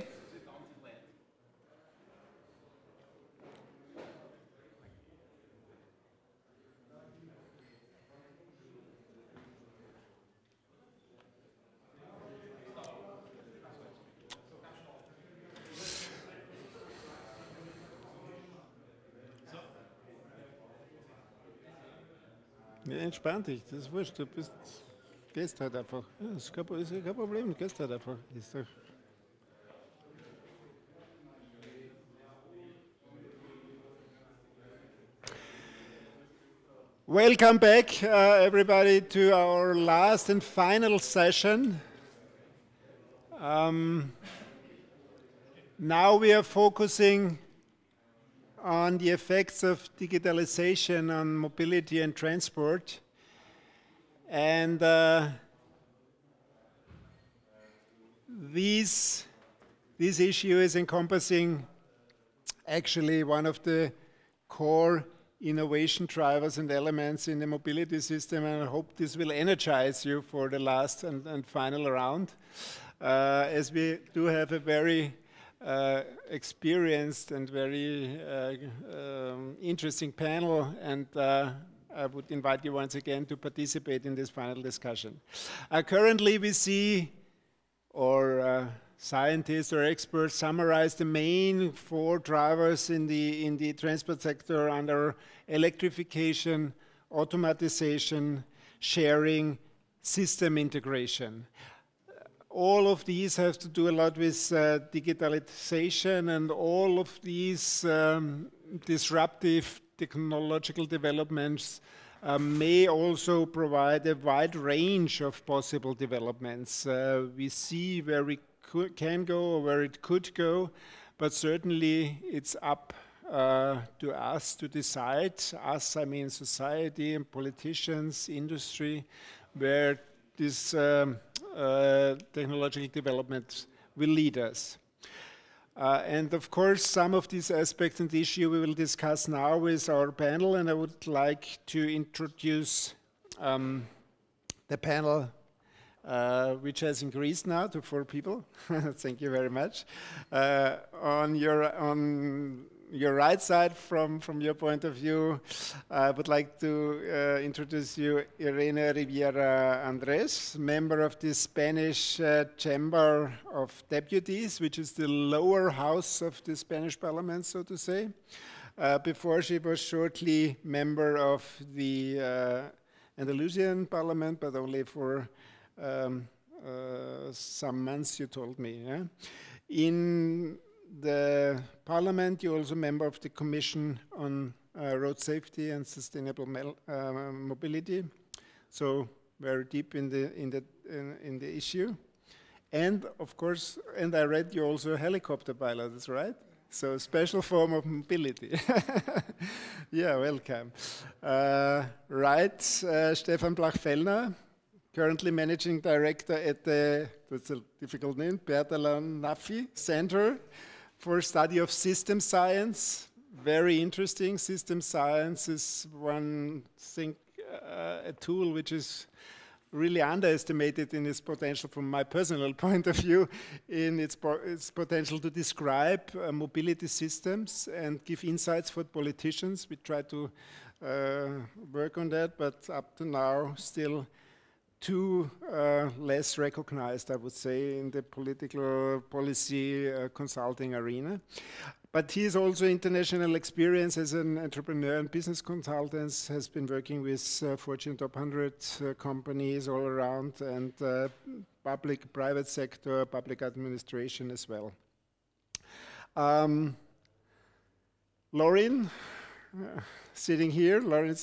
Ja, entspann dich, das ist wurscht, du gehst halt einfach. Ja, ist kein Problem, du gehst halt einfach. Ist doch welcome back, everybody, to our last and final session. Now we are focusing on the effects of digitalization on mobility and transport. And this issue is encompassing actually one of the core innovation drivers and elements in the mobility system, and I hope this will energize you for the last and final round, as we do have a very experienced and very interesting panel, and I would invite you once again to participate in this final discussion. Currently we see, or scientists or experts summarize the main 4 drivers in the transport sector under electrification, automatization, sharing, system integration. All of these have to do a lot with digitalization, and all of these disruptive technological developments may also provide a wide range of possible developments. We see where we can go or where it could go, but certainly it's up to us to decide, us, I mean society and politicians, industry, where this technological development will lead us. And of course, some of these aspects and issue we will discuss now with our panel, and I would like to introduce the panel, which has increased now to 4 people. Thank you very much. On your right side, from your point of view, I would like to introduce you Irene Riviera Andres, member of the Spanish Chamber of Deputies, which is the lower house of the Spanish parliament, so to say. Before, she was shortly member of the Andalusian parliament, but only for some months, you told me. Yeah? In the parliament, you're also a member of the Commission on Road Safety and Sustainable Mobility, so very deep in the issue. And of course, and I read you're also a helicopter pilot, that's right? So a special form of mobility. Yeah, welcome. Right, Stefan Blach-Fellner, currently managing director at the, that's a difficult name, Bertalan-Nafi Center for Study of System Science. Very interesting. System science is one thing, a tool which is really underestimated in its potential from my personal point of view, in its potential to describe mobility systems and give insights for politicians. We try to work on that, but up to now still too less recognized, I would say, in the political policy consulting arena. But he has also international experience as an entrepreneur and business consultant, has been working with Fortune Top 100 companies all around, and public, private sector, public administration as well. Lauren, sitting here, Lauren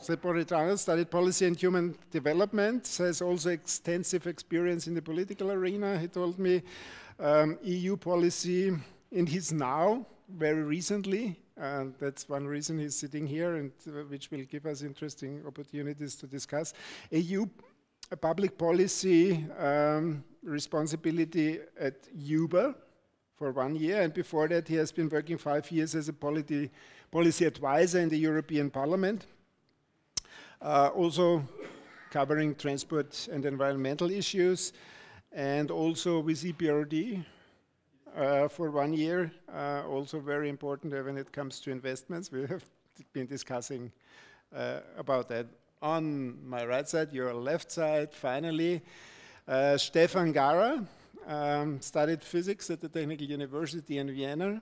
Seporitano, studied policy and human development, has also extensive experience in the political arena. He told me EU policy, and he's now, very recently, and that's one reason he's sitting here, and which will give us interesting opportunities to discuss. EU public policy responsibility at Uber for 1 year, and before that he has been working 5 years as a policy advisor in the European Parliament, also covering transport and environmental issues, and also with EBRD for 1 year, also very important when it comes to investments. We have been discussing about that. On my right side, your left side, finally, Stefan Gara studied physics at the Technical University in Vienna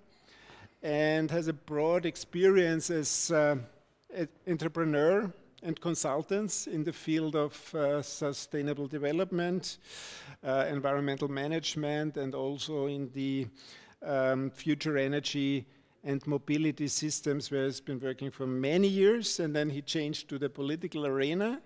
and has a broad experience as an entrepreneur and consultants in the field of sustainable development, environmental management, and also in the future energy and mobility systems, where he's been working for many years, and then he changed to the political arena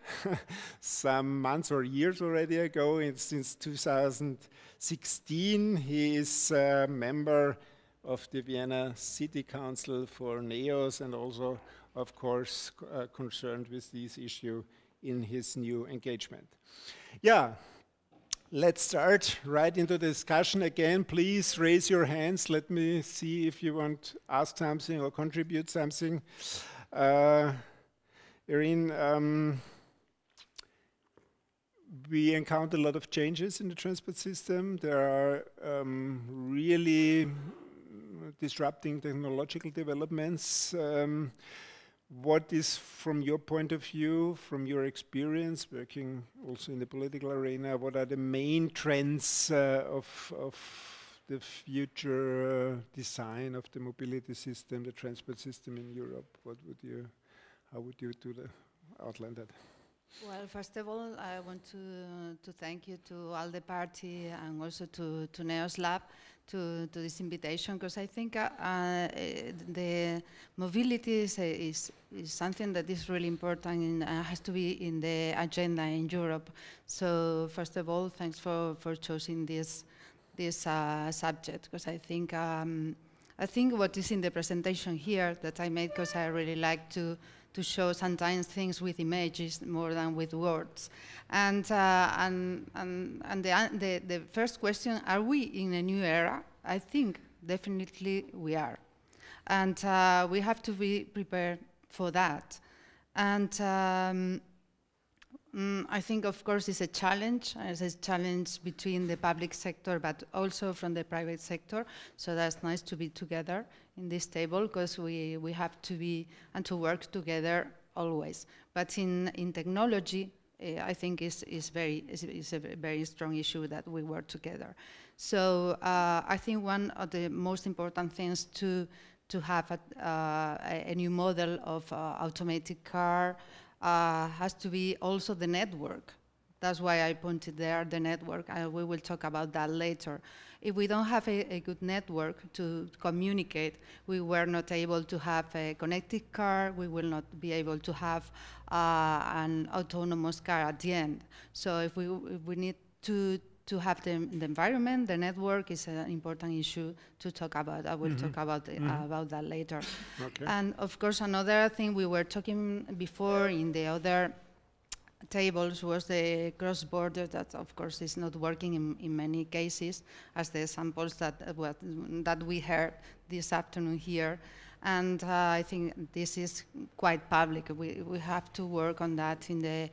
some months or years already ago. Since 2016, he is a member of the Vienna City Council for NEOS, and also, of course, concerned with this issue in his new engagement. Yeah. Let's start right into the discussion again. Please raise your hands. Let me see if you want to ask something or contribute something. Irene, we encounter a lot of changes in the transport system. There are really disrupting technological developments. What is, from your point of view, from your experience, working also in the political arena, what are the main trends of the future design of the mobility system, the transport system in Europe? How would you outline that? Well, first of all, I want to thank you to ALDE Party and also to NEOS Lab to this invitation, because I think the mobility is something that is really important and has to be in the agenda in Europe. So first of all, thanks for choosing this subject, because I think what is in the presentation here that I made, because I really like to show sometimes things with images more than with words. And the first question, are we in a new era? I think definitely we are. And we have to be prepared for that. And I think, of course, it's a challenge. It's a challenge between the public sector, but also from the private sector. So that's nice to be together in this table, because we have to be and to work together always. But in technology, I think is a very strong issue that we work together. So I think one of the most important things to have a new model of automated car has to be also the network. That's why I pointed there, the network. We will talk about that later. If we don't have a good network to communicate, we were not able to have a connected car, we will not be able to have an autonomous car at the end. So if we need to have the environment, the network is an important issue to talk about. I will talk about that later. Okay. And of course, another thing we were talking before in the other tables was the cross-border, that of course is not working in many cases, as the examples that we heard this afternoon here. And I think this is quite public. We have to work on that in the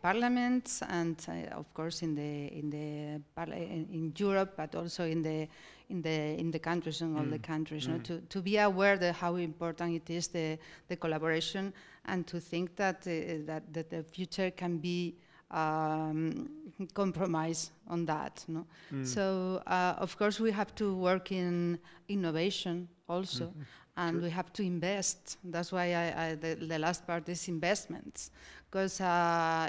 parliaments and of course in Europe, but also in the countries, in all the countries, to be aware of how important it is, the collaboration, and to think that the future can be compromise on that. No? So of course we have to work in innovation also, and we have to invest. That's why the last part is investments, because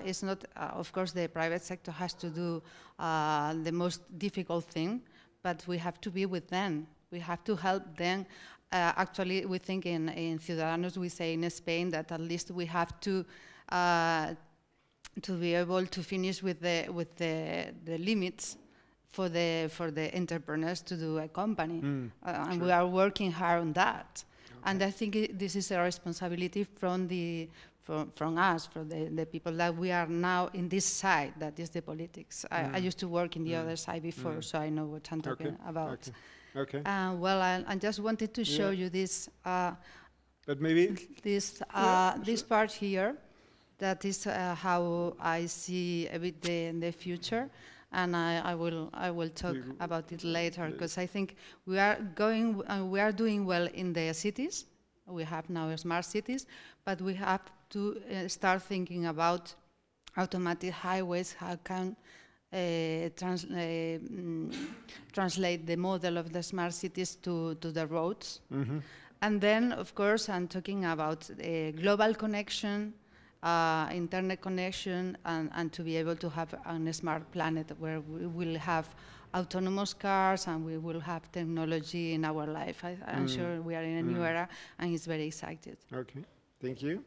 it's not, of course the private sector has to do the most difficult thing, but we have to be with them. We have to help them. Actually, we think in Ciudadanos, we say in Spain that at least we have to be able to finish with the limits for the entrepreneurs to do a company, and we are working hard on that. And I think this is a responsibility from us, from the people that we are now in this side, that is the politics. I used to work in the other side before, so I know what I'm talking about. Okay. Well, I just wanted to show you this. But maybe this part here, that is how I see a bit the future, and I will talk about it later, because I think we are doing well in the cities. We have now smart cities, but we have to start thinking about automatic highways. How can translate the model of the smart cities to the roads? And then, of course, I'm talking about global connection, internet connection, and to be able to have a smart planet where we will have autonomous cars and we will have technology in our life. I'm sure we are in a new era, and it's very excited. Okay, thank you.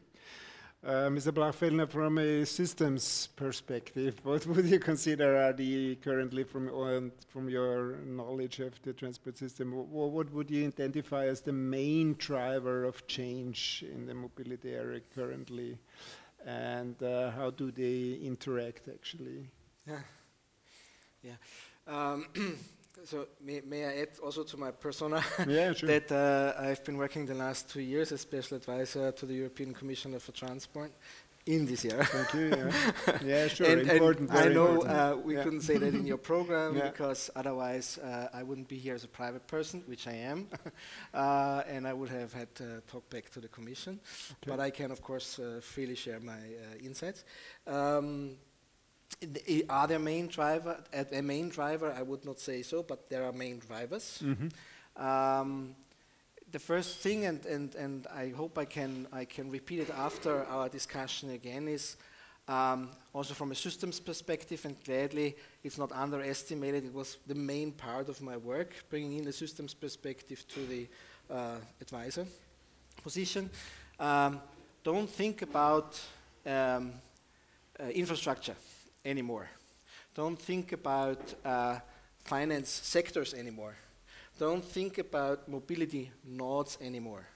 Mr. Blachfellner, from a systems perspective, what would you consider are currently, from your knowledge of the transport system, what would you identify as the main driver of change in the mobility area currently, and how do they interact actually? So may I add also to my persona yeah, sure. that I've been working the last 2 years as special advisor to the European Commissioner for Transport in this area. Thank you. Yeah, sure. And important. I know important. we couldn't say that in your program because otherwise I wouldn't be here as a private person, which I am, and I would have had to talk back to the Commission. Okay. But I can, of course, freely share my insights. Are there main driver? A main driver, I would not say so, but there are main drivers. The first thing, and I hope I can repeat it after our discussion again, is also from a systems perspective, and gladly it's not underestimated. It was the main part of my work, bringing in the systems perspective to the advisor position. Don't think about infrastructure anymore. Don't think about finance sectors anymore. Don't think about mobility nodes anymore.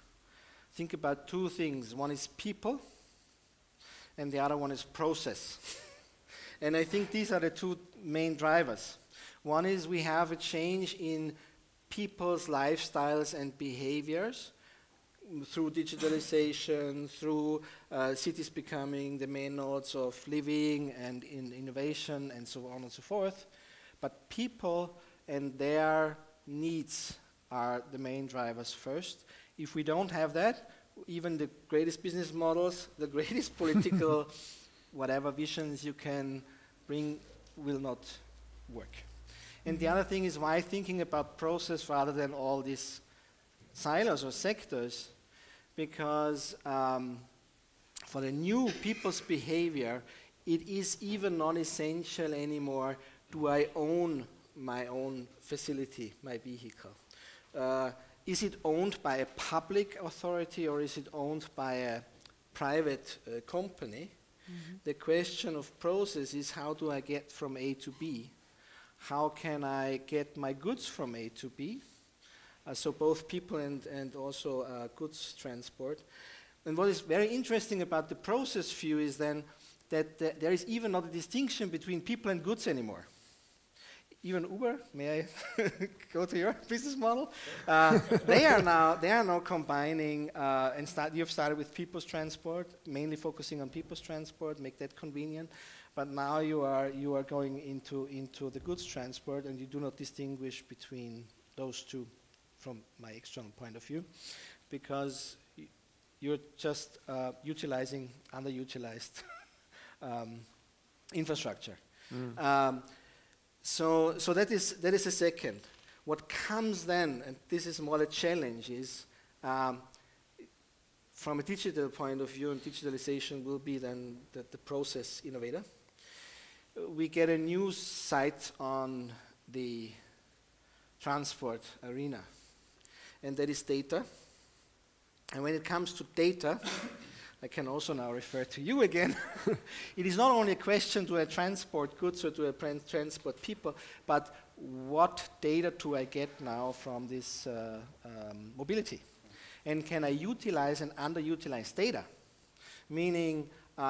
Think about two things. One is people, and the other one is process. And I think these are the two main drivers. One is we have a change in people's lifestyles and behaviors through digitalization, through cities becoming the main nodes of living and in innovation and so on and so forth. But people and their needs are the main drivers first. If we don't have that, even the greatest business models, the greatest political whatever visions you can bring will not work. And the other thing is why thinking about process rather than all these silos or sectors, because for the new people's behavior, it is even non-essential anymore, do I own my own facility, my vehicle? Is it owned by a public authority or is it owned by a private company? The question of process is how do I get from A to B? How can I get my goods from A to B? So both people and also goods transport. And what is very interesting about the process view is then that there is even not a distinction between people and goods anymore. Even Uber, may I go to your business model? They are now combining and you've started with people's transport, mainly focusing on people's transport, make that convenient. But now you are going into the goods transport, and you do not distinguish between those two, from my external point of view, because you're just utilizing underutilized infrastructure. So that is a second. What comes then, and this is more a challenge, is from a digital point of view, and digitalization will be then the process innovator. We get a new sight on the transport arena, and that is data. And when it comes to data, I can also now refer to you again. It is not only a question, do I transport goods or do I transport people, but what data do I get now from this mobility? And can I utilize and underutilize data? Meaning,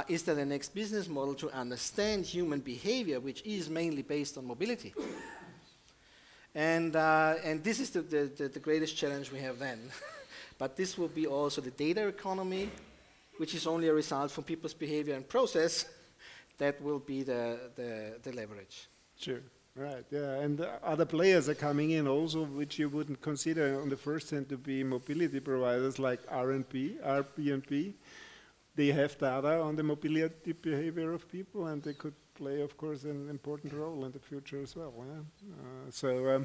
is there the next business model to understand human behavior, which is mainly based on mobility? And this is the greatest challenge we have then. But this will be also the data economy, which is only a result from people's behavior and process. That will be the leverage. Sure, right, yeah. And other players are coming in also, which you wouldn't consider on the first hand to be mobility providers like Airbnb. They have data on the mobility behavior of people, and they could play, of course, an important role in the future as well. Yeah?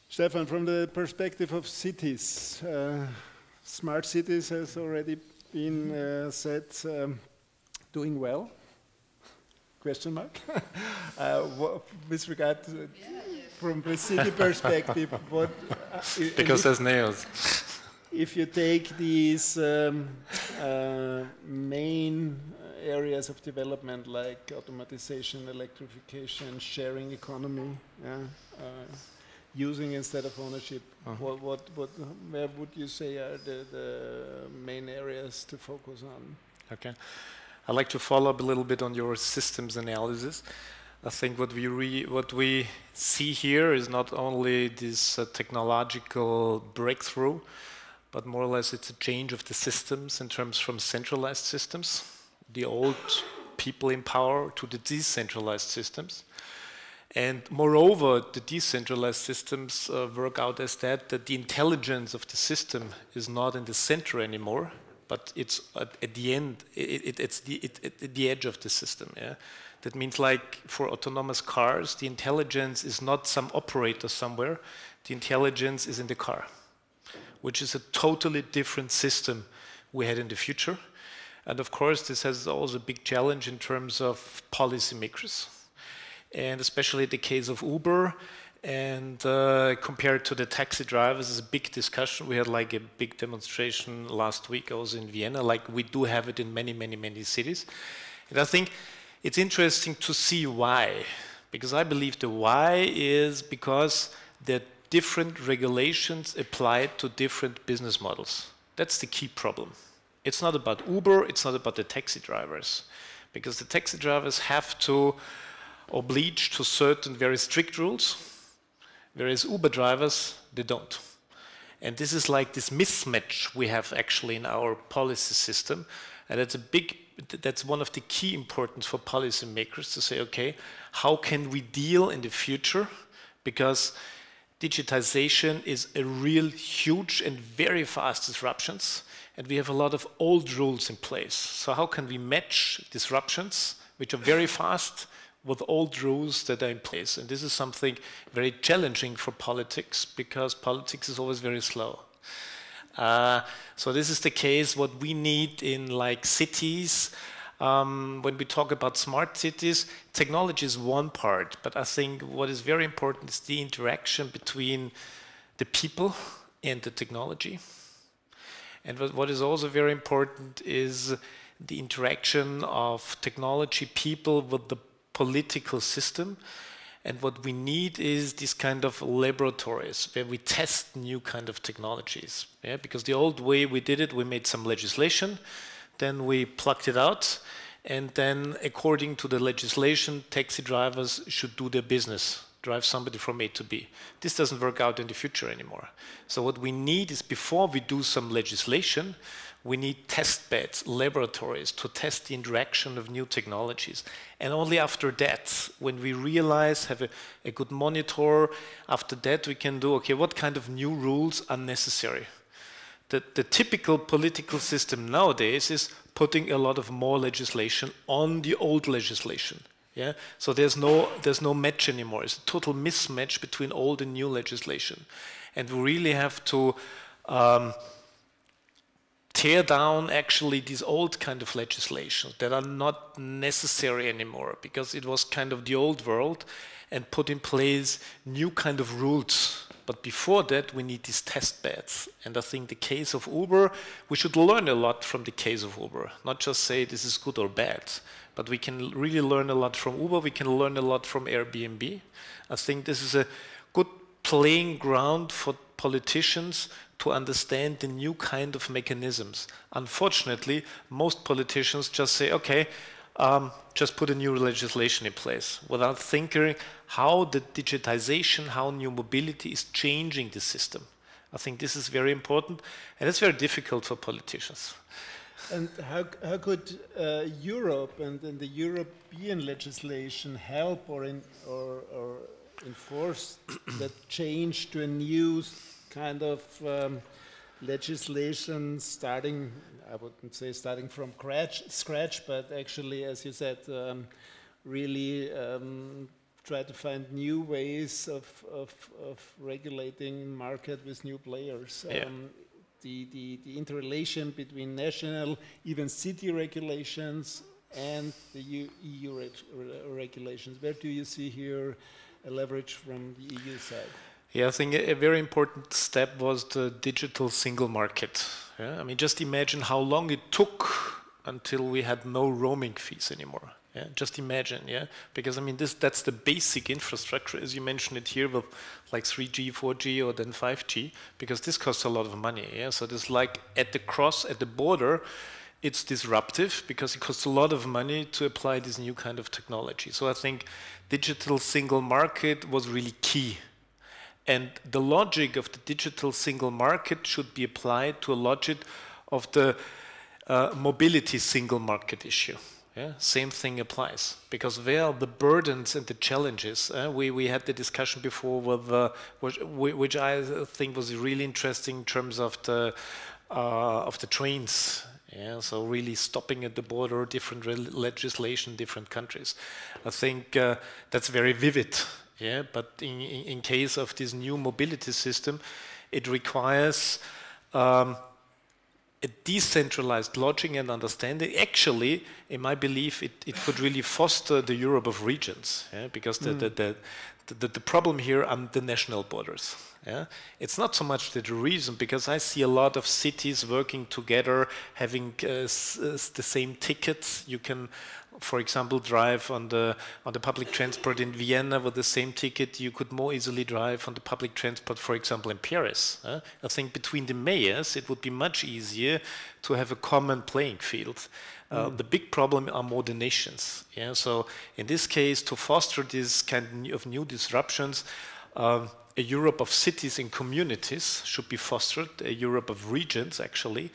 Stefan, from the perspective of cities, smart cities has already been said, doing well? Question mark? With regard to, from the city perspective, what? Because there's nails. If you take these main areas of development like automatization, electrification, sharing economy, using instead of ownership, where would you say are the main areas to focus on? Okay. I'd like to follow up a little bit on your systems analysis. I think what we see here is not only this technological breakthrough, but more or less it's a change of the systems in terms from centralized systems, the old people in power, to the decentralized systems. And moreover, the decentralized systems work out as that the intelligence of the system is not in the center anymore, but it's at the end, it's at the edge of the system. Yeah? That means, like for autonomous cars, the intelligence is not some operator somewhere, the intelligence is in the car, which is a totally different system we had in the future. And of course, this has also a big challenge in terms of policymakers. And especially the case of Uber, and compared to the taxi drivers, is a big discussion. We had like a big demonstration last week. I was in Vienna, like we do have it in many, many, many cities. And I think it's interesting to see why, because I believe the why is because there are different regulations applied to different business models. That's the key problem. It's not about Uber, it's not about the taxi drivers, because the taxi drivers have to oblige to certain very strict rules, whereas Uber drivers, they don't. And this is like this mismatch we have actually in our policy system, and that's one of the key importance for policymakers to say, okay, how can we deal in the future? Because digitization is a real huge and very fast disruptions, and we have a lot of old rules in place. So how can we match disruptions, which are very fast, with old rules that are in place? And this is something very challenging for politics, because politics is always very slow. So this is the case what we need in like cities. When we talk about smart cities, technology is one part, but I think what is very important is the interaction between the people and the technology. And what is also very important is the interaction of technology people with the political system. And what we need is this kind of laboratories where we test new kind of technologies. Yeah? Because the old way we did it, we made some legislation, then we plucked it out, and then according to the legislation, taxi drivers should do their business, drive somebody from A to B. This doesn't work out in the future anymore. So what we need is, before we do some legislation, we need test beds, laboratories to test the interaction of new technologies. And only after that, when we realize, have a good monitor, after that we can do, okay, what kind of new rules are necessary? The typical political system nowadays is putting a lot of more legislation on the old legislation. Yeah? So there's no match anymore. It's a total mismatch between old and new legislation. And we really have to tear down actually these old kind of legislations that are not necessary anymore, because it was kind of the old world, and put in place new kind of rules. But before that, we need these test beds. And I think the case of Uber, we should learn a lot from the case of Uber. Not just say this is good or bad, but we can really learn a lot from Uber. We can learn a lot from Airbnb. I think this is a good playing ground for politicians to understand the new kind of mechanisms. Unfortunately, most politicians just say, okay, just put a new legislation in place without thinking how the digitization, how new mobility is changing the system. I think this is very important, and it's very difficult for politicians. And how could Europe and the European legislation help or enforce that change to a new kind of legislation starting, I wouldn't say starting from scratch, but actually, as you said, really try to find new ways of regulating market with new players. Yeah. The interrelation between national, even city regulations and the EU regulations. Where do you see here a leverage from the EU side? Yeah, I think a very important step was the digital single market. Yeah? I mean, just imagine how long it took until we had no roaming fees anymore. Yeah? Just imagine, yeah? Because I mean, that's the basic infrastructure, as you mentioned it here, with like 3G, 4G, or then 5G, because this costs a lot of money. Yeah? So this like at the border, it's disruptive because it costs a lot of money to apply this new kind of technology. So I think digital single market was really key. And the logic of the digital single market should be applied to a logic of the mobility single market issue. Yeah? Same thing applies, because there are the burdens and the challenges. We had the discussion before with, which I think was really interesting in terms of the trains. Yeah? So really stopping at the border, different legislation, different countries. I think that's very vivid. Yeah, but in case of this new mobility system, it requires a decentralized logic and understanding. Actually, in my belief, it could really foster the Europe of regions, yeah? Because the problem here are the national borders. Yeah? It's not so much the reason, because I see a lot of cities working together, having the same tickets. You can, for example, drive on the public transport in Vienna with the same ticket. You could more easily drive on the public transport, for example, in Paris. I think between the mayors, it would be much easier to have a common playing field. The big problem are more the nations. Yeah? So in this case, to foster this kind of new disruptions, a Europe of cities and communities should be fostered, a Europe of regions, actually,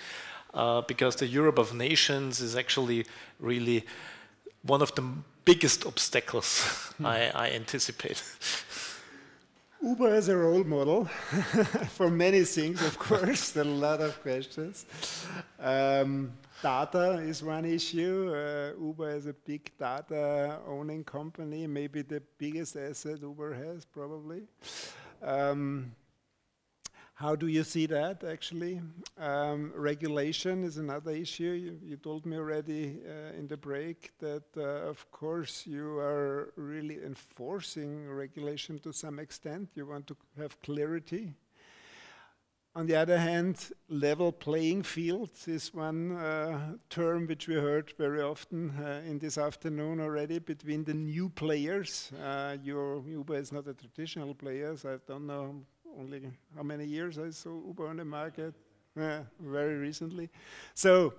because the Europe of nations is actually really one of the biggest obstacles I anticipate. Uber as a role model for many things, of course. There are a lot of questions. Data is one issue. Uber is a big data owning company, maybe the biggest asset Uber has, probably. How do you see that, actually? Regulation is another issue. You told me already in the break that, of course, you are really enforcing regulation to some extent. You want to have clarity. On the other hand, level playing field is one term which we heard very often in this afternoon already between the new players. Uber is not a traditional player, so I don't know only how many years I saw Uber on the market. Very recently. So,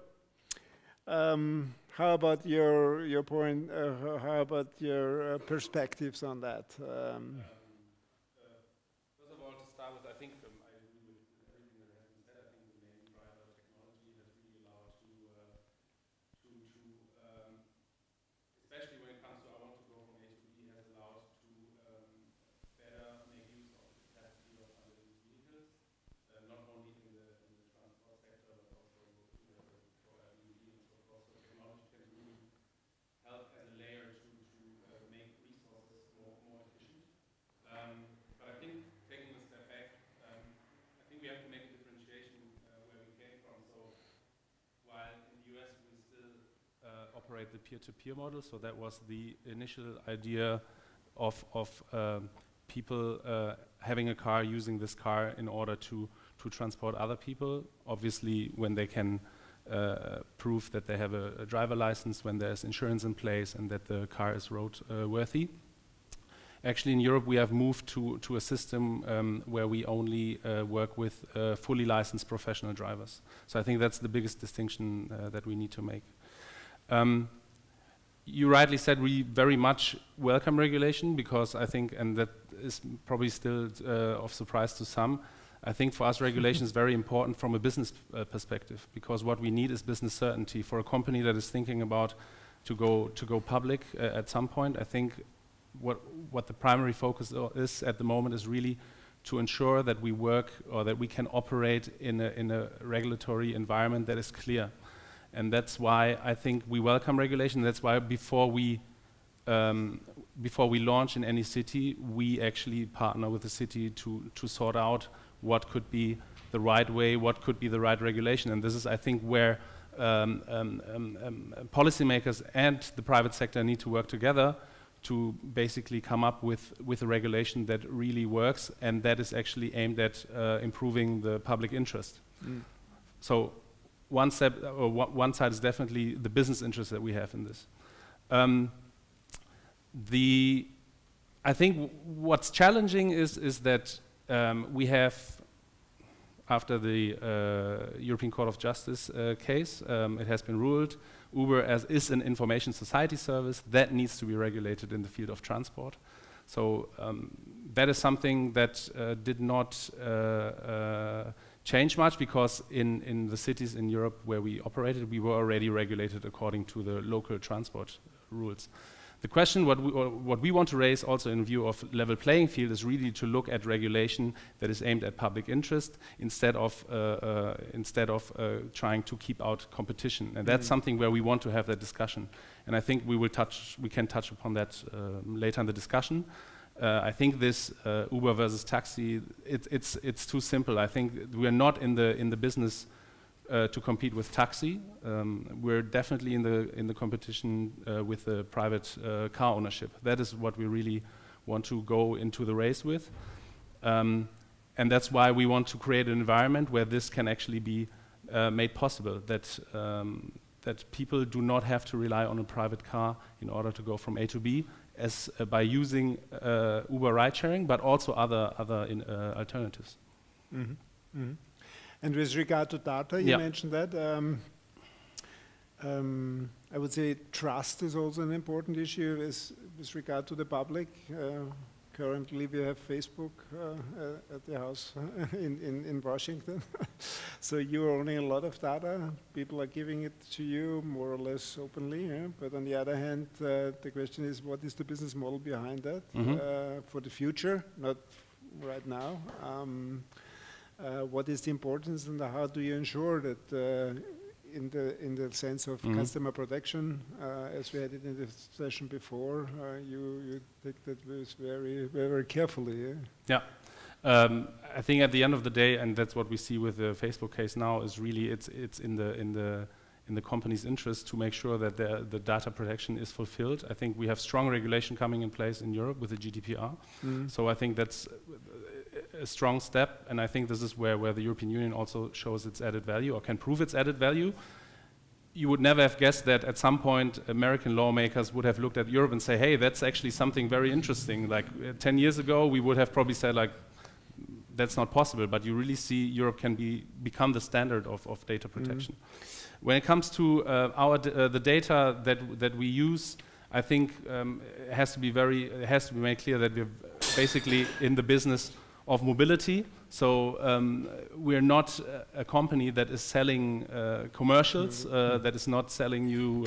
how about your point? How about your perspectives on that? First of all, to start with, I think I agree with everything that has been said. I think the main driver of technology has really allowed to especially when it comes to I want to go from A to B, has allowed to better make use of the capacity of underused vehicles, not only in the transport sector, but also for Airbnb and so forth. So technology can really help as a layer to make resources more efficient. But I think taking a step back, I think we have to make a differentiation where we came from. So while in the US we still operate the peer-to-peer model, so that was the initial idea of people having a car, using this car in order to transport other people. Obviously, when they can prove that they have a driver license, when there's insurance in place, and that the car is road worthy. Actually, in Europe, we have moved to a system where we only work with fully licensed professional drivers. So I think that's the biggest distinction that we need to make. You rightly said we very much welcome regulation because I think, and that is probably still of surprise to some, I think for us regulation is very important from a business perspective, because what we need is business certainty. For a company that is thinking about to go public at some point, I think what the primary focus is at the moment is really to ensure that we work or that we can operate in a regulatory environment that is clear. And that's why I think we welcome regulation. That's why before we launch in any city, we actually partner with the city to sort out what could be the right way, what could be the right regulation. And this is, I think, where policymakers and the private sector need to work together to basically come up with a regulation that really works and that is actually aimed at improving the public interest. So one side is definitely the business interest that we have in this. I think what's challenging is that we have, after the European Court of Justice case, it has been ruled Uber is an information society service that needs to be regulated in the field of transport. So that is something that did not change much, because in the cities in Europe where we operated, we were already regulated according to the local transport rules. The question what we want to raise also in view of level playing field is really to look at regulation that is aimed at public interest instead of trying to keep out competition. And that's something where we want to have that discussion. And I think we can touch upon that later in the discussion. I think this Uber versus taxi, it's too simple. I think we are not in the business to compete with taxi. We're definitely in the competition with the private car ownership. That is what we really want to go into the race with. And that's why we want to create an environment where this can actually be made possible, that people do not have to rely on a private car in order to go from A to B, as by using Uber ride-sharing, but also other alternatives. And with regard to data, you mentioned that. I would say trust is also an important issue with regard to the public. Currently, we have Facebook at the house in Washington. So you are owning a lot of data. People are giving it to you more or less openly. Yeah? But on the other hand, the question is, what is the business model behind that for the future, not right now? What is the importance, and how do you ensure that in the sense of customer protection, as we had it in the session before, you take that very, very carefully? Yeah. I think at the end of the day, and that's what we see with the Facebook case now, is really it's in the company's interest to make sure that the data protection is fulfilled. I think we have strong regulation coming in place in Europe with the GDPR. So I think that's a strong step, and I think this is where the European Union also shows its added value, or can prove its added value. You would never have guessed that at some point American lawmakers would have looked at Europe and say, hey, that's actually something very interesting. Like 10 years ago, we would have probably said, like, that's not possible, but you really see Europe can become the standard of data protection. When it comes to the data that we use, I think it has to be made clear that we're basically in the business of mobility. So we're not a company that is selling commercials, that is not selling you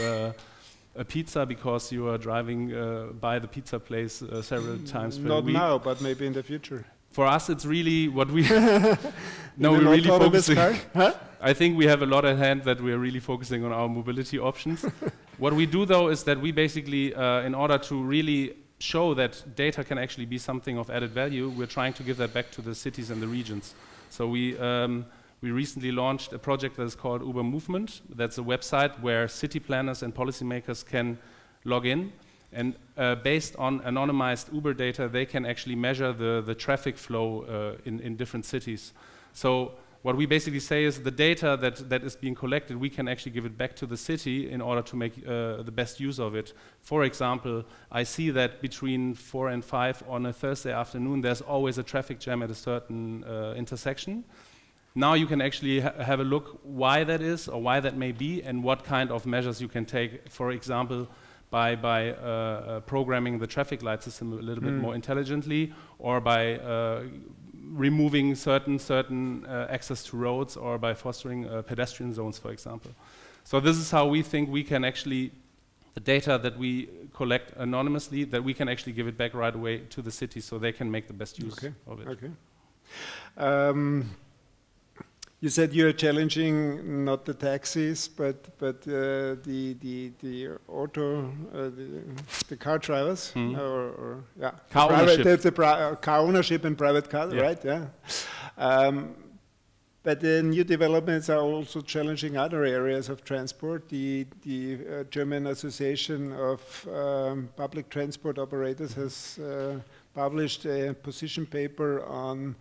a pizza because you are driving by the pizza place several times per week. Not now, but maybe in the future. For us, it's really what we... No, we're really focusing... I think we have a lot at hand that we're really focusing on our mobility options. What we do, though, is that we basically, in order to really show that data can actually be something of added value, we're trying to give that back to the cities and the regions. So we recently launched a project that is called Uber Movement. That's a website where city planners and policymakers can log in, and based on anonymized Uber data, they can actually measure the traffic flow in different cities. So what we basically say is the data that is being collected, we can actually give it back to the city in order to make the best use of it. For example, I see that between 4 and 5 on a Thursday afternoon, there's always a traffic jam at a certain intersection. Now you can actually have a look why that is or why that may be and what kind of measures you can take, for example, by programming the traffic light system a little bit more intelligently, or by removing certain access to roads, or by fostering pedestrian zones, for example. So this is how we think we can actually, the data that we collect anonymously, that we can actually give it back right away to the city so they can make the best use of it. Okay. You said you're challenging not the taxis, but the auto, the car drivers, or yeah, car ownership. Car ownership and private cars, right? Yeah. But the new developments are also challenging other areas of transport. The German Association of Public Transport Operators has published a position paper on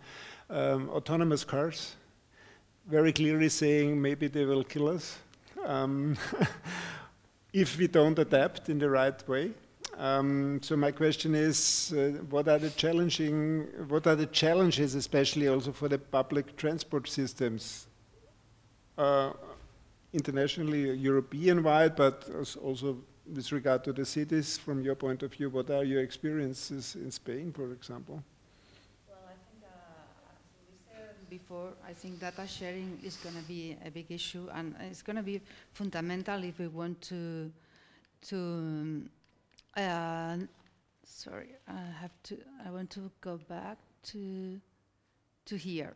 autonomous cars, very clearly saying maybe they will kill us if we don't adapt in the right way. So my question is, what are the challenges, especially also for the public transport systems, internationally, European-wide, but also with regard to the cities? From your point of view, what are your experiences in Spain, for example? Before, I think data sharing is going to be a big issue, and it's going to be fundamental if we want to sorry, I want to go back to here.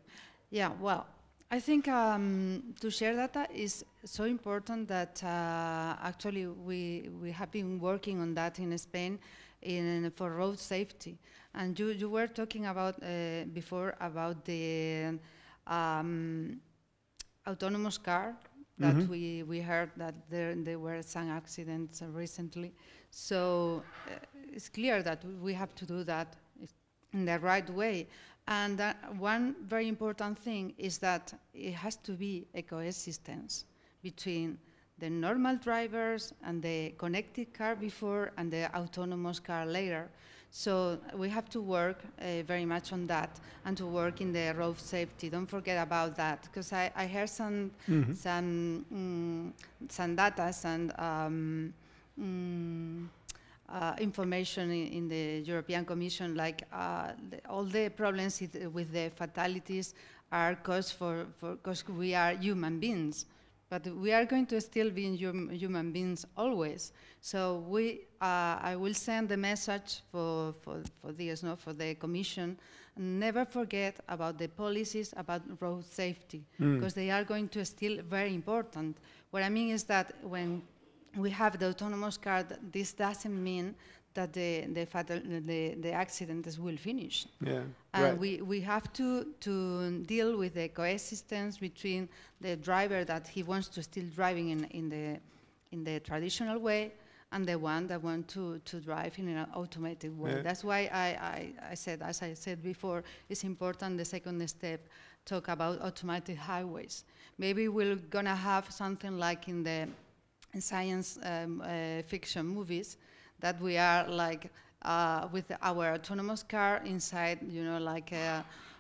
Yeah, well, I think to share data is so important that actually we have been working on that in Spain for road safety. And you were talking about before about the autonomous car that we heard that there were some accidents recently. So it's clear that we have to do that in the right way. And one very important thing is that it has to be a coexistence between the normal drivers and the connected car before and the autonomous car later. So we have to work very much on that and to work in the road safety. Don't forget about that, because I heard some data and information in the European Commission, like all the problems with the fatalities are caused because we are human beings. But we are going to still be human beings always. So I will send the message for this, for the Commission. Never forget about the policies about road safety, because they are going to still very important. What I mean is that when we have the autonomous car, this doesn't mean that the accidents will finish. Yeah, and we have to deal with the coexistence between the driver that he wants to still driving in the traditional way and the one that wants to drive in an automated way. Yeah. That's why I said, as I said before, it's important the second step talk about automated highways. Maybe we're gonna have something like in the science fiction movies, that we are like with our autonomous car inside,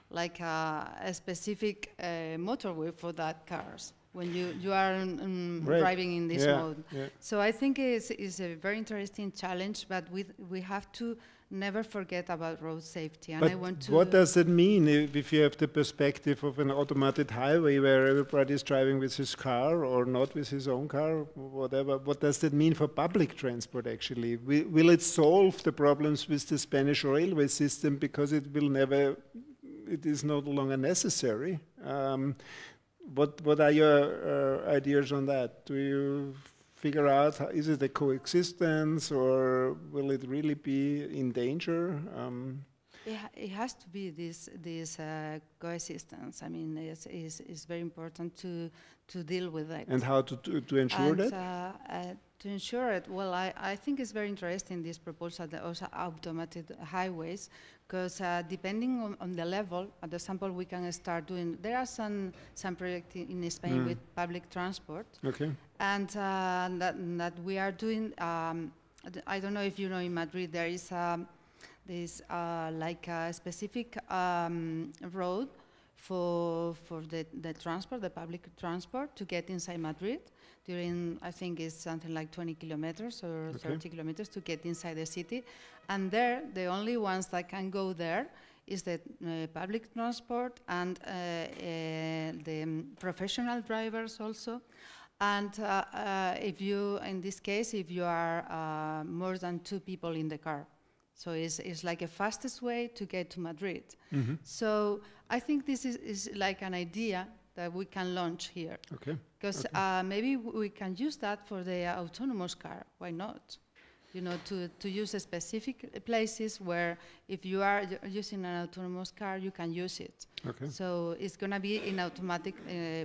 like a specific motorway for that cars when you are driving in this mode. Yeah. So I think it's a very interesting challenge, but we have to never forget about road safety. And but I want to. What does it mean if you have the perspective of an automated highway where everybody is driving with his car or not with his own car, whatever? What does that mean for public transport actually? Will it solve the problems with the Spanish railway system because it is no longer necessary? What are your ideas on that? Do you figure out, is it a coexistence or will it really be in danger? It has to be this coexistence. I mean, it's very important to deal with that. And how to ensure that? To ensure it, well, I think it's very interesting, this proposal, that also automated highways, because depending on the level, at the example we can start doing, there are some projects in Spain with public transport. Okay. And that we are doing, I don't know if you know, in Madrid there is like a specific road for the transport, the public transport, to get inside Madrid during, I think it's something like 20 kilometers or 30 kilometers to get inside the city. And there, the only ones that can go there is the public transport and the professional drivers also. And if you, in this case, if you are more than 2 people in the car. So it's like a fastest way to get to Madrid. So I think this is like an idea that we can launch here. Okay. Because maybe we can use that for the autonomous car. Why not? You know, to use specific places where if you are using an autonomous car, you can use it. Okay. So it's going to be in automatic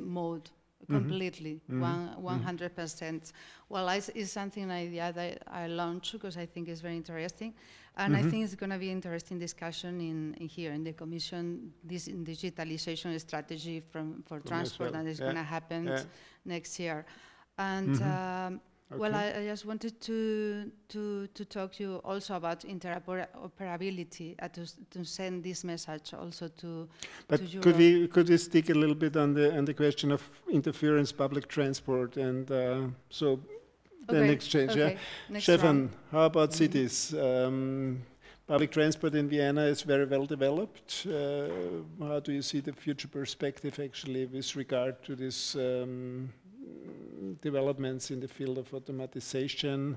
mode. Completely, 100%. Well, it's something that I launched because I think it's very interesting, and I think it's going to be interesting discussion in here in the Commission. This digitalization strategy for transport that is going to happen next year, and. Well, I just wanted to talk to you also about interoperability, to send this message also to Europe. Could we stick a little bit on the question of interference, public transport, and so then exchange? Okay. Yeah, Stefan, how about cities? Public transport in Vienna is very well developed. How do you see the future perspective actually with regard to this? Developments in the field of automatization,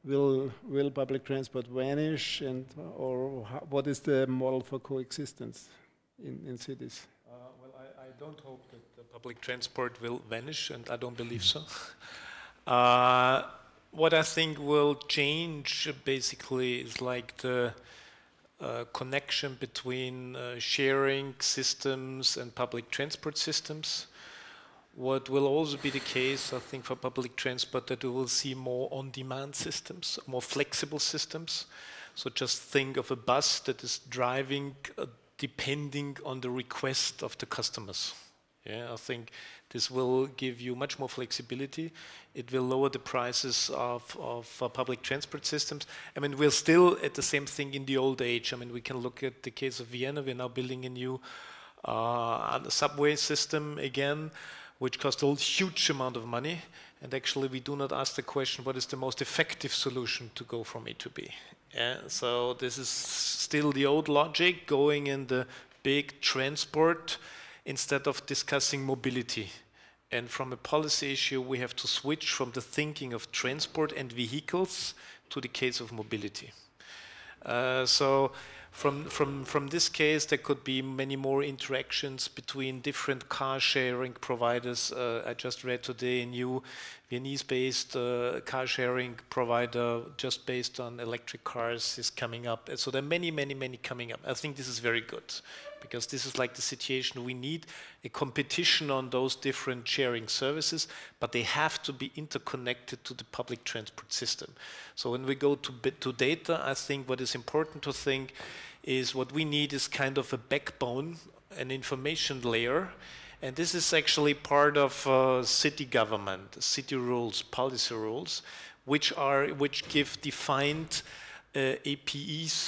will public transport vanish, and or what is the model for coexistence in cities? Well, I don't hope that the public transport will vanish, and I don't believe so. What I think will change basically is like the connection between sharing systems and public transport systems. What will also be the case, I think, for public transport, that we will see more on-demand systems, more flexible systems. So just think of a bus that is driving depending on the request of the customers. Yeah, I think this will give you much more flexibility. It will lower the prices of public transport systems. I mean, we're still at the same thing in the old age. I mean, we can look at the case of Vienna. We're now building a new subway system again, which cost a huge amount of money. And actually, we do not ask the question, what is the most effective solution to go from A to B? Yeah, so this is still the old logic, going in the big transport instead of discussing mobility. And from a policy issue, we have to switch from the thinking of transport and vehicles to the case of mobility. So from this case, there could be many more interactions between different car sharing providers. I just read today a new Viennese-based car sharing provider just based on electric cars is coming up. And so there are many coming up. I think this is very good, because this is like the situation we need, a competition on those different sharing services, but they have to be interconnected to the public transport system. So when we go to data, I think what is important to think is what we need is kind of a backbone, an information layer, and this is actually part of city government, city rules, policy rules, which give defined APIs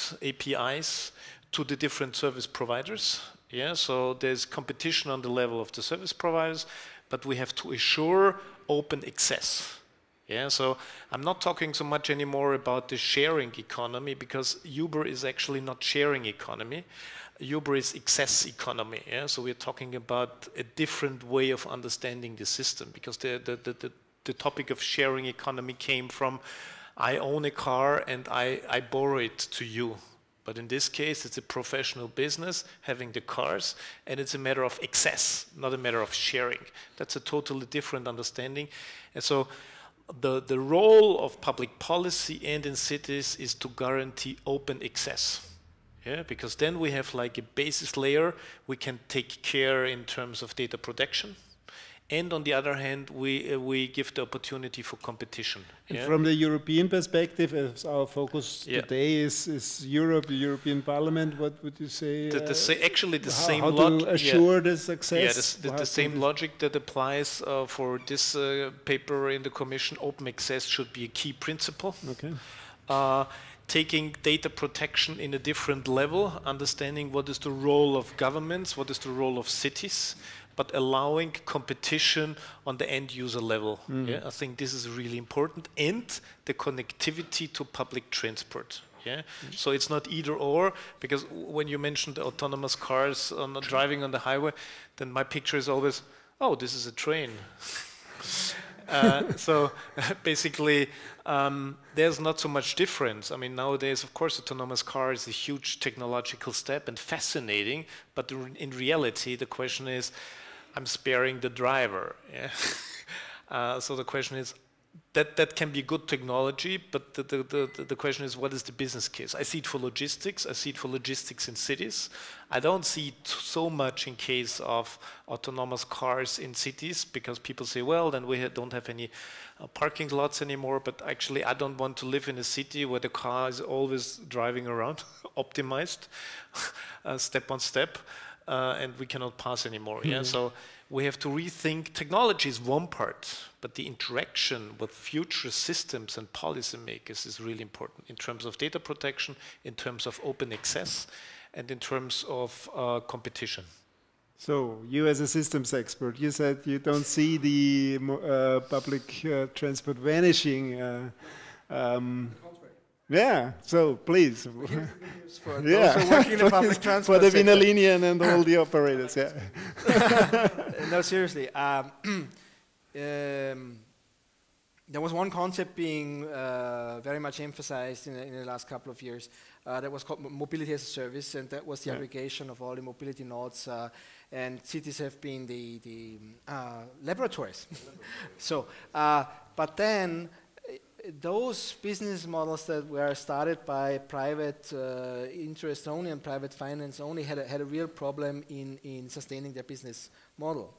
to the different service providers. Yeah, so there's competition on the level of the service providers, but we have to assure open access. Yeah, so I'm not talking so much anymore about the sharing economy, because Uber is actually not sharing economy. Uber is access economy. Yeah, so we're talking about a different way of understanding the system, because the topic of sharing economy came from I own a car and I borrow it to you. But in this case, it's a professional business having the cars, and it's a matter of access, not a matter of sharing. That's a totally different understanding. And so the role of public policy and in cities is to guarantee open access. Yeah, because then we have like a basis layer we can take care in terms of data protection, and on the other hand, we give the opportunity for competition. And from the European perspective, as our focus today is Europe, the European Parliament, what would you say? Actually, the same logic. How to assure the success? Yeah, the same logic that applies for this paper in the Commission. Open access should be a key principle. Okay. Taking data protection in a different level, understanding what is the role of governments, what is the role of cities, but allowing competition on the end user level. Yeah, I think this is really important, and the connectivity to public transport. Yeah, so it's not either or, because when you mentioned autonomous cars driving on the highway, then my picture is always, oh, this is a train. So basically, there's not so much difference. I mean, nowadays, of course, autonomous car is a huge technological step and fascinating, but in reality, the question is, I'm sparing the driver. Yeah? So the question is, that can be good technology, but the question is, what is the business case? I see it for logistics. I see it for logistics in cities. I don't see it so much in case of autonomous cars in cities, because people say, well, then we don't have any parking lots anymore. But actually, I don't want to live in a city where the car is always driving around, optimized, step on step, and we cannot pass anymore. Yeah, so we have to rethink. Technology is one part, but the interaction with future systems and policymakers is really important in terms of data protection, in terms of open access, and in terms of competition. So, you as a systems expert, you said you don't see the public transport vanishing. Yeah, so please. For those working in the public transport for the Wiener Linien and all the operators, yeah. No, seriously. There was one concept being very much emphasized in the last couple of years that was called mobility as a service, and that was the aggregation of all the mobility nodes, and cities have been the laboratories. So, but then those business models that were started by private interest only and private finance only had a real problem in sustaining their business model.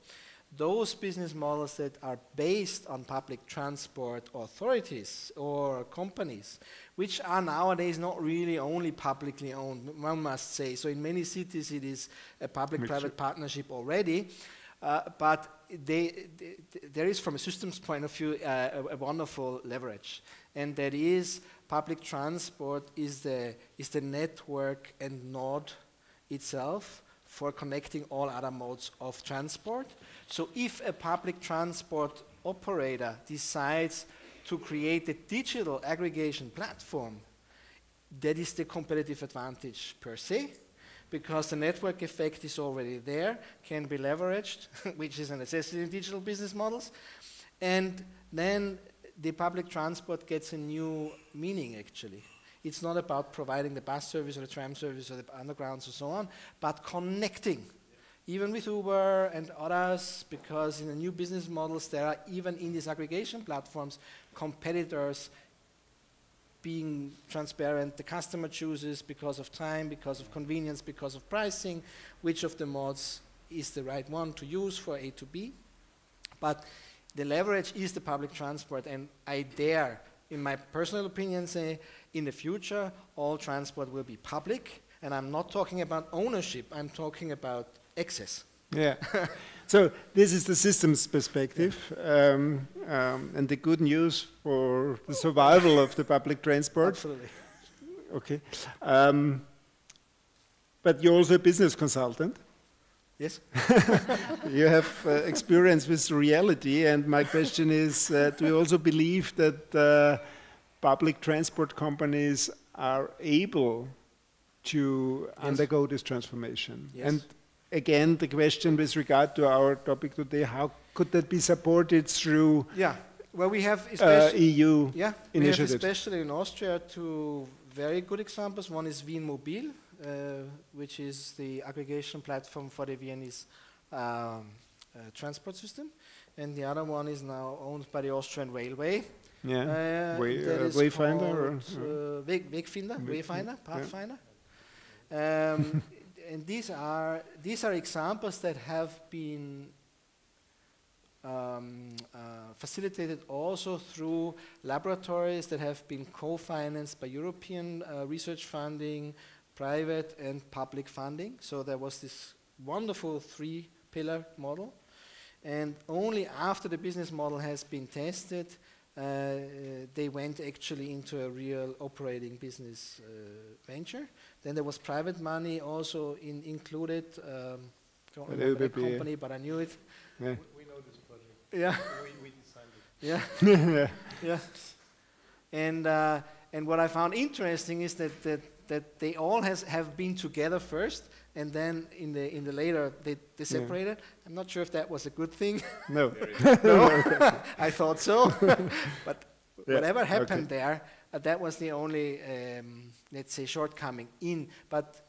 Those business models that are based on public transport authorities or companies, which are nowadays not really only publicly owned, one must say. So in many cities it is a public-private partnership already, but there is, from a systems point of view, a wonderful leverage, and that is public transport is the network and node itself for connecting all other modes of transport. So if a public transport operator decides to create a digital aggregation platform, that is the competitive advantage per se, because the network effect is already there, can be leveraged, which is a necessity in digital business models. And then the public transport gets a new meaning, actually. It's not about providing the bus service or the tram service or the undergrounds or so on, but connecting, even with Uber and others, because in the new business models, there are even in these aggregation platforms, competitors being transparent. The customer chooses because of time, because of convenience, because of pricing, which of the modes is the right one to use for A to B. But the leverage is the public transport, and I dare, in my personal opinion, say in the future all transport will be public, and I'm not talking about ownership, I'm talking about access. Yeah. So this is the systems perspective, and the good news for the survival of the public transport. Absolutely. Okay. But you're also a business consultant. Yes. You have experience with reality, and my question is, do you also believe that public transport companies are able to undergo this transformation? Yes. And again, the question with regard to our topic today, how could that be supported through well, we have EU initiatives? We have especially in Austria two very good examples. One is Wien Mobil, which is the aggregation platform for the Viennese transport system. And the other one is now owned by the Austrian Railway. Yeah, Wayfinder? Wayfinder, Pathfinder. And these are examples that have been facilitated also through laboratories that have been co-financed by European research funding, private and public funding. So there was this wonderful three-pillar model. And only after the business model has been tested, they went actually into a real operating business venture. Then there was private money also included. Don't remember the company, but I knew it. Yeah. We know this project. Yeah. We designed it. Yeah. Yeah. And what I found interesting is that they all have been together first, and then in the later they separated. Yeah. I'm not sure if that was a good thing. No. No. I thought so. But yeah, whatever happened there, that was the only let's say shortcoming in. But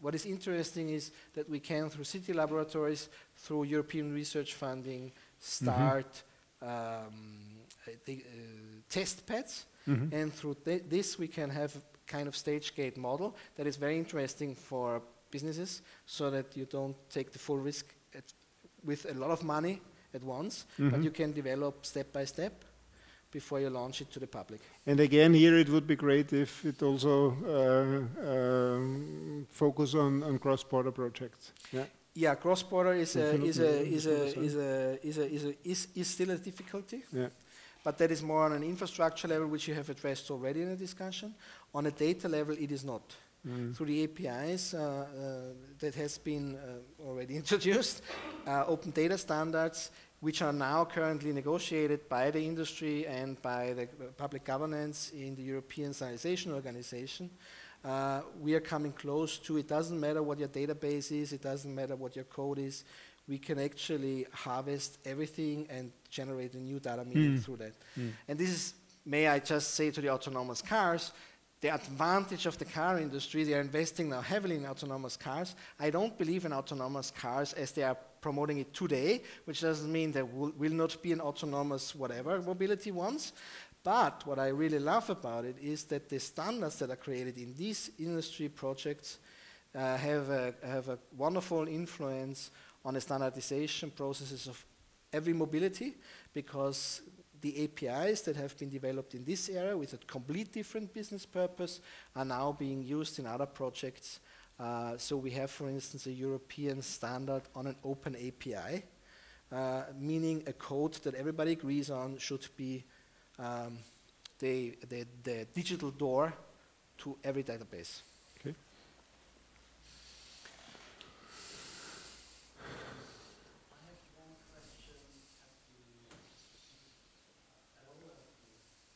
what is interesting is that we can, through city laboratories, through European research funding, start test pads, and through this we can have kind of stage gate model that is very interesting for businesses, so that you don't take the full risk with a lot of money at once, but you can develop step by step before you launch it to the public. And again, here it would be great if it also focus on cross-border projects. Yeah. Yeah, cross-border is still a difficulty. Yeah. But that is more on an infrastructure level, which you have addressed already in the discussion. On a data level, it is not. Through the APIs that has been already introduced, open data standards, which are now currently negotiated by the industry and by the public governance in the European Standardization Organization. We are coming close to, it doesn't matter what your database is, it doesn't matter what your code is, we can actually harvest everything and generate a new data meaning through that. And this is, may I just say to the autonomous cars, the advantage of the car industry, they are investing now heavily in autonomous cars. I don't believe in autonomous cars as they are promoting it today, which doesn't mean there will not be an autonomous whatever mobility once. But what I really love about it is that the standards that are created in these industry projects have a wonderful influence on the standardization processes of every mobility, because the APIs that have been developed in this area with a complete different business purpose are now being used in other projects. So we have, for instance, a European standard on an open API, meaning a code that everybody agrees on should be the digital door to every database. Okay.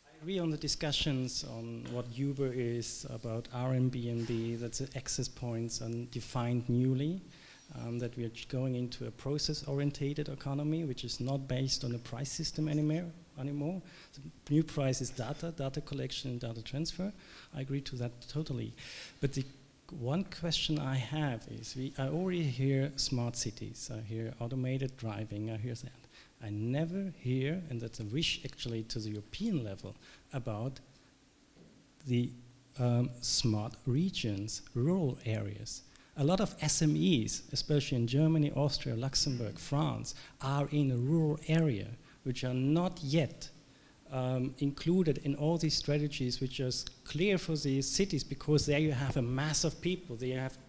I agree on the discussions on what Uber is, about Airbnb, that the access points are defined newly, that we are going into a process-orientated economy, which is not based on a price system anymore. The new price is data collection and data transfer. I agree to that totally. But the one question I have is, I already hear smart cities, I hear automated driving, I hear that. I never hear, and that's a wish actually to the European level, about the smart regions, rural areas. A lot of SMEs, especially in Germany, Austria, Luxembourg, France, are in a rural area, which are not yet included in all these strategies, which are clear for these cities, because there you have a mass of people.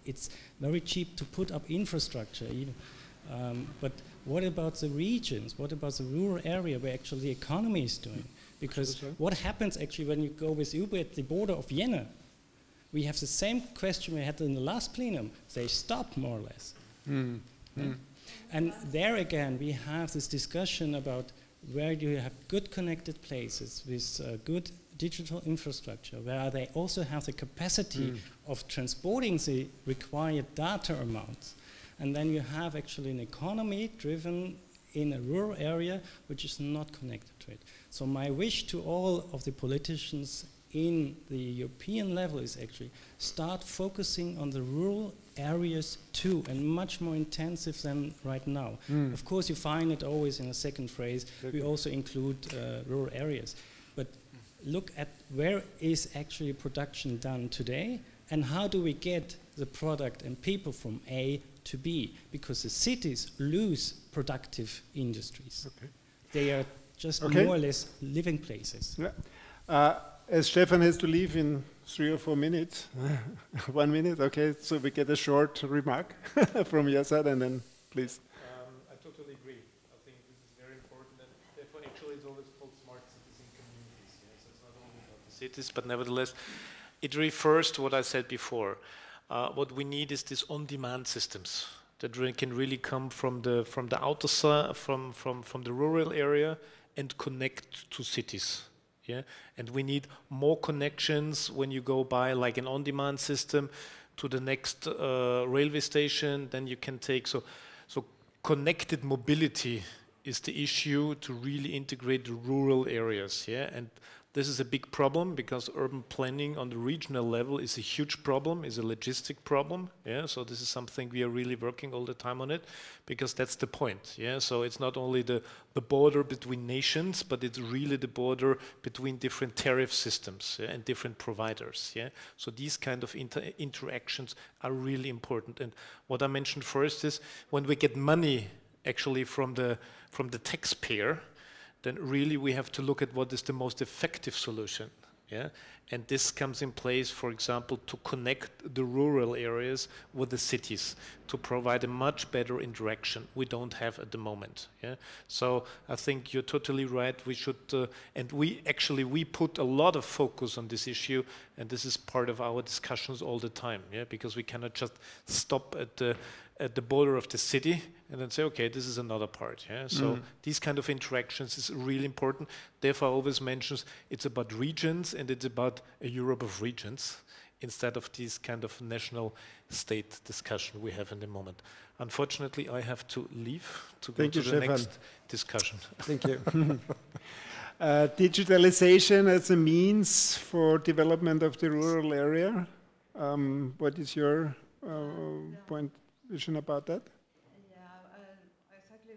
It's very cheap to put up infrastructure even. But what about the regions? What about the rural area where actually the economy is doing? Because what happens actually when you go with Uber at the border of Vienna? We have the same question we had in the last plenum. They stop more or less. And there again, we have this discussion about where you have good connected places with good digital infrastructure, where they also have the capacity of transporting the required data amounts. And then you have actually an economy driven in a rural area which is not connected to it. So my wish to all of the politicians in the European level is actually start focusing on the rural areas too, and much more intensive than right now. Of course you find it always in a second phrase, we also include rural areas. But look at where is actually production done today, and how do we get the product and people from A to be, because the cities lose productive industries. Okay. They are just more or less living places. Yeah. As Stefan has to leave in 3 or 4 minutes, 1 minute, okay, so we get a short remark from your side, and then please. I totally agree. I think this is very important, and therefore actually it's always called smart cities and communities. Yeah? So it's not only about the cities, but nevertheless, it refers to what I said before. What we need is these on-demand systems that can really come from the outer side, from the rural area, and connect to cities. Yeah, and we need more connections when you go by like an on-demand system to the next railway station. Then you can take so connected mobility is the issue to really integrate the rural areas. Yeah, and this is a big problem because urban planning on the regional level is a huge problem, is a logistic problem. Yeah, so this is something we are really working all the time on it, because that's the point. Yeah, so it's not only the border between nations, but it's really the border between different tariff systems, yeah, and different providers. Yeah, so these kind of interactions are really important. And what I mentioned first is when we get money actually from the taxpayer, then really we have to look at what is the most effective solution. Yeah? And this comes in place, for example, to connect the rural areas with the cities, to provide a much better interaction we don't have at the moment. Yeah? So I think you're totally right. We should, and we put a lot of focus on this issue, and this is part of our discussions all the time. Yeah? Because we cannot just stop at the border of the city and then say, okay, this is another part. Yeah? So these kind of interactions is really important. Therefore, I always mention it's about regions and it's about a Europe of regions instead of this kind of national state discussion we have in the moment. Unfortunately, I have to leave to go to the next discussion. Thank you. Digitalization as a means for development of the rural area. What is your vision about that? Exactly.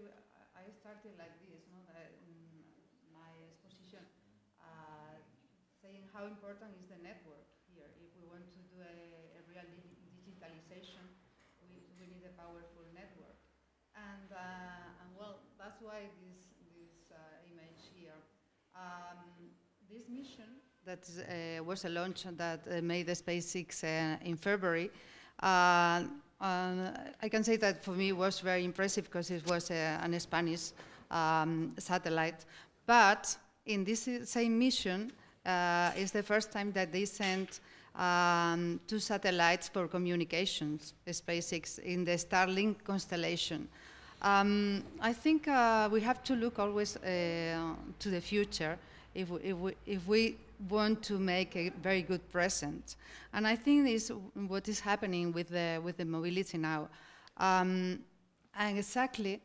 I started like this, my exposition, saying how important is the network here. If we want to do a real digitalization, we need a powerful network, and well, that's why this image here. This mission that was a launch that made the SpaceX in February. I can say that for me it was very impressive because it was an Spanish satellite. But in this same mission, it's the first time that they sent 2 satellites for communications, SpaceX, in the Starlink constellation. I think we have to look always to the future if we want to make a very good present. And I think this is what is happening with the mobility now. And exactly,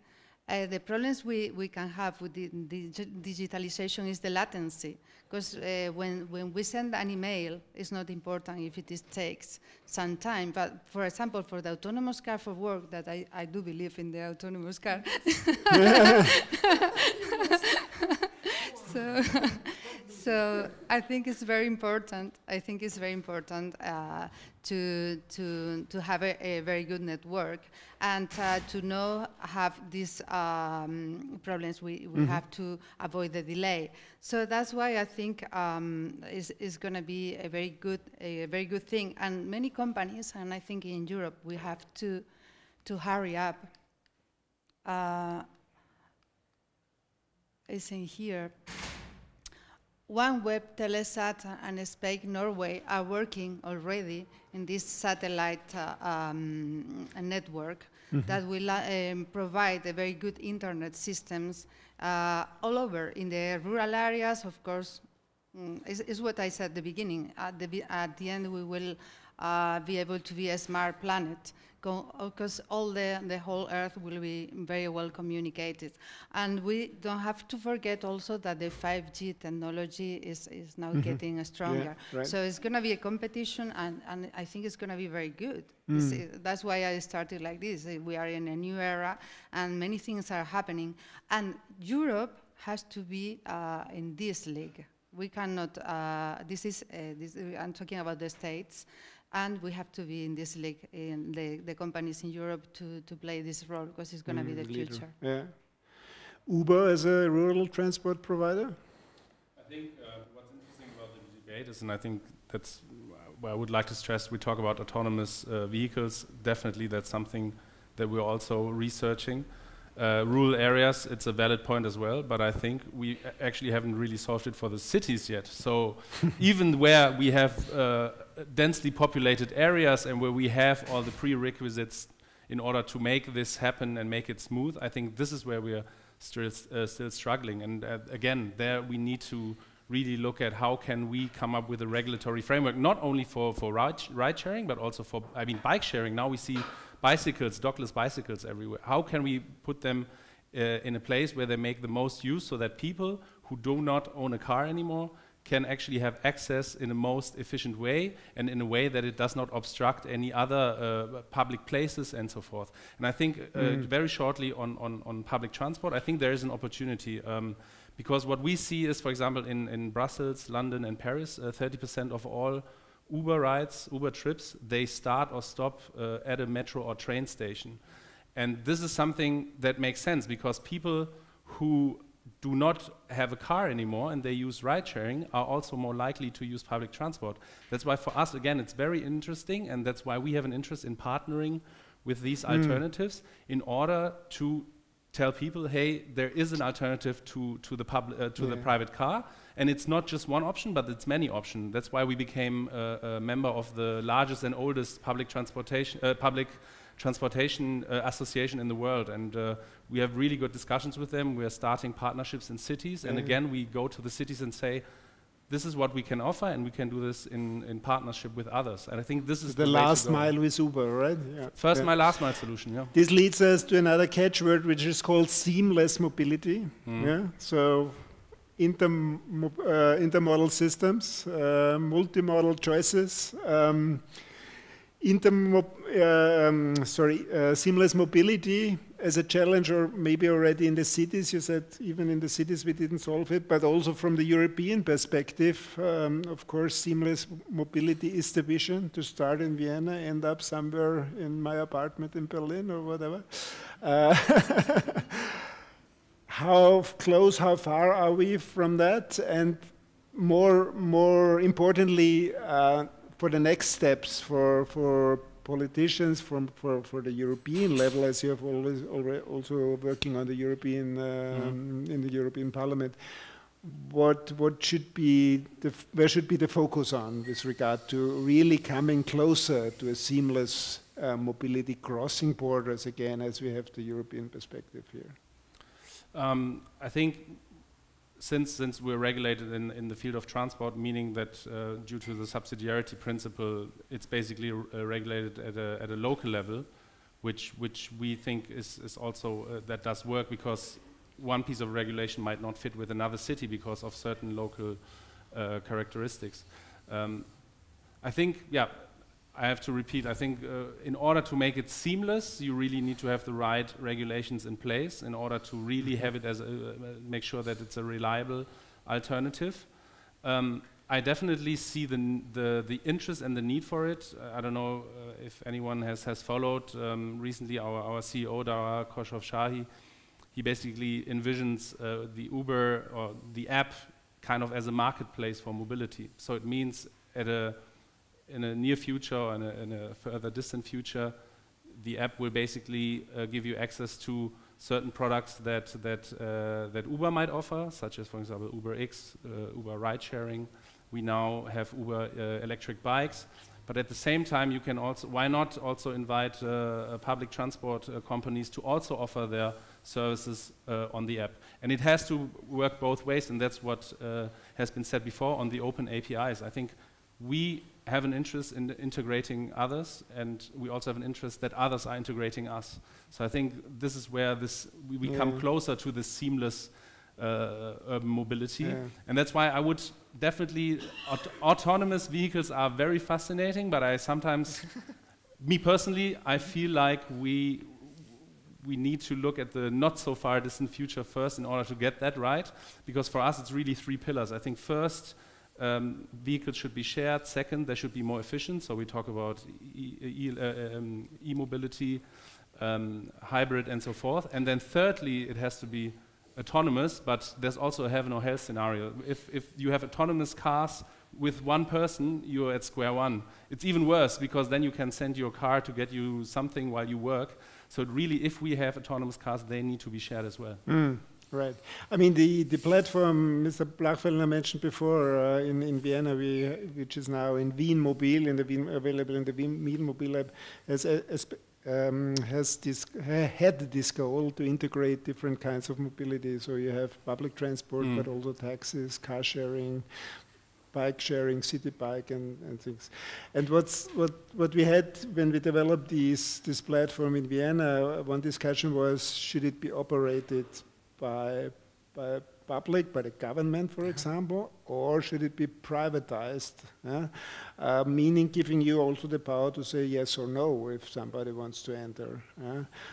the problems we can have with the digitalization is the latency. Because when we send an email, it's not important if it takes some time. But for example, for the autonomous car for work, that I do believe in the autonomous car. So I think it's very important. To have a very good network and to have these problems. We have to avoid the delay. So that's why I think is going to be a very good thing. And many companies, and I think in Europe, we have to hurry up. It's in here. OneWeb, Telesat, and Space Norway are working already in this satellite network that will provide a very good internet systems all over in the rural areas. Of course, is what I said at the beginning. At the end, we will be able to be a smart planet, because the whole Earth will be very well communicated. And we don't have to forget also that the 5G technology is now getting stronger. Yeah, right. So it's going to be a competition, and I think it's going to be very good. That's why I started like this. We are in a new era, and many things are happening. And Europe has to be in this league. We cannot, I'm talking about the States. And we have to be in this league, in the companies in Europe to play this role, because it's going to be the future. Yeah. Uber as a rural transport provider? I think what's interesting about the debate is, and I think that's where I would like to stress, we talk about autonomous vehicles. Definitely that's something that we're also researching. Rural areas, it's a valid point as well, but I think we actually haven't really solved it for the cities yet. So even where we have densely populated areas and where we have all the prerequisites in order to make this happen and make it smooth, I think this is where we are still struggling. And again, there we need to really look at how can we come up with a regulatory framework, not only for ride sharing, but also for, I mean, bike sharing. Now we see bicycles, dockless bicycles everywhere. How can we put them in a place where they make the most use, so that people who do not own a car anymore can actually have access in the most efficient way, and in a way that it does not obstruct any other public places and so forth. And I think very shortly on public transport, I think there is an opportunity, because what we see is, for example, in Brussels, London and Paris, 30% of all Uber rides, Uber trips, they start or stop at a metro or train station. And this is something that makes sense, because people who do not have a car anymore and they use ride sharing are also more likely to use public transport. That's why for us, again, it's very interesting, and that's why we have an interest in partnering with these alternatives in order to tell people, hey, there is an alternative to the the private car, and it's not just one option, but it's many options. That's why we became a member of the largest and oldest public transportation association in the world, and we have really good discussions with them. We are starting partnerships in cities, and again, we go to the cities and say, this is what we can offer, and we can do this in partnership with others. And I think this is the last mile with Uber, right? Yeah. First mile, last mile solution, yeah. This leads us to another catchword, which is called seamless mobility. Yeah? So intermodal systems, multimodal choices, seamless mobility as a challenge, or maybe already in the cities. You said even in the cities we didn't solve it, but also from the European perspective, of course, seamless mobility is the vision, to start in Vienna, end up somewhere in my apartment in Berlin or whatever. How close, how far are we from that? And more importantly, for the next steps for politicians for the European level, as you have already also working on the European in the European Parliament, what should be where should be the focus on with regard to really coming closer to a seamless mobility crossing borders again, as we have the European perspective here? I think since we're regulated in the field of transport, meaning that due to the subsidiarity principle, it's basically regulated at a local level, which we think is also that does work, because one piece of regulation might not fit with another city because of certain local characteristics. I think, yeah, I have to repeat, I think in order to make it seamless, you really need to have the right regulations in place in order to really have it as make sure that it's a reliable alternative. I definitely see the interest and the need for it. I don't know if anyone has followed recently our CEO, Dara Khosrow-Shahi. He basically envisions the Uber or the app kind of as a marketplace for mobility. So it means in a near future or in a further distant future, the app will basically give you access to certain products that Uber might offer, such as, for example, Uber X, Uber ride sharing. We now have Uber electric bikes, but at the same time, you can also, why not also invite public transport companies to also offer their services on the app? And it has to work both ways, and that's what has been said before on the open APIs. I think we have an interest in integrating others, and we also have an interest that others are integrating us. So I think this is where we come closer to this seamless urban mobility. And that's why I would definitely, autonomous vehicles are very fascinating, but I sometimes, me personally, I feel like we need to look at the not so far distant future first in order to get that right, because for us it's really three pillars. I think first, Vehicles should be shared. Second, they should be more efficient. So we talk about e-mobility, hybrid, and so forth. And then thirdly, it has to be autonomous, but there's also a heaven or hell scenario. If you have autonomous cars with one person, you're at square one. It's even worse, because then you can send your car to get you something while you work. So really, if we have autonomous cars, they need to be shared as well. Right. I mean, the platform Mr. Blachfellner mentioned before in Vienna, which is now in Wien Mobil, available in the Wien Mobil Lab, had this goal to integrate different kinds of mobility. So you have public transport, but also taxis, car sharing, bike sharing, city bike, and things. And what we had when we developed this platform in Vienna, one discussion was, should it be operated by public, by the government, for example, or should it be privatized? Meaning giving you also the power to say yes or no if somebody wants to enter.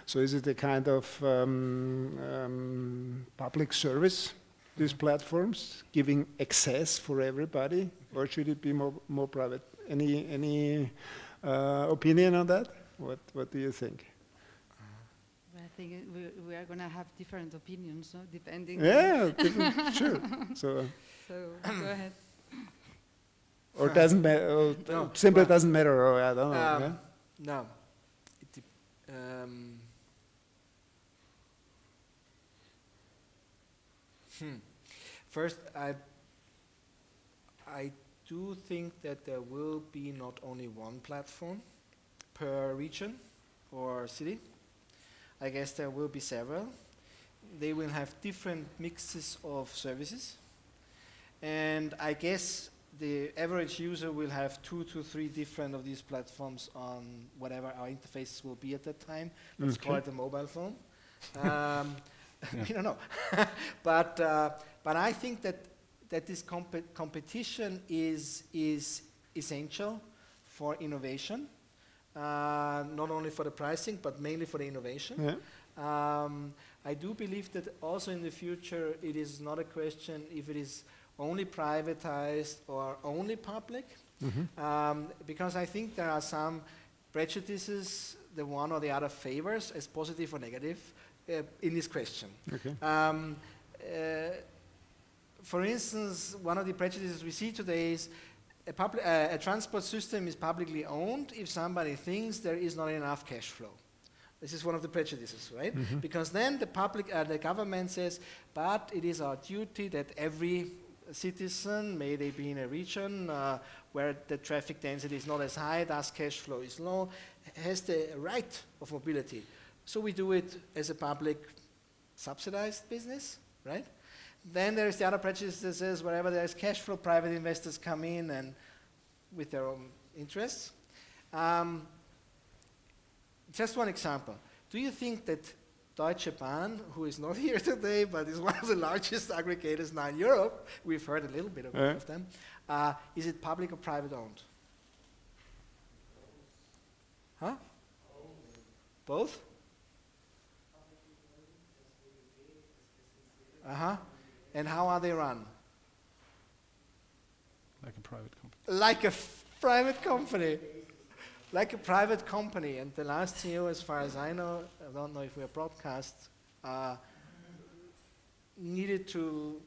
So is it a kind of public service, these platforms, giving access for everybody, or should it be more private? Any opinion on that? What do you think? I think we are going to have different opinions, no? Depending. Yeah, sure. So go ahead. Or it doesn't matter. Or no, simply doesn't matter. Or I don't know. No. First, I do think that there will be not only one platform per region or city. I guess there will be several. They will have different mixes of services. And I guess the average user will have 2 to 3 different of these platforms on whatever our interfaces will be at that time. Let's call it a mobile phone. We don't know. But I think that this competition is essential for innovation. Not only for the pricing, but mainly for the innovation. Yeah. I do believe that also in the future, it is not a question if it is only privatized or only public, because I think there are some prejudices the one or the other favors as positive or negative in this question. For instance, one of the prejudices we see today is a transport system is publicly owned if somebody thinks there is not enough cash flow. This is one of the prejudices, right? Because then the government says, but it is our duty that every citizen, may they be in a region where the traffic density is not as high, thus cash flow is low, has the right of mobility. So we do it as a public subsidized business, right? Then there is the other prejudice that says wherever there is cash flow, private investors come in and with their own interests. Just one example. Do you think that Deutsche Bahn, who is not here today, but is one of the largest aggregators now in Europe, we've heard a little bit of them, is it public or private owned? Huh? Both? And how are they run? Like a private company. Like a private company. Like a private company. And the last CEO, as far as I know, I don't know if we are broadcast, needed to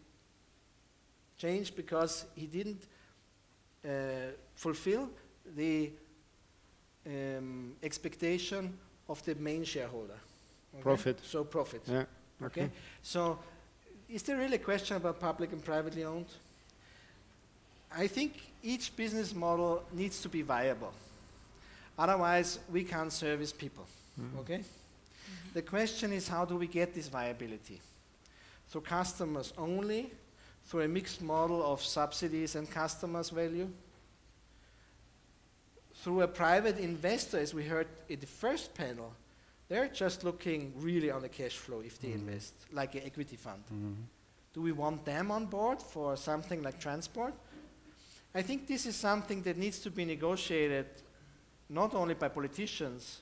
change because he didn't fulfill the expectation of the main shareholder. Okay? Profit. So profit. Yeah. Okay. So is there really a question about public and privately owned? I think each business model needs to be viable. Otherwise, we can't service people. Okay? The question is, how do we get this viability? Through customers only, through a mixed model of subsidies and customers' value, through a private investor, as we heard in the first panel, they're just looking really on the cash flow if they invest, like an equity fund. Do we want them on board for something like transport? I think this is something that needs to be negotiated not only by politicians,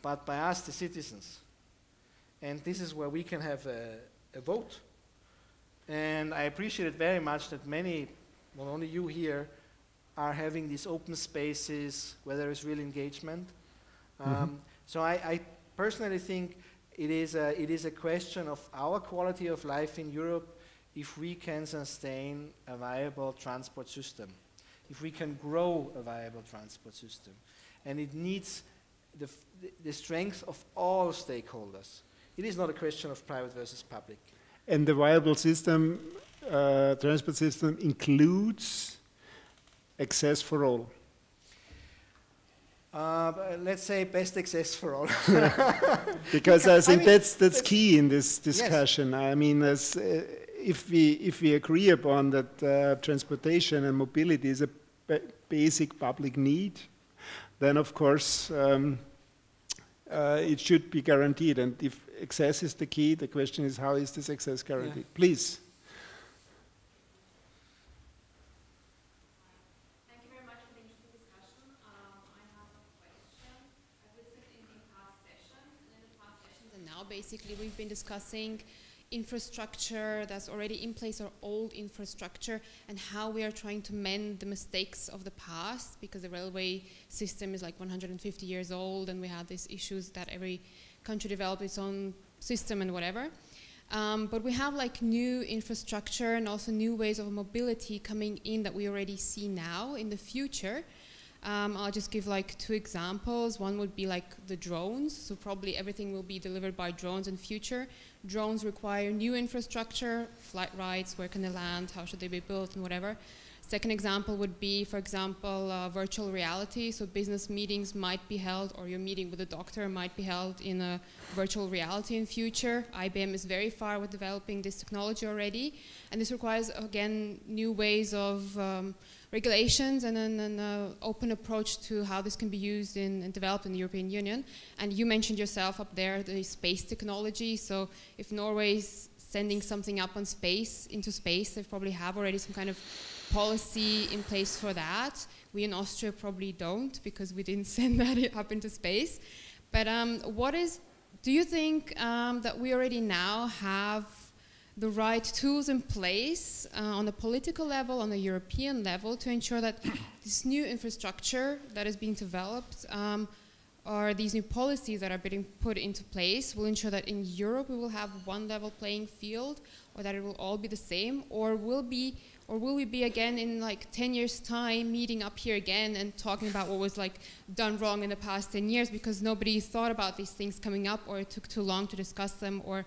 but by us, the citizens. And this is where we can have a vote. And I appreciate it very much that many not only you here, are having these open spaces where there is real engagement. So I personally think it is a question of our quality of life in Europe if we can sustain a viable transport system, if we can grow a viable transport system. And it needs the strength of all stakeholders. It is not a question of private versus public. And the viable system, transport system, includes access for all. Let's say best access for all. Because I think that's key in this discussion. Yes. I mean, if we agree upon that transportation and mobility is a basic public need, then of course it should be guaranteed. And if access is the key, the question is, how is this access guaranteed? Yeah. Please. Thank you very much for the interesting discussion. I have a question. I've listened in past sessions, and in the past sessions, and now basically we've been discussing infrastructure that's already in place, or old infrastructure, and how we are trying to mend the mistakes of the past, because the railway system is like 150 years old, and we have these issues that every country developed its own system and whatever. But we have like new infrastructure and also new ways of mobility coming in that we already see now in the future. I'll just give like 2 examples. One would be like the drones. So probably everything will be delivered by drones in future. Drones require new infrastructure, flight rights, where can they land, how should they be built, and whatever. Second example would be, for example, virtual reality. So business meetings might be held, or your meeting with a doctor might be held in a virtual reality in future. IBM is very far with developing this technology already. And this requires, again, new ways of regulations and an open approach to how this can be used and developed in the European Union. And you mentioned yourself up there the space technology. So if Norway is sending something up into space, they probably have already some kind of policy in place for that. We in Austria probably don't, because we didn't send that up into space. But do you think that we already now have the right tools in place on the political level, on the European level, to ensure that this new infrastructure that is being developed, or these new policies that are being put into place, will ensure that in Europe we will have one level playing field, or that it will all be the same, or will we be again in like 10 years' time meeting up here again and talking about what was like done wrong in the past 10 years because nobody thought about these things coming up, or it took too long to discuss them, or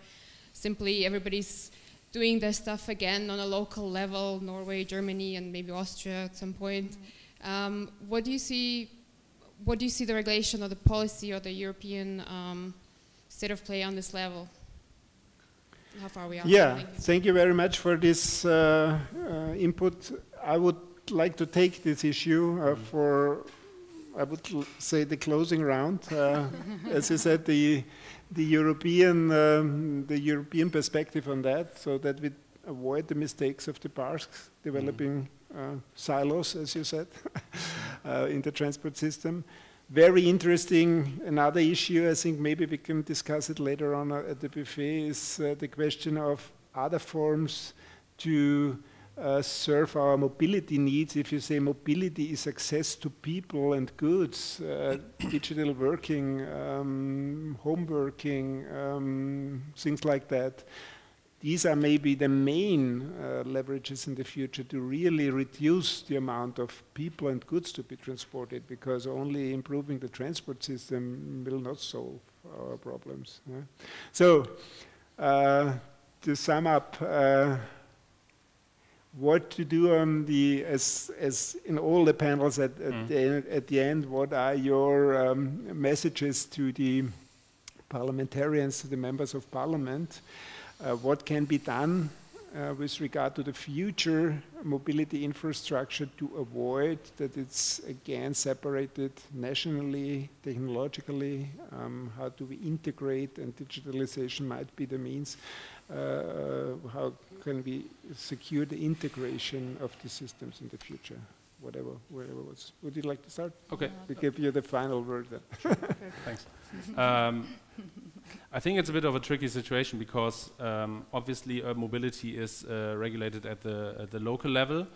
simply everybody's doing their stuff again on a local level, Norway, Germany, and maybe Austria at some point. What do you see the regulation or the policy or the European state of play on this level? How far we are? Yeah, thank you very much for this input. I would like to take this issue for, I would say, the closing round. As you said, the European perspective on that, so that we avoid the mistakes of the past, developing silos, as you said, in the transport system. Very interesting. Another issue, I think maybe we can discuss it later on at the buffet, is the question of other forms to serve our mobility needs. If you say mobility is access to people and goods, digital working, home working, things like that. These are maybe the main leverages in the future to really reduce the amount of people and goods to be transported, because only improving the transport system will not solve our problems. Yeah? So, to sum up, what to do on the, as in all the panels at the end, what are your messages to the parliamentarians, to the members of parliament? What can be done with regard to the future mobility infrastructure to avoid that it's again separated nationally, technologically? How do we integrate, and digitalization might be the means? How can we secure the integration of the systems in the future? Whatever was. Would you like to start? Okay. We give you the final word then. Sure. Thanks. I think it's a bit of a tricky situation because obviously mobility is regulated at the local level,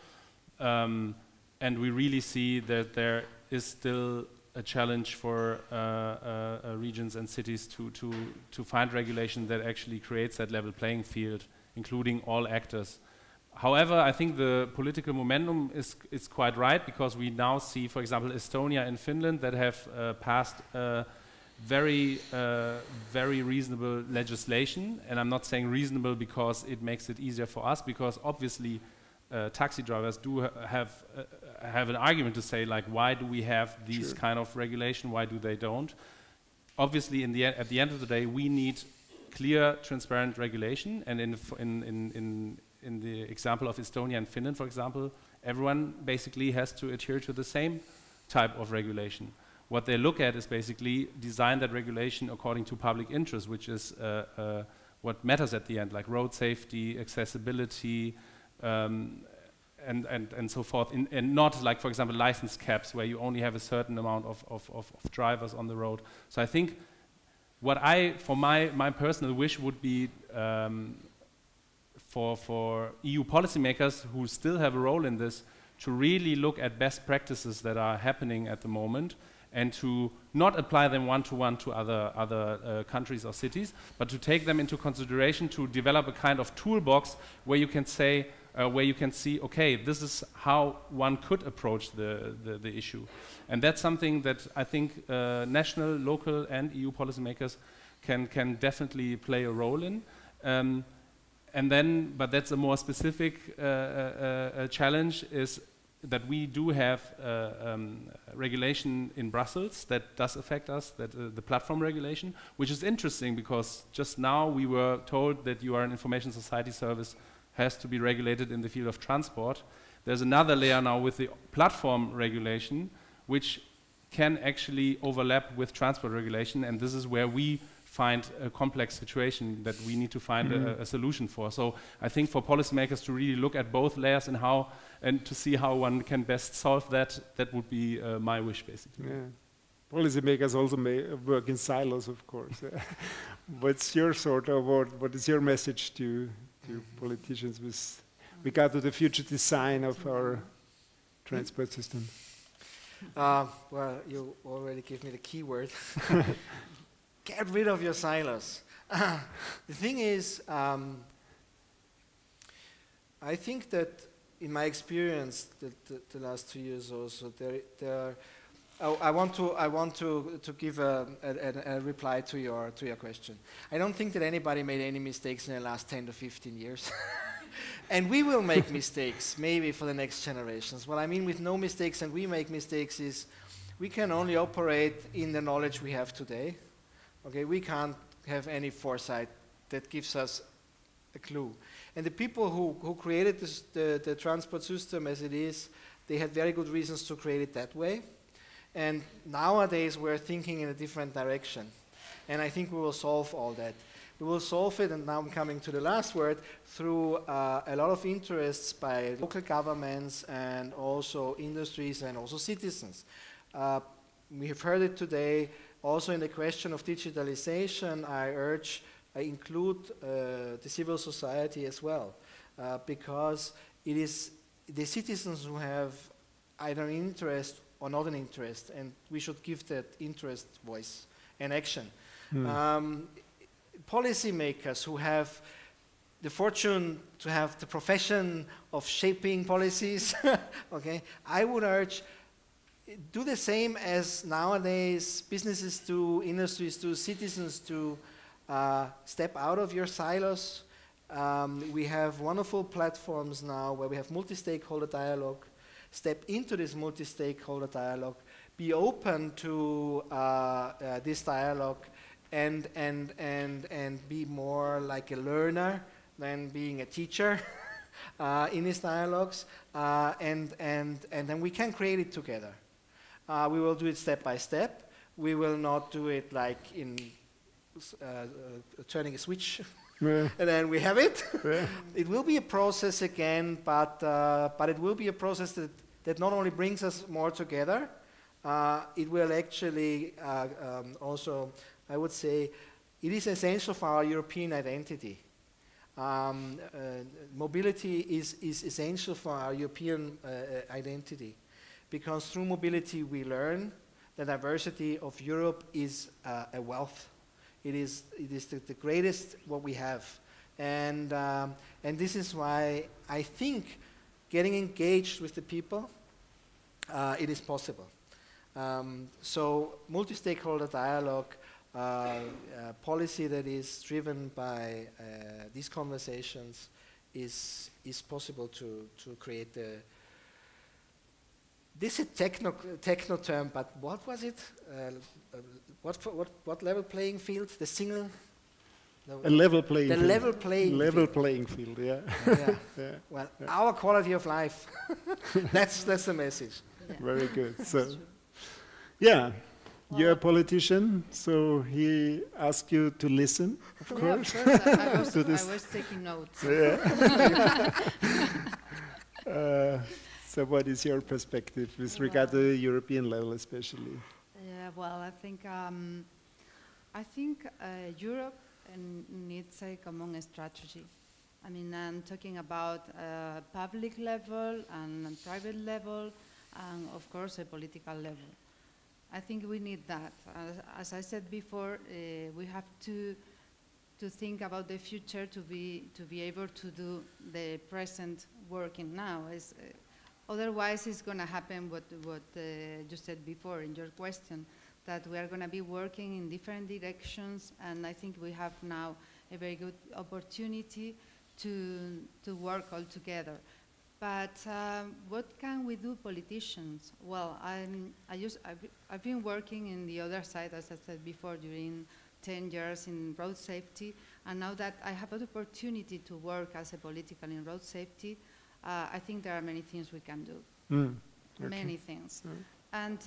And we really see that there is still a challenge for regions and cities to find regulation that actually creates that level playing field, including all actors. However, I think the political momentum is quite right, because we now see, for example, Estonia and Finland that have passed very reasonable legislation. And I'm not saying reasonable because it makes it easier for us, because obviously taxi drivers do have an argument to say, like, why do we have these kind of regulation? Why do they don't? Obviously, at the end of the day, we need clear, transparent regulation. And in the example of Estonia and Finland, for example, everyone basically has to adhere to the same type of regulation. What they look at is basically design that regulation according to public interest, which is what matters at the end, like road safety, accessibility, and so forth, and not like, for example, license caps where you only have a certain amount of drivers on the road. So I think what for my personal wish would be for EU policymakers who still have a role in this to really look at best practices that are happening at the moment, and to not apply them one-to-one to other countries or cities, but to take them into consideration, to develop a kind of toolbox where you can say, where you can see, okay, this is how one could approach the issue. And that's something that I think national, local, and EU policymakers can definitely play a role in. And then, but that's a more specific challenge, is that we do have regulation in Brussels that does affect us, that the platform regulation, which is interesting because just now we were told that you are an information society service, has to be regulated in the field of transport. There's another layer now with the platform regulation, which can actually overlap with transport regulation, and this is where we find a complex situation that we need to find a solution for. So I think for policymakers to really look at both layers and to see how one can best solve that, that would be my wish, basically. Yeah. Policymakers also may work in silos, of course. What's your what is your message to politicians with regard to the future design of our transport system? Well, you already gave me the key word. Get rid of your silos. The thing is, I think that in my experience, the last 2 years also, I want to give a reply to your question. I don't think that anybody made any mistakes in the last 10 to 15 years. And we will make mistakes, maybe for the next generations. What I mean with no mistakes and we make mistakes is we can only operate in the knowledge we have today. Okay, we can't have any foresight that gives us a clue. And the people who created the transport system as it is, they had very good reasons to create it that way. And nowadays we're thinking in a different direction. And I think we will solve all that. We will solve it, and now I'm coming to the last word, through a lot of interests by local governments and also industries and also citizens. We have heard it today. Also in the question of digitalization, I include the civil society as well, because it is the citizens who have either an interest or not an interest, and we should give that interest voice and action. Policymakers who have the fortune to have the profession of shaping policies, okay, I would urge, do the same as nowadays businesses do, industries do, citizens do, step out of your silos. We have wonderful platforms now where we have multi-stakeholder dialogue. Step into this multi-stakeholder dialogue, be open to this dialogue, and be more like a learner than being a teacher in these dialogues, and then we can create it together. We will do it step by step. We will not do it like in turning a switch and then we have it. It will be a process again, but it will be a process that not only brings us more together, it will actually also, I would say, it is essential for our European identity. Mobility is essential for our European identity, because through mobility we learn the diversity of Europe is a wealth. It is the greatest what we have, and this is why I think getting engaged with the people, it is possible. So multi-stakeholder dialogue, policy that is driven by these conversations is possible to create the. This is a techno term, but what was it? What level playing field? The single. A level playing field. The level playing field. Level playing field, yeah. Yeah. Yeah. Well, our quality of life. that's the message. Yeah. Very good. So, yeah. You're a politician, so he asked you to listen, of course. I was taking notes. Yeah. So what is your perspective with regard to the European level especially? Yeah, well, I think Europe needs a common strategy. I mean, I'm talking about public level and private level, and of course a political level. I think we need that. As I said before, we have to think about the future to be able to do the present working now. Otherwise, it's going to happen what you said before in your question, that we are going to be working in different directions, and I think we have now a very good opportunity to work all together. But what can we do, politicians? Well, I've been working in the other side, as I said before, during 10 years in road safety, and now that I have an opportunity to work as a political in road safety, I think there are many things we can do, many things. And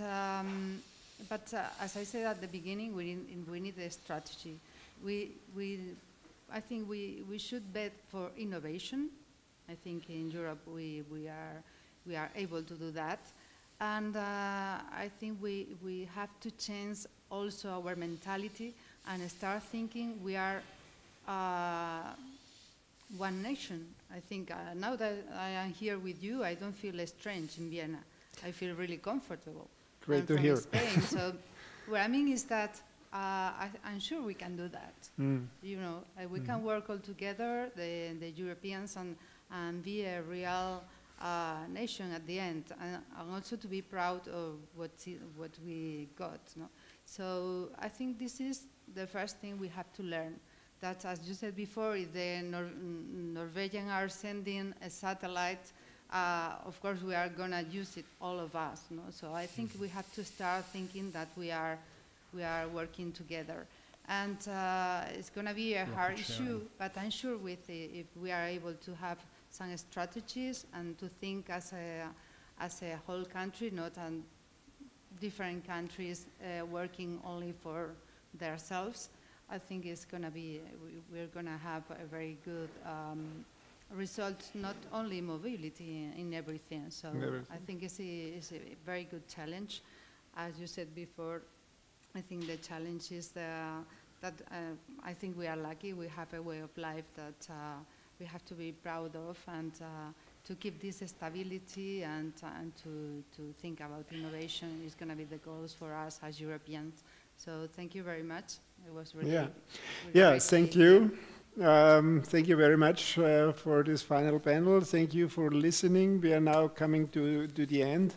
but as I said at the beginning, we need a strategy. I think we should bet for innovation. I think in Europe we are able to do that, and I think we have to change also our mentality and start thinking we are one nation. I think now that I am here with you, I don't feel strange in Vienna. I feel really comfortable. Great to hear. Spain, so what I mean is that I'm sure we can do that. You know, we can work all together, the Europeans, and be a real nation at the end, and also to be proud of what we got. No? So I think this is the first thing we have to learn. That, as you said before, if the Norwegians are sending a satellite, of course we are going to use it, all of us. No? So I think we have to start thinking that we are working together. And it's going to be a hard issue, but I'm sure if we are able to have some strategies and to think as a whole country, not different countries working only for themselves, I think it's going to be, we're going to have a very good result, not only mobility in everything. So I think it's a very good challenge. As you said before, I think the challenge is that I think we are lucky. We have a way of life that we have to be proud of, and to keep this stability and to think about innovation is going to be the goals for us as Europeans. So thank you very much. It was really yeah. Thank you. Thank you very much for this final panel. Thank you for listening. We are now coming to the end.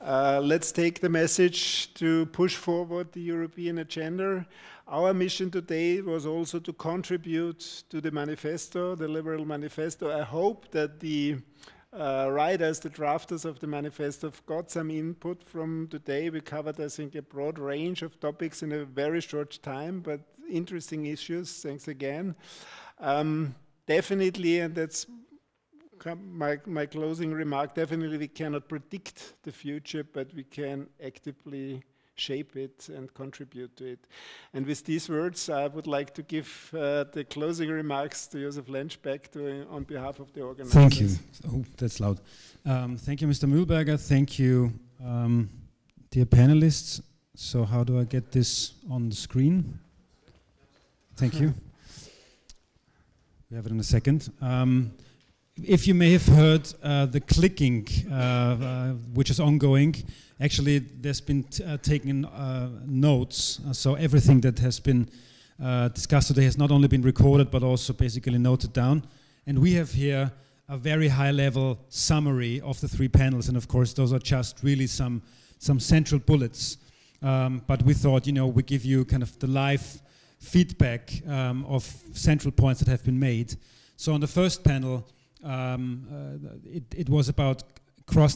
Let's take the message to push forward the European agenda. Our mission today was also to contribute to the manifesto, the Liberal Manifesto. I hope that the writers, the drafters of the manifesto have got some input from today. We covered, I think, a broad range of topics in a very short time, but interesting issues. Thanks again. Definitely, and that's my closing remark, definitely we cannot predict the future, but we can actively shape it and contribute to it. And with these words, I would like to give the closing remarks to Josef Lensch back on behalf of the organizers. Thank you. Oh, that's loud. Thank you, Mr. Mühlberger. Thank you, dear panelists. So how do I get this on the screen? Thank you. We have it in a second. If you may have heard the clicking, which is ongoing, actually there's been taken notes. So everything that has been discussed today has not only been recorded, but also basically noted down. And we have here a very high-level summary of the 3 panels. And of course, those are just really some central bullets. But we thought, we give you kind of the live feedback of central points that have been made. So on the first panel, it was about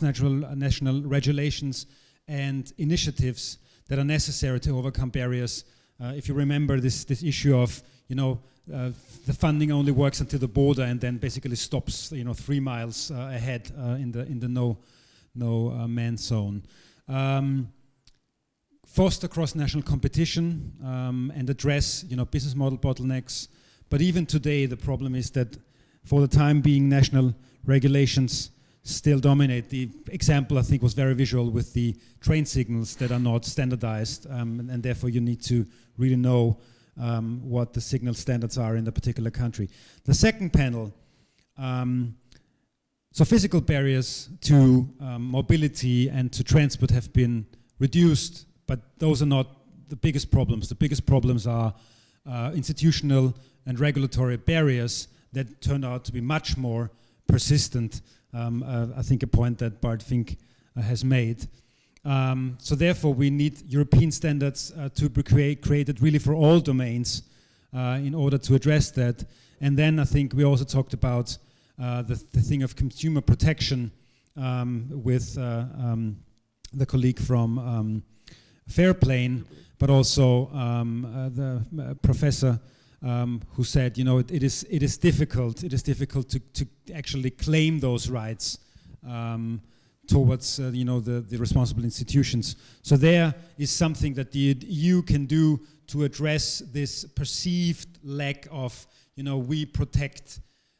national regulations and initiatives that are necessary to overcome barriers. If you remember this issue of, the funding only works until the border and then basically stops, 3 miles ahead in the no man zone. Foster cross-national competition and address, business model bottlenecks. But even today, the problem is that for the time being, national regulations still dominate. The example, I think, was very visual with the train signals that are not standardized, and therefore you need to really know what the signal standards are in the particular country. The second panel, so physical barriers to mobility and to transport have been reduced, but those are not the biggest problems. The biggest problems are institutional and regulatory barriers that turned out to be much more persistent. I think a point that Bart Fink has made. So therefore we need European standards to be created really for all domains in order to address that. And then I think we also talked about the thing of consumer protection with the colleague from Fairplane, but also the professor who said, it is difficult to actually claim those rights towards the responsible institutions. So there is something that the EU can do to address this perceived lack of, we protect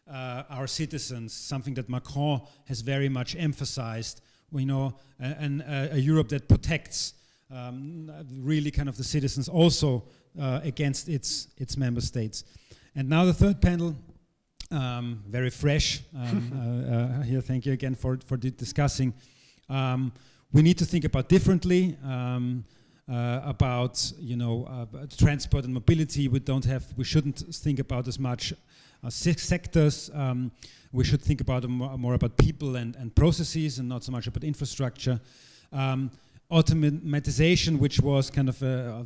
our citizens, something that Macron has very much emphasized, and a Europe that protects really kind of the citizens also against its member states. And now the third panel, very fresh here. Thank you again for discussing. We need to think about differently about transport and mobility. We shouldn't think about as much 6 sectors. We should think about more about people and processes, and not so much about infrastructure. Automatization, which was kind of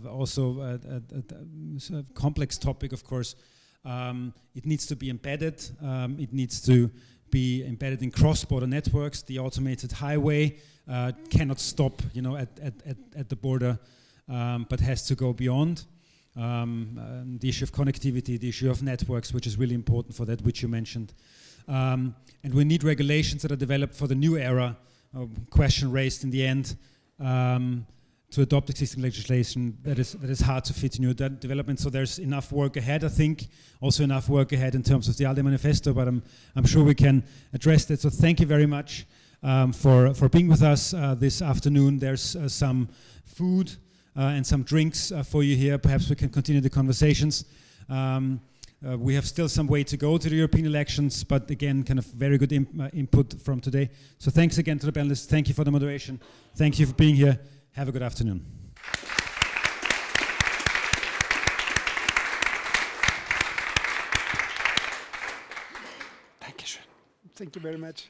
also a complex topic, of course, it needs to be embedded. It needs to be embedded in cross-border networks. The automated highway cannot stop, at the border, but has to go beyond. The issue of connectivity, the issue of networks, which is really important for that, which you mentioned. And we need regulations that are developed for the new era. Question raised in the end. To adopt existing legislation that is hard to fit new development. So there's enough work ahead, I think. Also enough work ahead in terms of the ALDE manifesto, but I'm sure we can address that. So thank you very much for being with us this afternoon. There's some food and some drinks for you here. Perhaps we can continue the conversations. We have still some way to go to the European elections, but again, kind of very good input from today. So thanks again to the panelists. Thank you for the moderation. Thank you for being here. Have a good afternoon. Thank you very much.